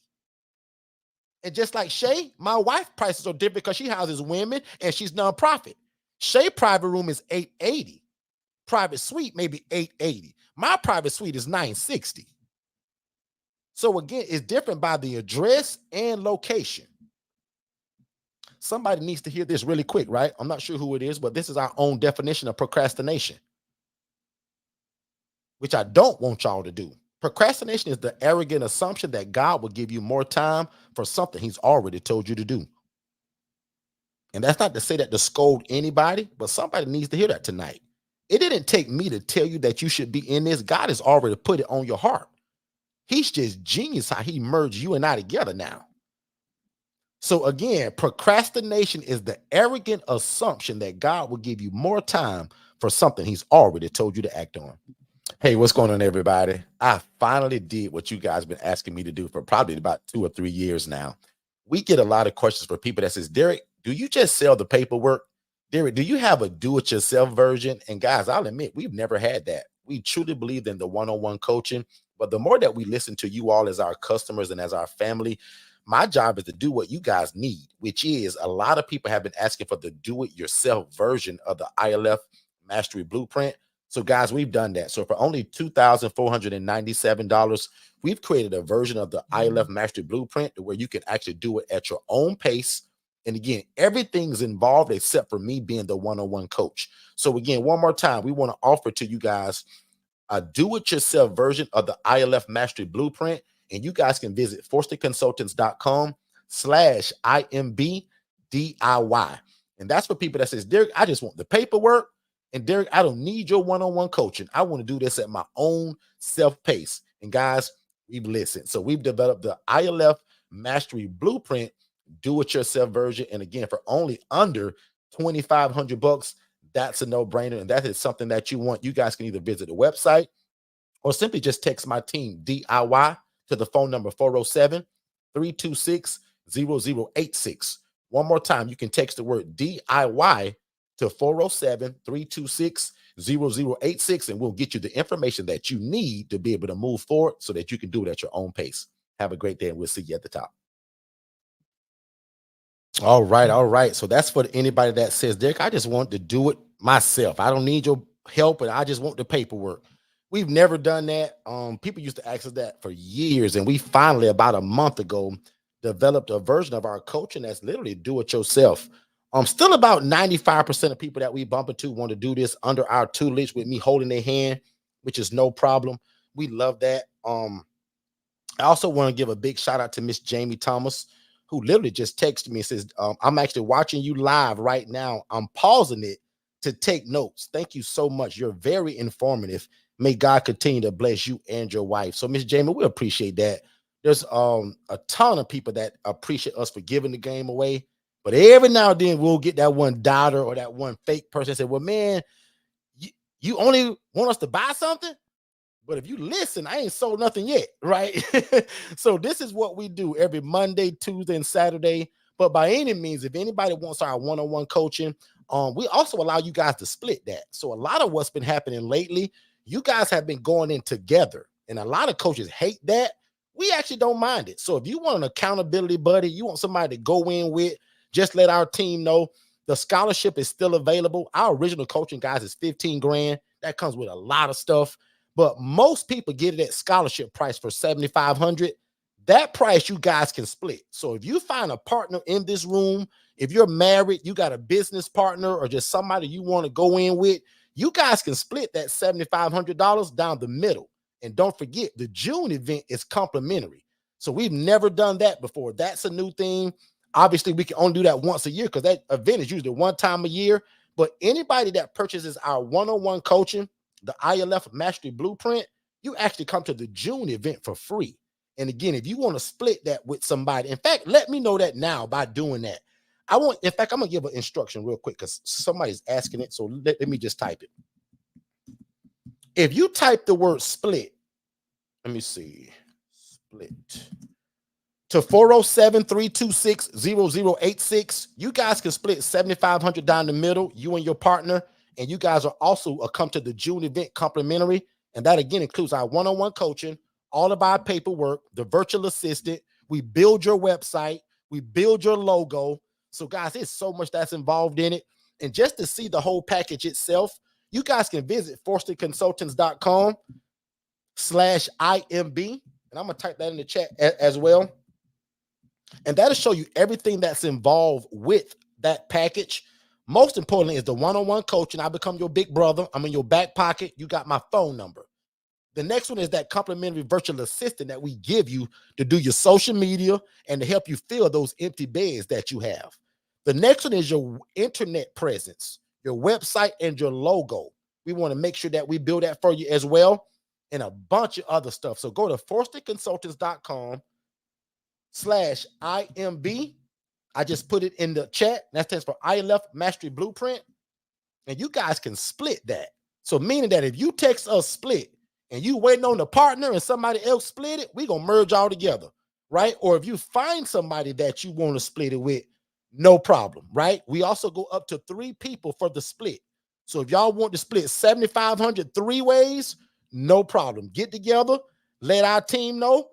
And just like Shay, my wife prices are different because she houses women and she's nonprofit. Shay private room is $880. Private suite maybe $880. My private suite is $960. So again, it's different by the address and location. Somebody needs to hear this really quick, right? I'm not sure who it is, but this is our own definition of procrastination, which I don't want y'all to do. Procrastination is the arrogant assumption that God will give you more time for something he's already told you to do. And that's not to say that to scold anybody, but somebody needs to hear that tonight. It didn't take me to tell you that you should be in this. God has already put it on your heart. He's just genius how he merged you and I together now. So again, procrastination is the arrogant assumption that God will give you more time for something he's already told you to act on. Hey, what's going on, everybody? I finally did what you guys have been asking me to do for probably about 2 or 3 years now. We get a lot of questions from people that says, Derek, do you just sell the paperwork? Derek, do you have a do-it-yourself version? And guys, I'll admit, we've never had that. We truly believe in the one-on-one coaching. But the more that we listen to you all as our customers and as our family, my job is to do what you guys need, which is a lot of people have been asking for the do-it-yourself version of the ILF Mastery Blueprint. So guys, we've done that. So for only $2,497, we've created a version of the ILF Mastery Blueprint where you can actually do it at your own pace. And again, everything's involved except for me being the one-on-one coach. So again, one more time, we want to offer to you guys a do-it-yourself version of the ILF Mastery Blueprint. And you guys can visit forstonconsultants.com/IMB-DIY. And that's for people that says, Derek, I just want the paperwork. And Derek, I don't need your one-on-one coaching. I want to do this at my own self-pace. And guys, we've listened. So we've developed the ILF Mastery Blueprint do-it-yourself version. And again, for only under $2,500, that's a no-brainer. And that is something that you want. You guys can either visit the website or simply just text my team DIY to the phone number 407-326-0086. One more time, you can text the word DIY to 407-326-0086, and we'll get you the information that you need to be able to move forward so that you can do it at your own pace. Have a great day, and we'll see you at the top. All right, all right. So that's for anybody that says, Derek, I just want to do it myself. I don't need your help, and I just want the paperwork. We've never done that. People used to ask us that for years, and we finally, about a month ago, developed a version of our coaching that's literally do it yourself. Still about 95% of people that we bump into want to do this under our tutelage with me holding their hand, which is no problem. We love that. I also want to give a big shout out to Miss Jamie Thomas, who literally just texted me and says, I'm actually watching you live right now. I'm pausing it to take notes. Thank you so much. You're very informative. May God continue to bless you and your wife. So, Miss Jamie, we appreciate that. There's a ton of people that appreciate us for giving the game away. But every now and then we'll get that one doubter or that one fake person say, well, man, you only want us to buy something? But if you listen, I ain't sold nothing yet, right? So this is what we do every Monday, Tuesday, and Saturday. But by any means, if anybody wants our one-on-one coaching, we also allow you guys to split that. So a lot of what's been happening lately, you guys have been going in together. And a lot of coaches hate that. We actually don't mind it. So if you want an accountability buddy, you want somebody to go in with, just let our team know the scholarship is still available. Our original coaching, guys, is 15 grand. That comes with a lot of stuff. But most people get it at scholarship price for 7,500. That price you guys can split. So if you find a partner in this room, if you're married, you got a business partner or just somebody you want to go in with, you guys can split that $7,500 down the middle. And don't forget, the June event is complimentary. So we've never done that before. That's a new thing. Obviously, we can only do that once a year because that event is usually one time a year. But anybody that purchases our one-on-one coaching, the ILF Mastery Blueprint, you actually come to the June event for free. And again, if you want to split that with somebody, in fact, let me know that now by doing that. In fact, I'm going to give an instruction real quick because somebody's asking it. So let me just type it. If you type the word split, let me see, split, to 407-326-0086, you guys can split $7,500 down the middle, you and your partner, and you guys are also come to the June event complimentary. And that, again, includes our one-on-one coaching, all of our paperwork, the virtual assistant. We build your website. We build your logo. So, guys, there's so much that's involved in it. And just to see the whole package itself, you guys can visit forstonconsultants.com/IMB. And I'm going to type that in the chat as well. And that'll show you everything that's involved with that package. Most importantly is the one-on-one coaching. I become your big brother. I'm in your back pocket. You got my phone number. The next one is that complimentary virtual assistant that we give you to do your social media and to help you fill those empty beds that you have. The next one is your internet presence, your website, and your logo. We want to make sure that we build that for you as well, and a bunch of other stuff. So go to forstonconsultants.com/IMB. I just put it in the chat. That stands for ILF Mastery Blueprint. And you guys can split that. So meaning that if you text us split and you waiting on the partner and somebody else split it, we're going to merge all together, right? Or if you find somebody that you want to split it with, no problem, right? We also go up to 3 people for the split. So if y'all want to split 7,500 3 ways, no problem. Get together, let our team know,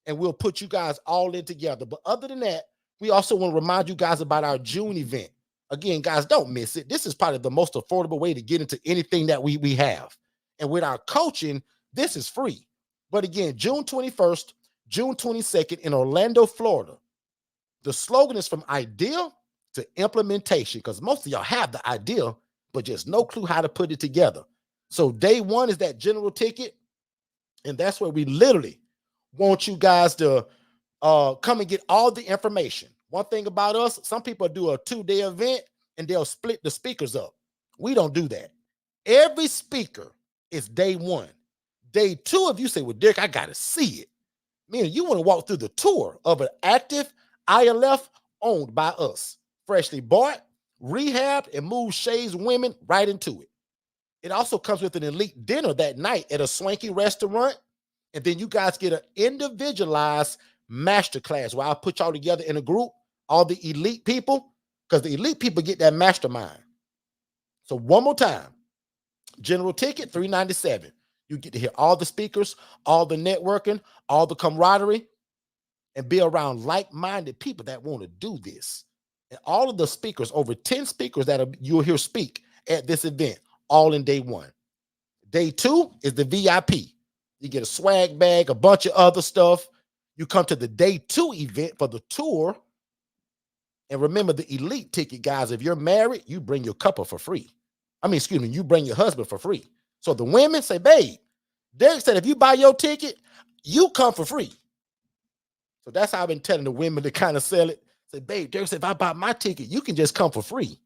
and we'll put you guys all in together. But other than that, we also want to remind you guys about our June event. Again, guys, don't miss it. This is probably the most affordable way to get into anything that we have. And with our coaching, this is free. But again, June 21st, June 22nd in Orlando, Florida. The slogan is from idea to implementation, because most of y'all have the idea, but just no clue how to put it together. So day one is that general ticket. And that's where we literally want you guys to come and get all the information. One thing about us, some people do a 2-day event and they'll split the speakers up. We don't do that. Every speaker is day 1. Day 2, if you say, well, Derek, I got to see it. Meaning you want to walk through the tour of an active ILF owned by us. Freshly bought, rehabbed, and moved Shay's women right into it. It also comes with an elite dinner that night at a swanky restaurant. And then you guys get an individualized masterclass where I'll put y'all together in a group, all the elite people, because the elite people get that mastermind. So one more time. General ticket, $397. You get to hear all the speakers, all the networking, all the camaraderie, and be around like-minded people that want to do this. And all of the speakers, over 10 speakers you'll hear speak at this event, all in day one. Day two is the VIP. You get a swag bag, a bunch of other stuff. You come to the day two event for the tour. And remember the elite ticket, guys. If you're married, you bring your couple for free. Excuse me, you bring your husband for free. So the women say, babe, Derek said, if you buy your ticket, you come for free. So that's how I've been telling the women to kind of sell it. Say, babe, Derek said, if I buy my ticket, you can just come for free.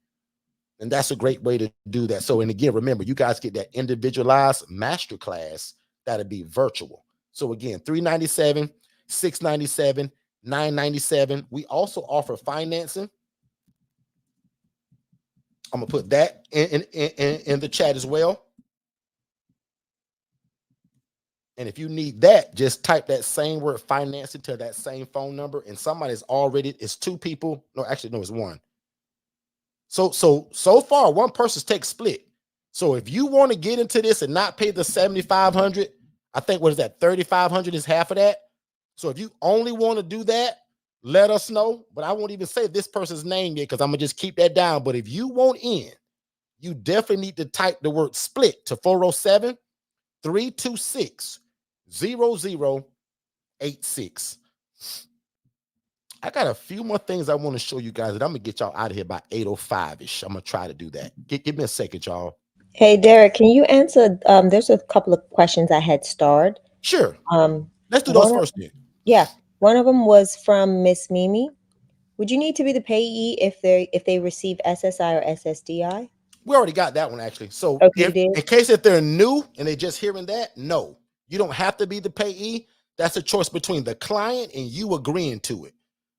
And that's a great way to do that. So, and again, remember, you guys get that individualized masterclass that'll be virtual. So again, $397, $697, $997. We also offer financing. I'm gonna put that in the chat as well. And if you need that, just type that same word financing to that same phone number. And somebody's already, it's two people. No, actually, no, it's one. So far, one person's take split. So if you want to get into this and not pay the $7,500, I think what is that? $3,500 is half of that. So if you only want to do that, let us know. But I won't even say this person's name yet because I'm gonna just keep that down. But if you want in, you definitely need to type the word split to 407-326-0086. I got a few more things I want to show you guys, and I'm gonna get y'all out of here by 8:05-ish. I'm gonna try to do that. Give me a second, y'all. Hey, Derek, can you answer? There's a couple of questions I had starred. Sure. Um, Let's do those one of, first then. yeah, one of them was from Miss Mimi. Would you need to be the payee if they receive SSI or SSDI? We already got that one actually. So Okay, you if did. in case if they're new and they're just hearing that, no, you don't have to be the payee. That's a choice between the client and you agreeing to it.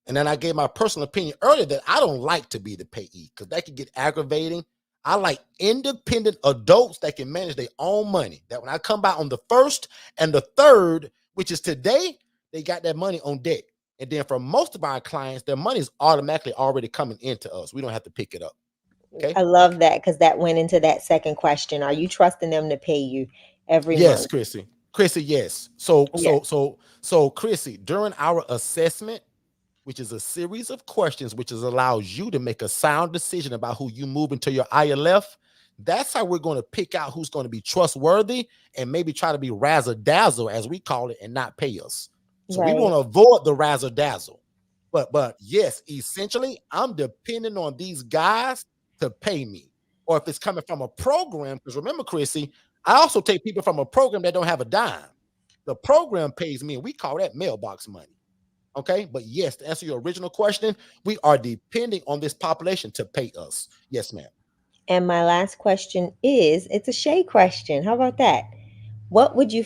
And then I gave my personal opinion earlier that I don't like to be the payee because that can get aggravating. I like independent adults that can manage their own money. That when I come by on the 1st and the 3rd, which is today, they got that money on deck. And then for most of our clients, their money is automatically already coming into us. We don't have to pick it up. Okay. I love that because that went into that second question. Are you trusting them to pay you every Yes, month? Chrissy. Chrissy, yes. So, Yeah. Chrissy, during our assessment, which is a series of questions, which allows you to make a sound decision about who you move into your ILF. That's how we're going to pick out who's going to be trustworthy and maybe try to be razzle dazzle, as we call it, and not pay us. So we Right. want to avoid the razzle dazzle. But yes, essentially, I'm depending on these guys to pay me. Or if it's coming from a program, because remember, Chrissy, I also take people from a program that don't have a dime. The program pays me, and we call that mailbox money. Okay, but yes, to answer your original question, we are depending on this population to pay us. Yes, ma'am. And my last question is, it's a Shay question. How about that? What would you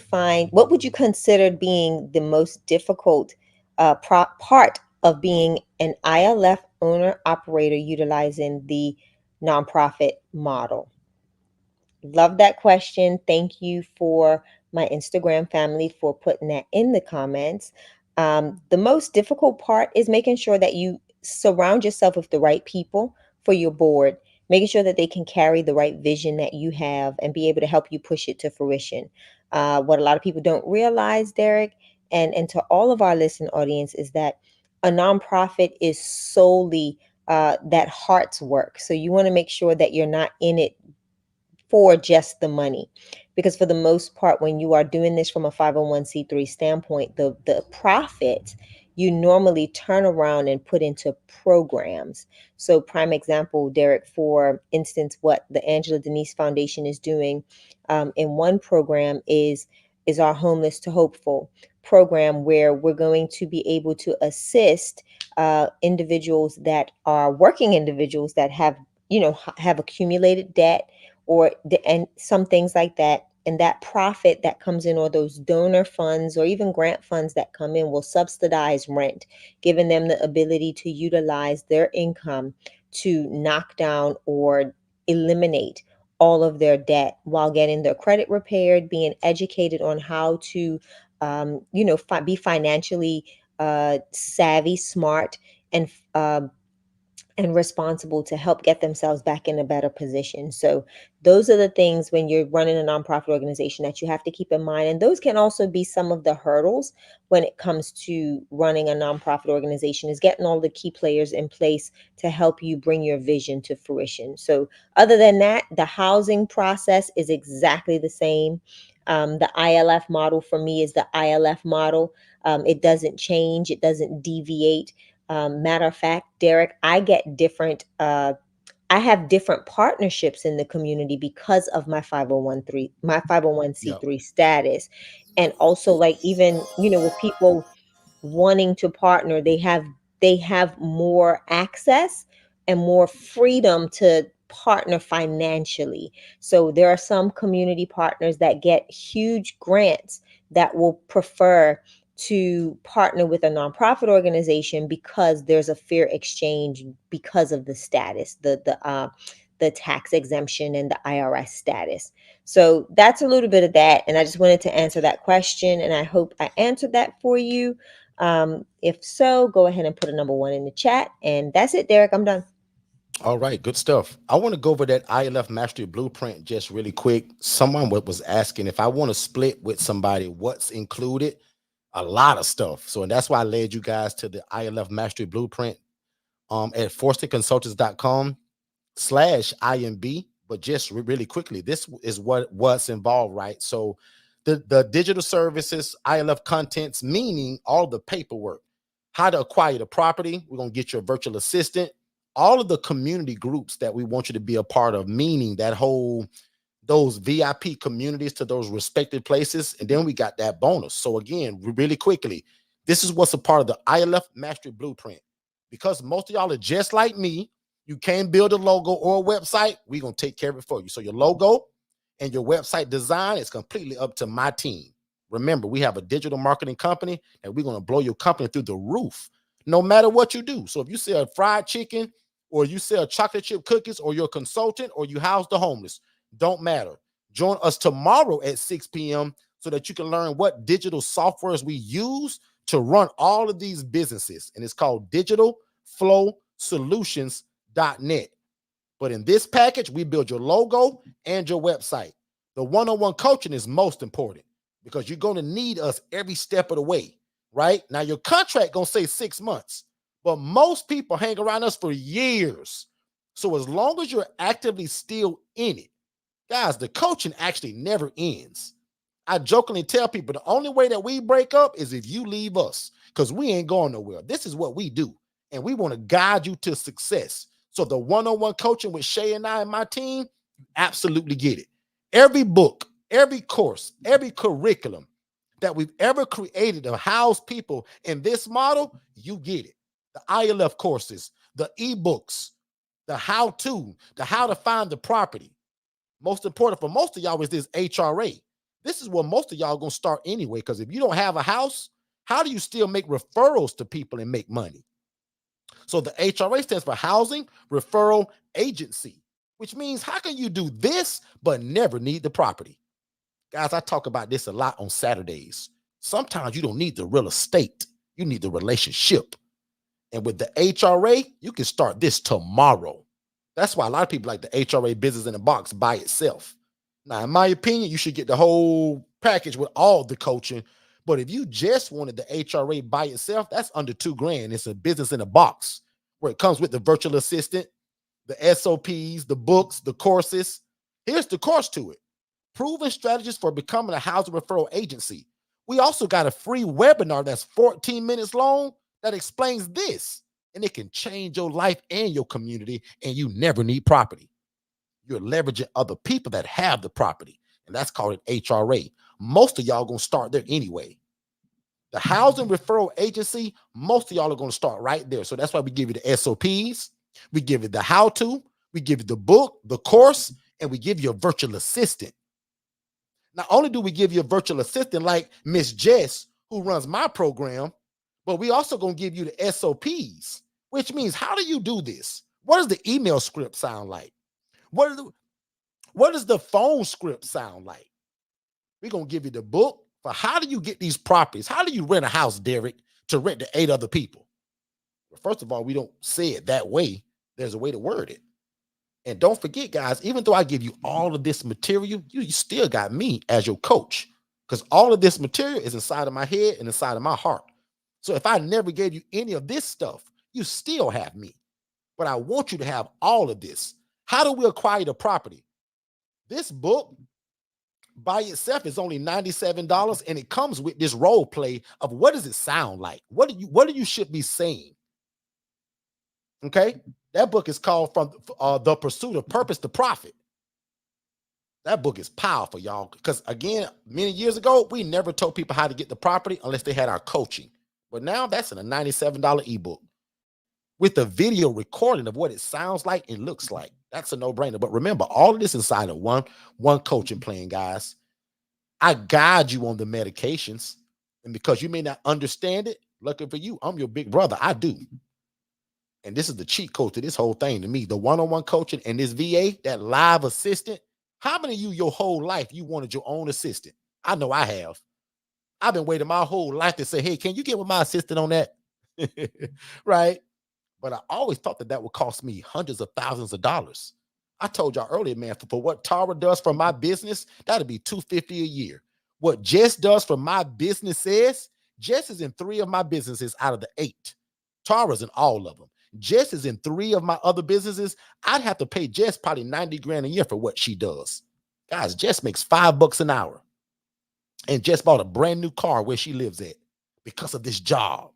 consider being the most difficult part of being an ILF owner operator utilizing the nonprofit model? Love that question. Thank you for my Instagram family for putting that in the comments. The most difficult part is making sure that you surround yourself with the right people for your board, making sure that they can carry the right vision that you have and be able to help you push it to fruition. What a lot of people don't realize, Derek, and to all of our listening audience, is that a nonprofit is solely that heart's work. So you want to make sure that you're not in it for just the money, because for the most part, when you are doing this from a 501c3 standpoint, the profit you normally turn around and put into programs. So prime example, Derek, for instance, what the Angela Denise Foundation is doing in one program is our Homeless to Hopeful program, where we're going to be able to assist individuals that are working individuals that have have accumulated debt and some things like that. And that profit that comes in, or those donor funds or even grant funds that come in, will subsidize rent, giving them the ability to utilize their income to knock down or eliminate all of their debt while getting their credit repaired, being educated on how to be financially savvy, smart, and and responsible to help get themselves back in a better position. So those are the things when you're running a nonprofit organization that you have to keep in mind. And those can also be some of the hurdles when it comes to running a nonprofit organization, is getting all the key players in place to help you bring your vision to fruition. So other than that, the housing process is exactly the same. The ILF model for me is the ILF model. It doesn't change, it doesn't deviate. Matter of fact, Derek, I have different partnerships in the community because of my 501c3 Yep. status. And also, like, even, with people wanting to partner, they have more access and more freedom to partner financially. So there are some community partners that get huge grants that will prefer to partner with a nonprofit organization because there's a fair exchange because of the status, the tax exemption and the IRS status. So that's a little bit of that, and I just wanted to answer that question, and I hope I answered that for you. If so, go ahead and put a number 1 in the chat. And that's it, Derek. I'm done. All right, good stuff. I want to go over that ILF Mastery Blueprint just really quick. Someone was asking if I want to split with somebody, what's included? A lot of stuff. So, and that's why I led you guys to the ILF Mastery Blueprint at forstonconsultants.com/IMB. But just really quickly, this is what's involved, right? So the digital services, ILF contents, meaning all the paperwork, how to acquire the property. We're going to get you a virtual assistant, all of the community groups that we want you to be a part of, meaning that whole those VIP communities to those respected places. And then we got that bonus. So again, really quickly, this is what's a part of the ILF Mastery Blueprint. Because most of y'all are just like me, you can't build a logo or a website. We're going to take care of it for you. So your logo and your website design is completely up to my team. Remember, we have a digital marketing company and we're going to blow your company through the roof, no matter what you do. So if you sell fried chicken or you sell chocolate chip cookies or you're a consultant or you house the homeless, don't matter. Join us tomorrow at 6 p.m. so that you can learn what digital softwares we use to run all of these businesses. And it's called digitalflowsolutions.net. But in this package, we build your logo and your website. The one-on-one coaching is most important because you're going to need us every step of the way, right? Now, your contract going to say 6 months, but most people hang around us for years. So as long as you're actively still in it, guys, the coaching actually never ends. I jokingly tell people the only way that we break up is if you leave us because we ain't going nowhere. This is what we do, and we want to guide you to success. So the one-on-one coaching with Shay and I and my team, you absolutely get it. Every book, every course, every curriculum that we've ever created to house people in this model, you get it. The ILF courses, the ebooks, the how-to, the how to find the property. Most important for most of y'all is this HRA. This is where most of y'all gonna start anyway, because if you don't have a house, how do you still make referrals to people and make money? So the HRA stands for Housing Referral Agency, which means how can you do this but never need the property? Guys, I talk about this a lot on Saturdays. Sometimes you don't need the real estate, you need the relationship. And with the HRA, you can start this tomorrow. That's why a lot of people like the HRA business in a box by itself. Now, in my opinion, you should get the whole package with all the coaching. But if you just wanted the HRA by itself, that's under $2,000. It's a business in a box where it comes with the virtual assistant, the SOPs, the books, the courses. Here's the course to it: Proven Strategies for Becoming a Housing Referral Agency. We also got a free webinar that's 14 minutes long that explains this, and it can change your life and your community, and you never need property. You're leveraging other people that have the property, and that's called an HRA. Most of y'all gonna start there anyway. The Housing Referral Agency, most of y'all are gonna start right there. So that's why we give you the SOPs, we give you the how-to, we give you the book, the course, and we give you a virtual assistant. Not only do we give you a virtual assistant like Miss Jess, who runs my program, but we also gonna give you the SOPs, which means how do you do this? What does the email script sound like? What does the phone script sound like? We're gonna give you the book for how do you get these properties? How do you rent a house, Derek, to rent to 8 other people? Well, first of all, we don't say it that way. There's a way to word it. And don't forget, guys, even though I give you all of this material, you still got me as your coach, because all of this material is inside of my head and inside of my heart. So if I never gave you any of this stuff, you still have me. But I want you to have all of this. How do we acquire the property? This book by itself is only $97, and it comes with this role play of what does it sound like? What do you should be saying? Okay, that book is called From the Pursuit of Purpose to Profit. That book is powerful, y'all, because again, many years ago, we never told people how to get the property unless they had our coaching. But now that's in a $97 ebook with a video recording of what it sounds like and looks like. That's a no-brainer. But remember, all of this inside of one coaching plan, guys. I guide you on the medications, and because you may not understand it, lucky for you, I'm your big brother. I do. And this is the cheat code to this whole thing to me. The one-on-one coaching and this VA, that live assistant. How many of you your whole life you wanted your own assistant? I know I have. I've been waiting my whole life to say, hey, can you get with my assistant on that? Right? But I always thought that would cost me hundreds of thousands of dollars. I told y'all earlier, man, for what Tara does for my business, that'd be $250 a year. What Jess does for my business is, Jess is in 3 of my businesses out of the 8. Tara's in all of them. Jess is in 3 of my other businesses. I'd have to pay Jess probably $90 grand a year for what she does. Guys, Jess makes $5 an hour. And Jess bought a brand new car where she lives at because of this job.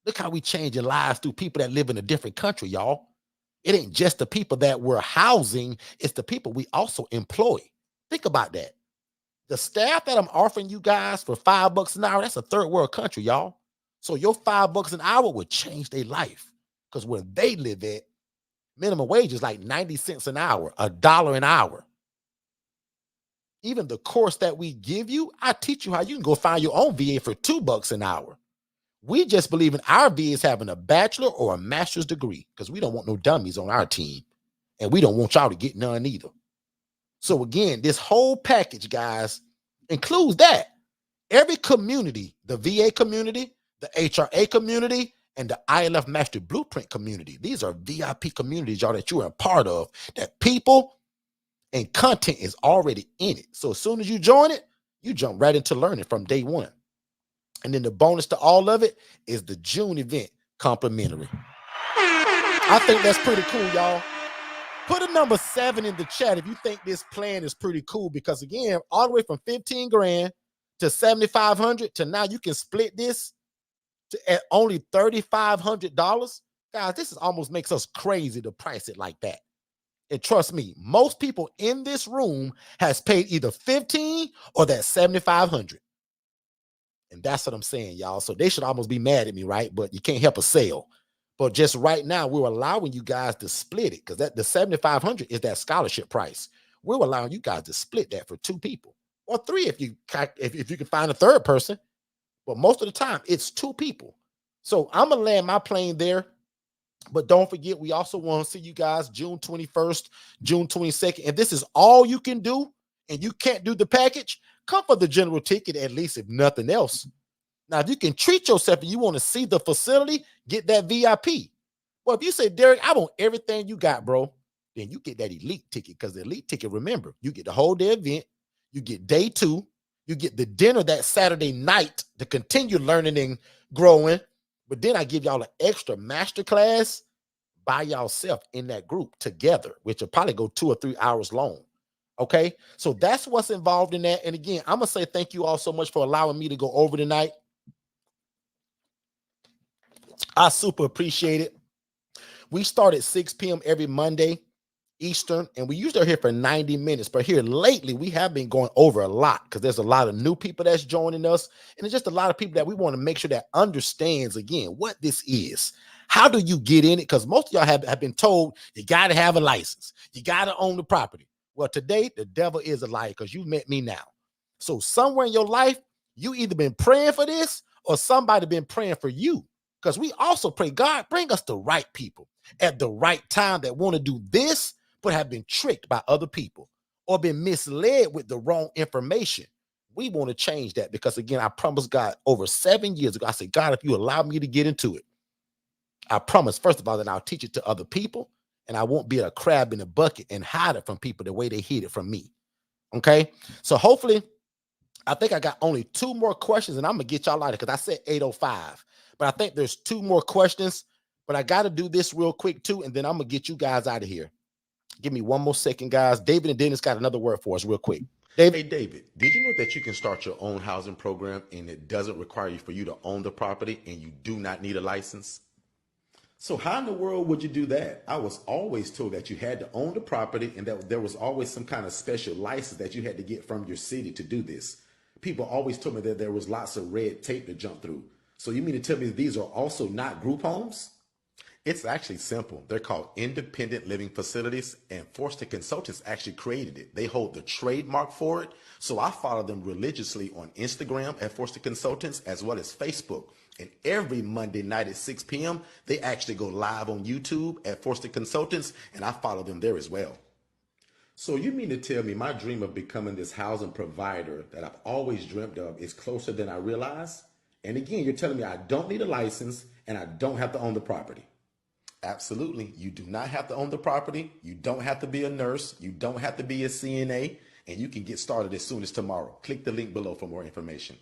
Look how we changing lives through people that live in a different country, y'all. It ain't just the people that we're housing, it's the people we also employ. Think about that. The staff that I'm offering you guys for $5 an hour, that's a third world country, y'all. So your $5 an hour would change their life. Because where they live at, minimum wage is like 90 cents an hour, $1 an hour. Even the course that we give you, I teach you how you can go find your own VA for $2 an hour. We just believe in our VAs having a bachelor or a master's degree because we don't want no dummies on our team. And we don't want y'all to get none either. So again, this whole package, guys, includes that. Every community, the VA community, the HRA community, and the ILF Master Blueprint community. These are VIP communities, y'all, that you are a part of, that people and content is already in it. So as soon as you join it, you jump right into learning from day one. And then the bonus to all of it is the June event complimentary. I think that's pretty cool, y'all. Put a number 7 in the chat if you think this plan is pretty cool, because again, all the way from 15 grand to 7,500 to now you can split this at only $3,500. Guys, this is almost makes us crazy to price it like that. And trust me, most people in this room has paid either 15 or that 7,500. And that's what I'm saying, y'all. So they should almost be mad at me, right? But you can't help a sale. But just right now, we're allowing you guys to split it, because that the 7,500 is that scholarship price. We're allowing you guys to split that for 2 people or 3 if you can find a third person. But most of the time, it's 2 people. So I'm going to land my plane there. But don't forget, we also want to see you guys June 21st, June 22nd. If this is all you can do and you can't do the package, come for the general ticket, at least, if nothing else. Now, if you can treat yourself and you want to see the facility, get that VIP. Well, if you say, Derek, I want everything you got, bro, then you get that elite ticket, because the elite ticket, remember, you get the whole day event, you get day 2, you get the dinner that Saturday night to continue learning and growing. But then I give y'all an extra master class by yourself in that group together, which will probably go 2 or 3 hours long. Okay, so that's what's involved in that. And again, I'm gonna say thank you all so much for allowing me to go over tonight. I super appreciate it. We start at 6 p.m. every Monday Eastern, and we usually are here for 90 minutes. But here lately, we have been going over a lot because there's a lot of new people that's joining us, and it's just a lot of people that we want to make sure that understands, again, what this is. How do you get in it? Because most of y'all have been told you got to have a license. You got to own the property. Well, today, the devil is a liar, because you met me now. So somewhere in your life, you either been praying for this or somebody been praying for you. Because we also pray, God, bring us the right people at the right time that want to do this, but have been tricked by other people or been misled with the wrong information. We want to change that, because, again, I promised God over 7 years ago, I said, God, if you allow me to get into it, I promise, first of all, that I'll teach it to other people. and I won't be a crab in a bucket and hide it from people the way they hid it from me. Okay. So hopefully, I think I got only 2 more questions and I'm going to get y'all out of it because I said 8:05. But I think there's 2 more questions. But I got to do this real quick too. And then I'm going to get you guys out of here. Give me 1 more second, guys. David and Dennis got another word for us real quick. Hey, David. David, did you know that you can start your own housing program and it doesn't require you for you to own the property and you do not need a license? So how in the world would you do that? I was always told that you had to own the property and that there was always some kind of special license that you had to get from your city to do this. People always told me that there was lots of red tape to jump through. So you mean to tell me these are also not group homes? It's actually simple. They're called independent living facilities, and Forston Consultants actually created it. They hold the trademark for it. So I follow them religiously on Instagram at Forston Consultants as well as Facebook. And every Monday night at 6 p.m., they actually go live on YouTube at Forston Consultants, and I follow them there as well. So you mean to tell me my dream of becoming this housing provider that I've always dreamt of is closer than I realize? And again, you're telling me I don't need a license and I don't have to own the property. Absolutely. You do not have to own the property. You don't have to be a nurse. You don't have to be a CNA. And you can get started as soon as tomorrow. Click the link below for more information.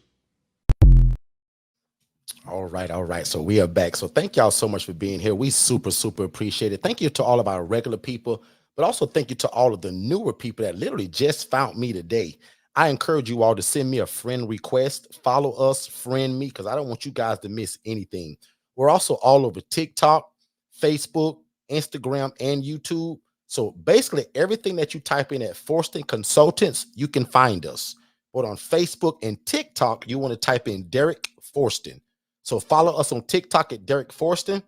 All right. All right. So we are back. So thank y'all so much for being here. We super, super appreciate it. Thank you to all of our regular people, but also thank you to all of the newer people that literally just found me today. I encourage you all to send me a friend request, follow us, friend me, because I don't want you guys to miss anything. We're also all over TikTok, Facebook, Instagram, and YouTube. So basically everything that you type in at Forston Consultants, you can find us. But on Facebook and TikTok, you want to type in Derek Forston. So follow us on TikTok at Derek Forston,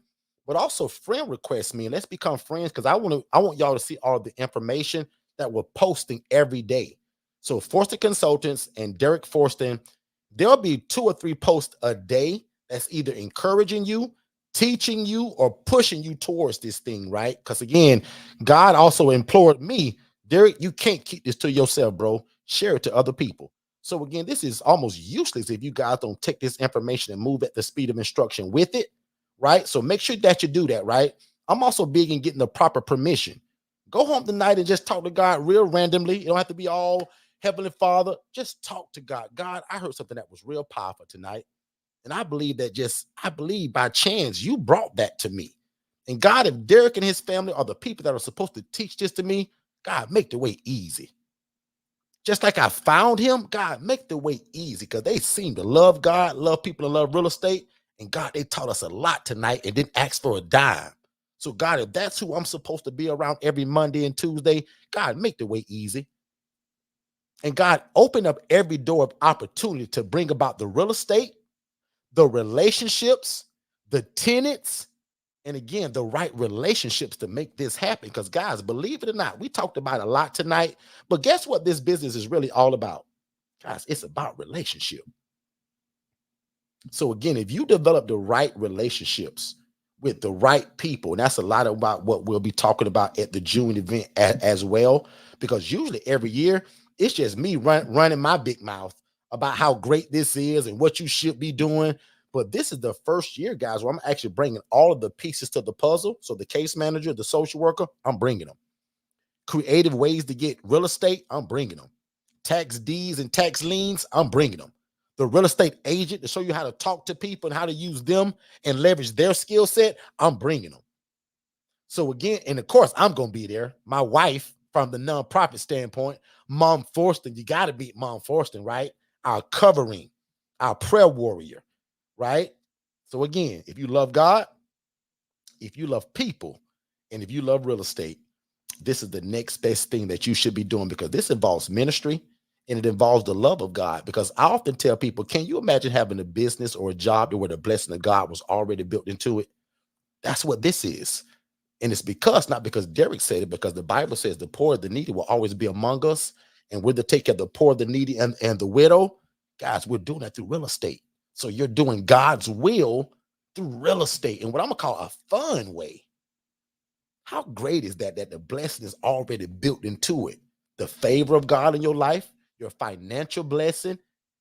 but also friend request me and let's become friends because I want y'all to see all the information that we're posting every day. So Forston Consultants and Derek Forston, there'll be 2 or 3 posts a day that's either encouraging you, teaching you, or pushing you towards this thing, right? Because again, God also implored me, Derek, you can't keep this to yourself, bro. Share it to other people. So again, this is almost useless if you guys don't take this information and move at the speed of instruction with it, right? So make sure that you do that, right? I'm also big in getting the proper permission. Go home tonight and just talk to God real randomly. You don't have to be all Heavenly Father. Just talk to God. God, I heard something that was real powerful tonight. And I believe I believe by chance you brought that to me. And God, if Derek and his family are the people that are supposed to teach this to me, God, make the way easy. Just like I found him, God, make the way easy because they seem to love God, love people, and love real estate. And God, they taught us a lot tonight and didn't ask for a dime. So God, if that's who I'm supposed to be around every Monday and Tuesday, God, make the way easy. And God, open up every door of opportunity to bring about the real estate, the relationships, the tenants, and again, the right relationships to make this happen. Because guys, believe it or not, we talked about a lot tonight, but guess what this business is really all about? Guys, it's about relationship. So again, if you develop the right relationships with the right people, and that's a lot about what we'll be talking about at the June event as well, because usually every year, it's just me running my big mouth about how great this is and what you should be doing. But this is the first year, guys, where I'm actually bringing all of the pieces to the puzzle. So the case manager, the social worker, I'm bringing them. Creative ways to get real estate, I'm bringing them. Tax deeds and tax liens, I'm bringing them. The real estate agent to show you how to talk to people and how to use them and leverage their skill set, I'm bringing them. So again, and of course, I'm going to be there. My wife, from the nonprofit standpoint, Mom Forston, you got to be Mom Forston, right? Our covering, our prayer warrior, right? So again, if you love God, if you love people, and if you love real estate, this is the next best thing that you should be doing because this involves ministry and it involves the love of God. Because I often tell people, can you imagine having a business or a job where the blessing of God was already built into it? That's what this is. And it's not because Derek said it, because the Bible says the poor and the needy will always be among us. And we're to take care of the poor, the needy, and the widow. Guys, we're doing that through real estate. So you're doing God's will through real estate in what I'm going to call a fun way. How great is that the blessing is already built into it? The favor of God in your life, your financial blessing.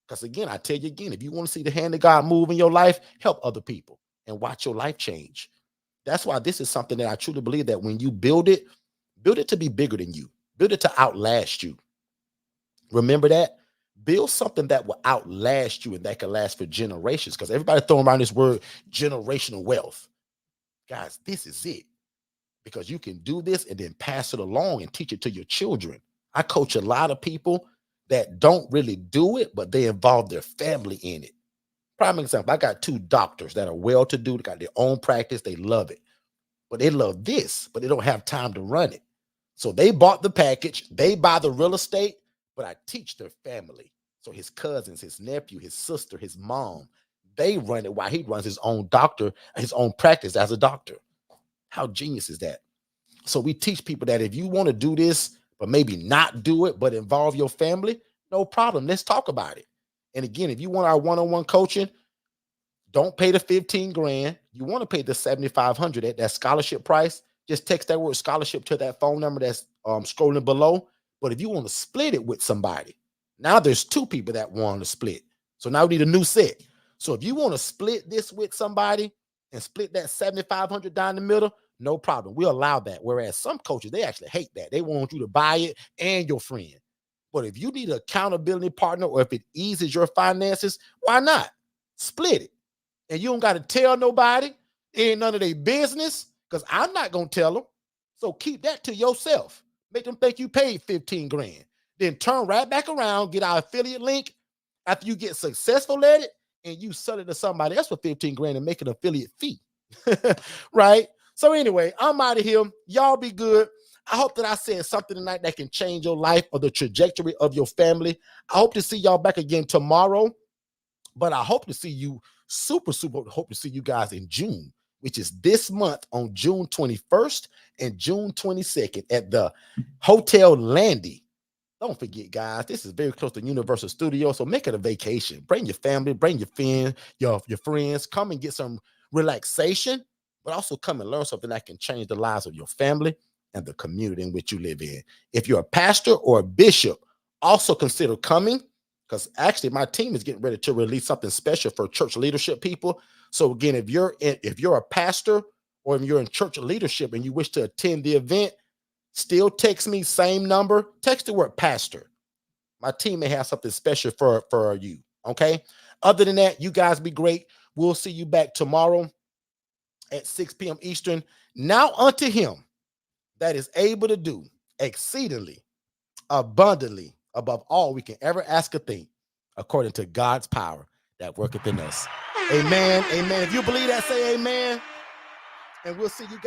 Because again, I tell you again, if you want to see the hand of God move in your life, help other people and watch your life change. That's why this is something that I truly believe that when you build it to be bigger than you, build it to outlast you. Remember that? Build something that will outlast you and that can last for generations. Because everybody throwing around this word generational wealth. Guys, this is it. Because you can do this and then pass it along and teach it to your children. I coach a lot of people that don't really do it, but they involve their family in it. Prime example, I got 2 doctors that are well-to-do, they got their own practice, they love it. But they love this, but they don't have time to run it. So they bought the package, they buy the real estate, but I teach their family. So his cousins, his nephew, his sister, his mom, they run it while he runs his own practice as a doctor. How genius is that? So we teach people that if you want to do this, but maybe not do it, but involve your family, no problem. Let's talk about it. And again, if you want our one-on-one coaching, don't pay the 15 grand. You want to pay the 7,500 at that scholarship price. Just text that word scholarship to that phone number that's scrolling below. But if you want to split it with somebody, now there's 2 people that want to split. So now we need a new set. So if you want to split this with somebody and split that 7,500 down the middle, no problem. We allow that. Whereas some coaches, they actually hate that. They want you to buy it and your friend. But if you need an accountability partner or if it eases your finances, why not? Split it. And you don't got to tell nobody. It ain't none of their business because I'm not going to tell them. So keep that to yourself. Make them think you paid 15 grand. Then turn right back around, get our affiliate link after you get successful at it, and you sell it to somebody else for 15 grand and make an affiliate fee. Right? So anyway, I'm out of here. Y'all be good. I hope that I said something tonight that can change your life or the trajectory of your family. I hope to see y'all back again tomorrow. But I hope to see you super hope to see you guys in June, which is this month on June 21st and June 22nd at the Hotel Landy. Don't forget, guys, this is very close to Universal Studios, so make it a vacation. Bring your family, bring your friends, come and get some relaxation, but also come and learn something that can change the lives of your family and the community in which you live in. If you're a pastor or a bishop, also consider coming, because actually my team is getting ready to release something special for church leadership people. So again, if you're a pastor or if you're in church leadership and you wish to attend the event, still text me, same number, text the word pastor. My team may have something special for you, okay? Other than that, you guys be great. We'll see you back tomorrow at 6 p.m. Eastern. Now unto him that is able to do exceedingly abundantly above all we can ever ask or think, according to God's power that worketh in us. Amen. Amen. If you believe that, say amen. And we'll see you guys.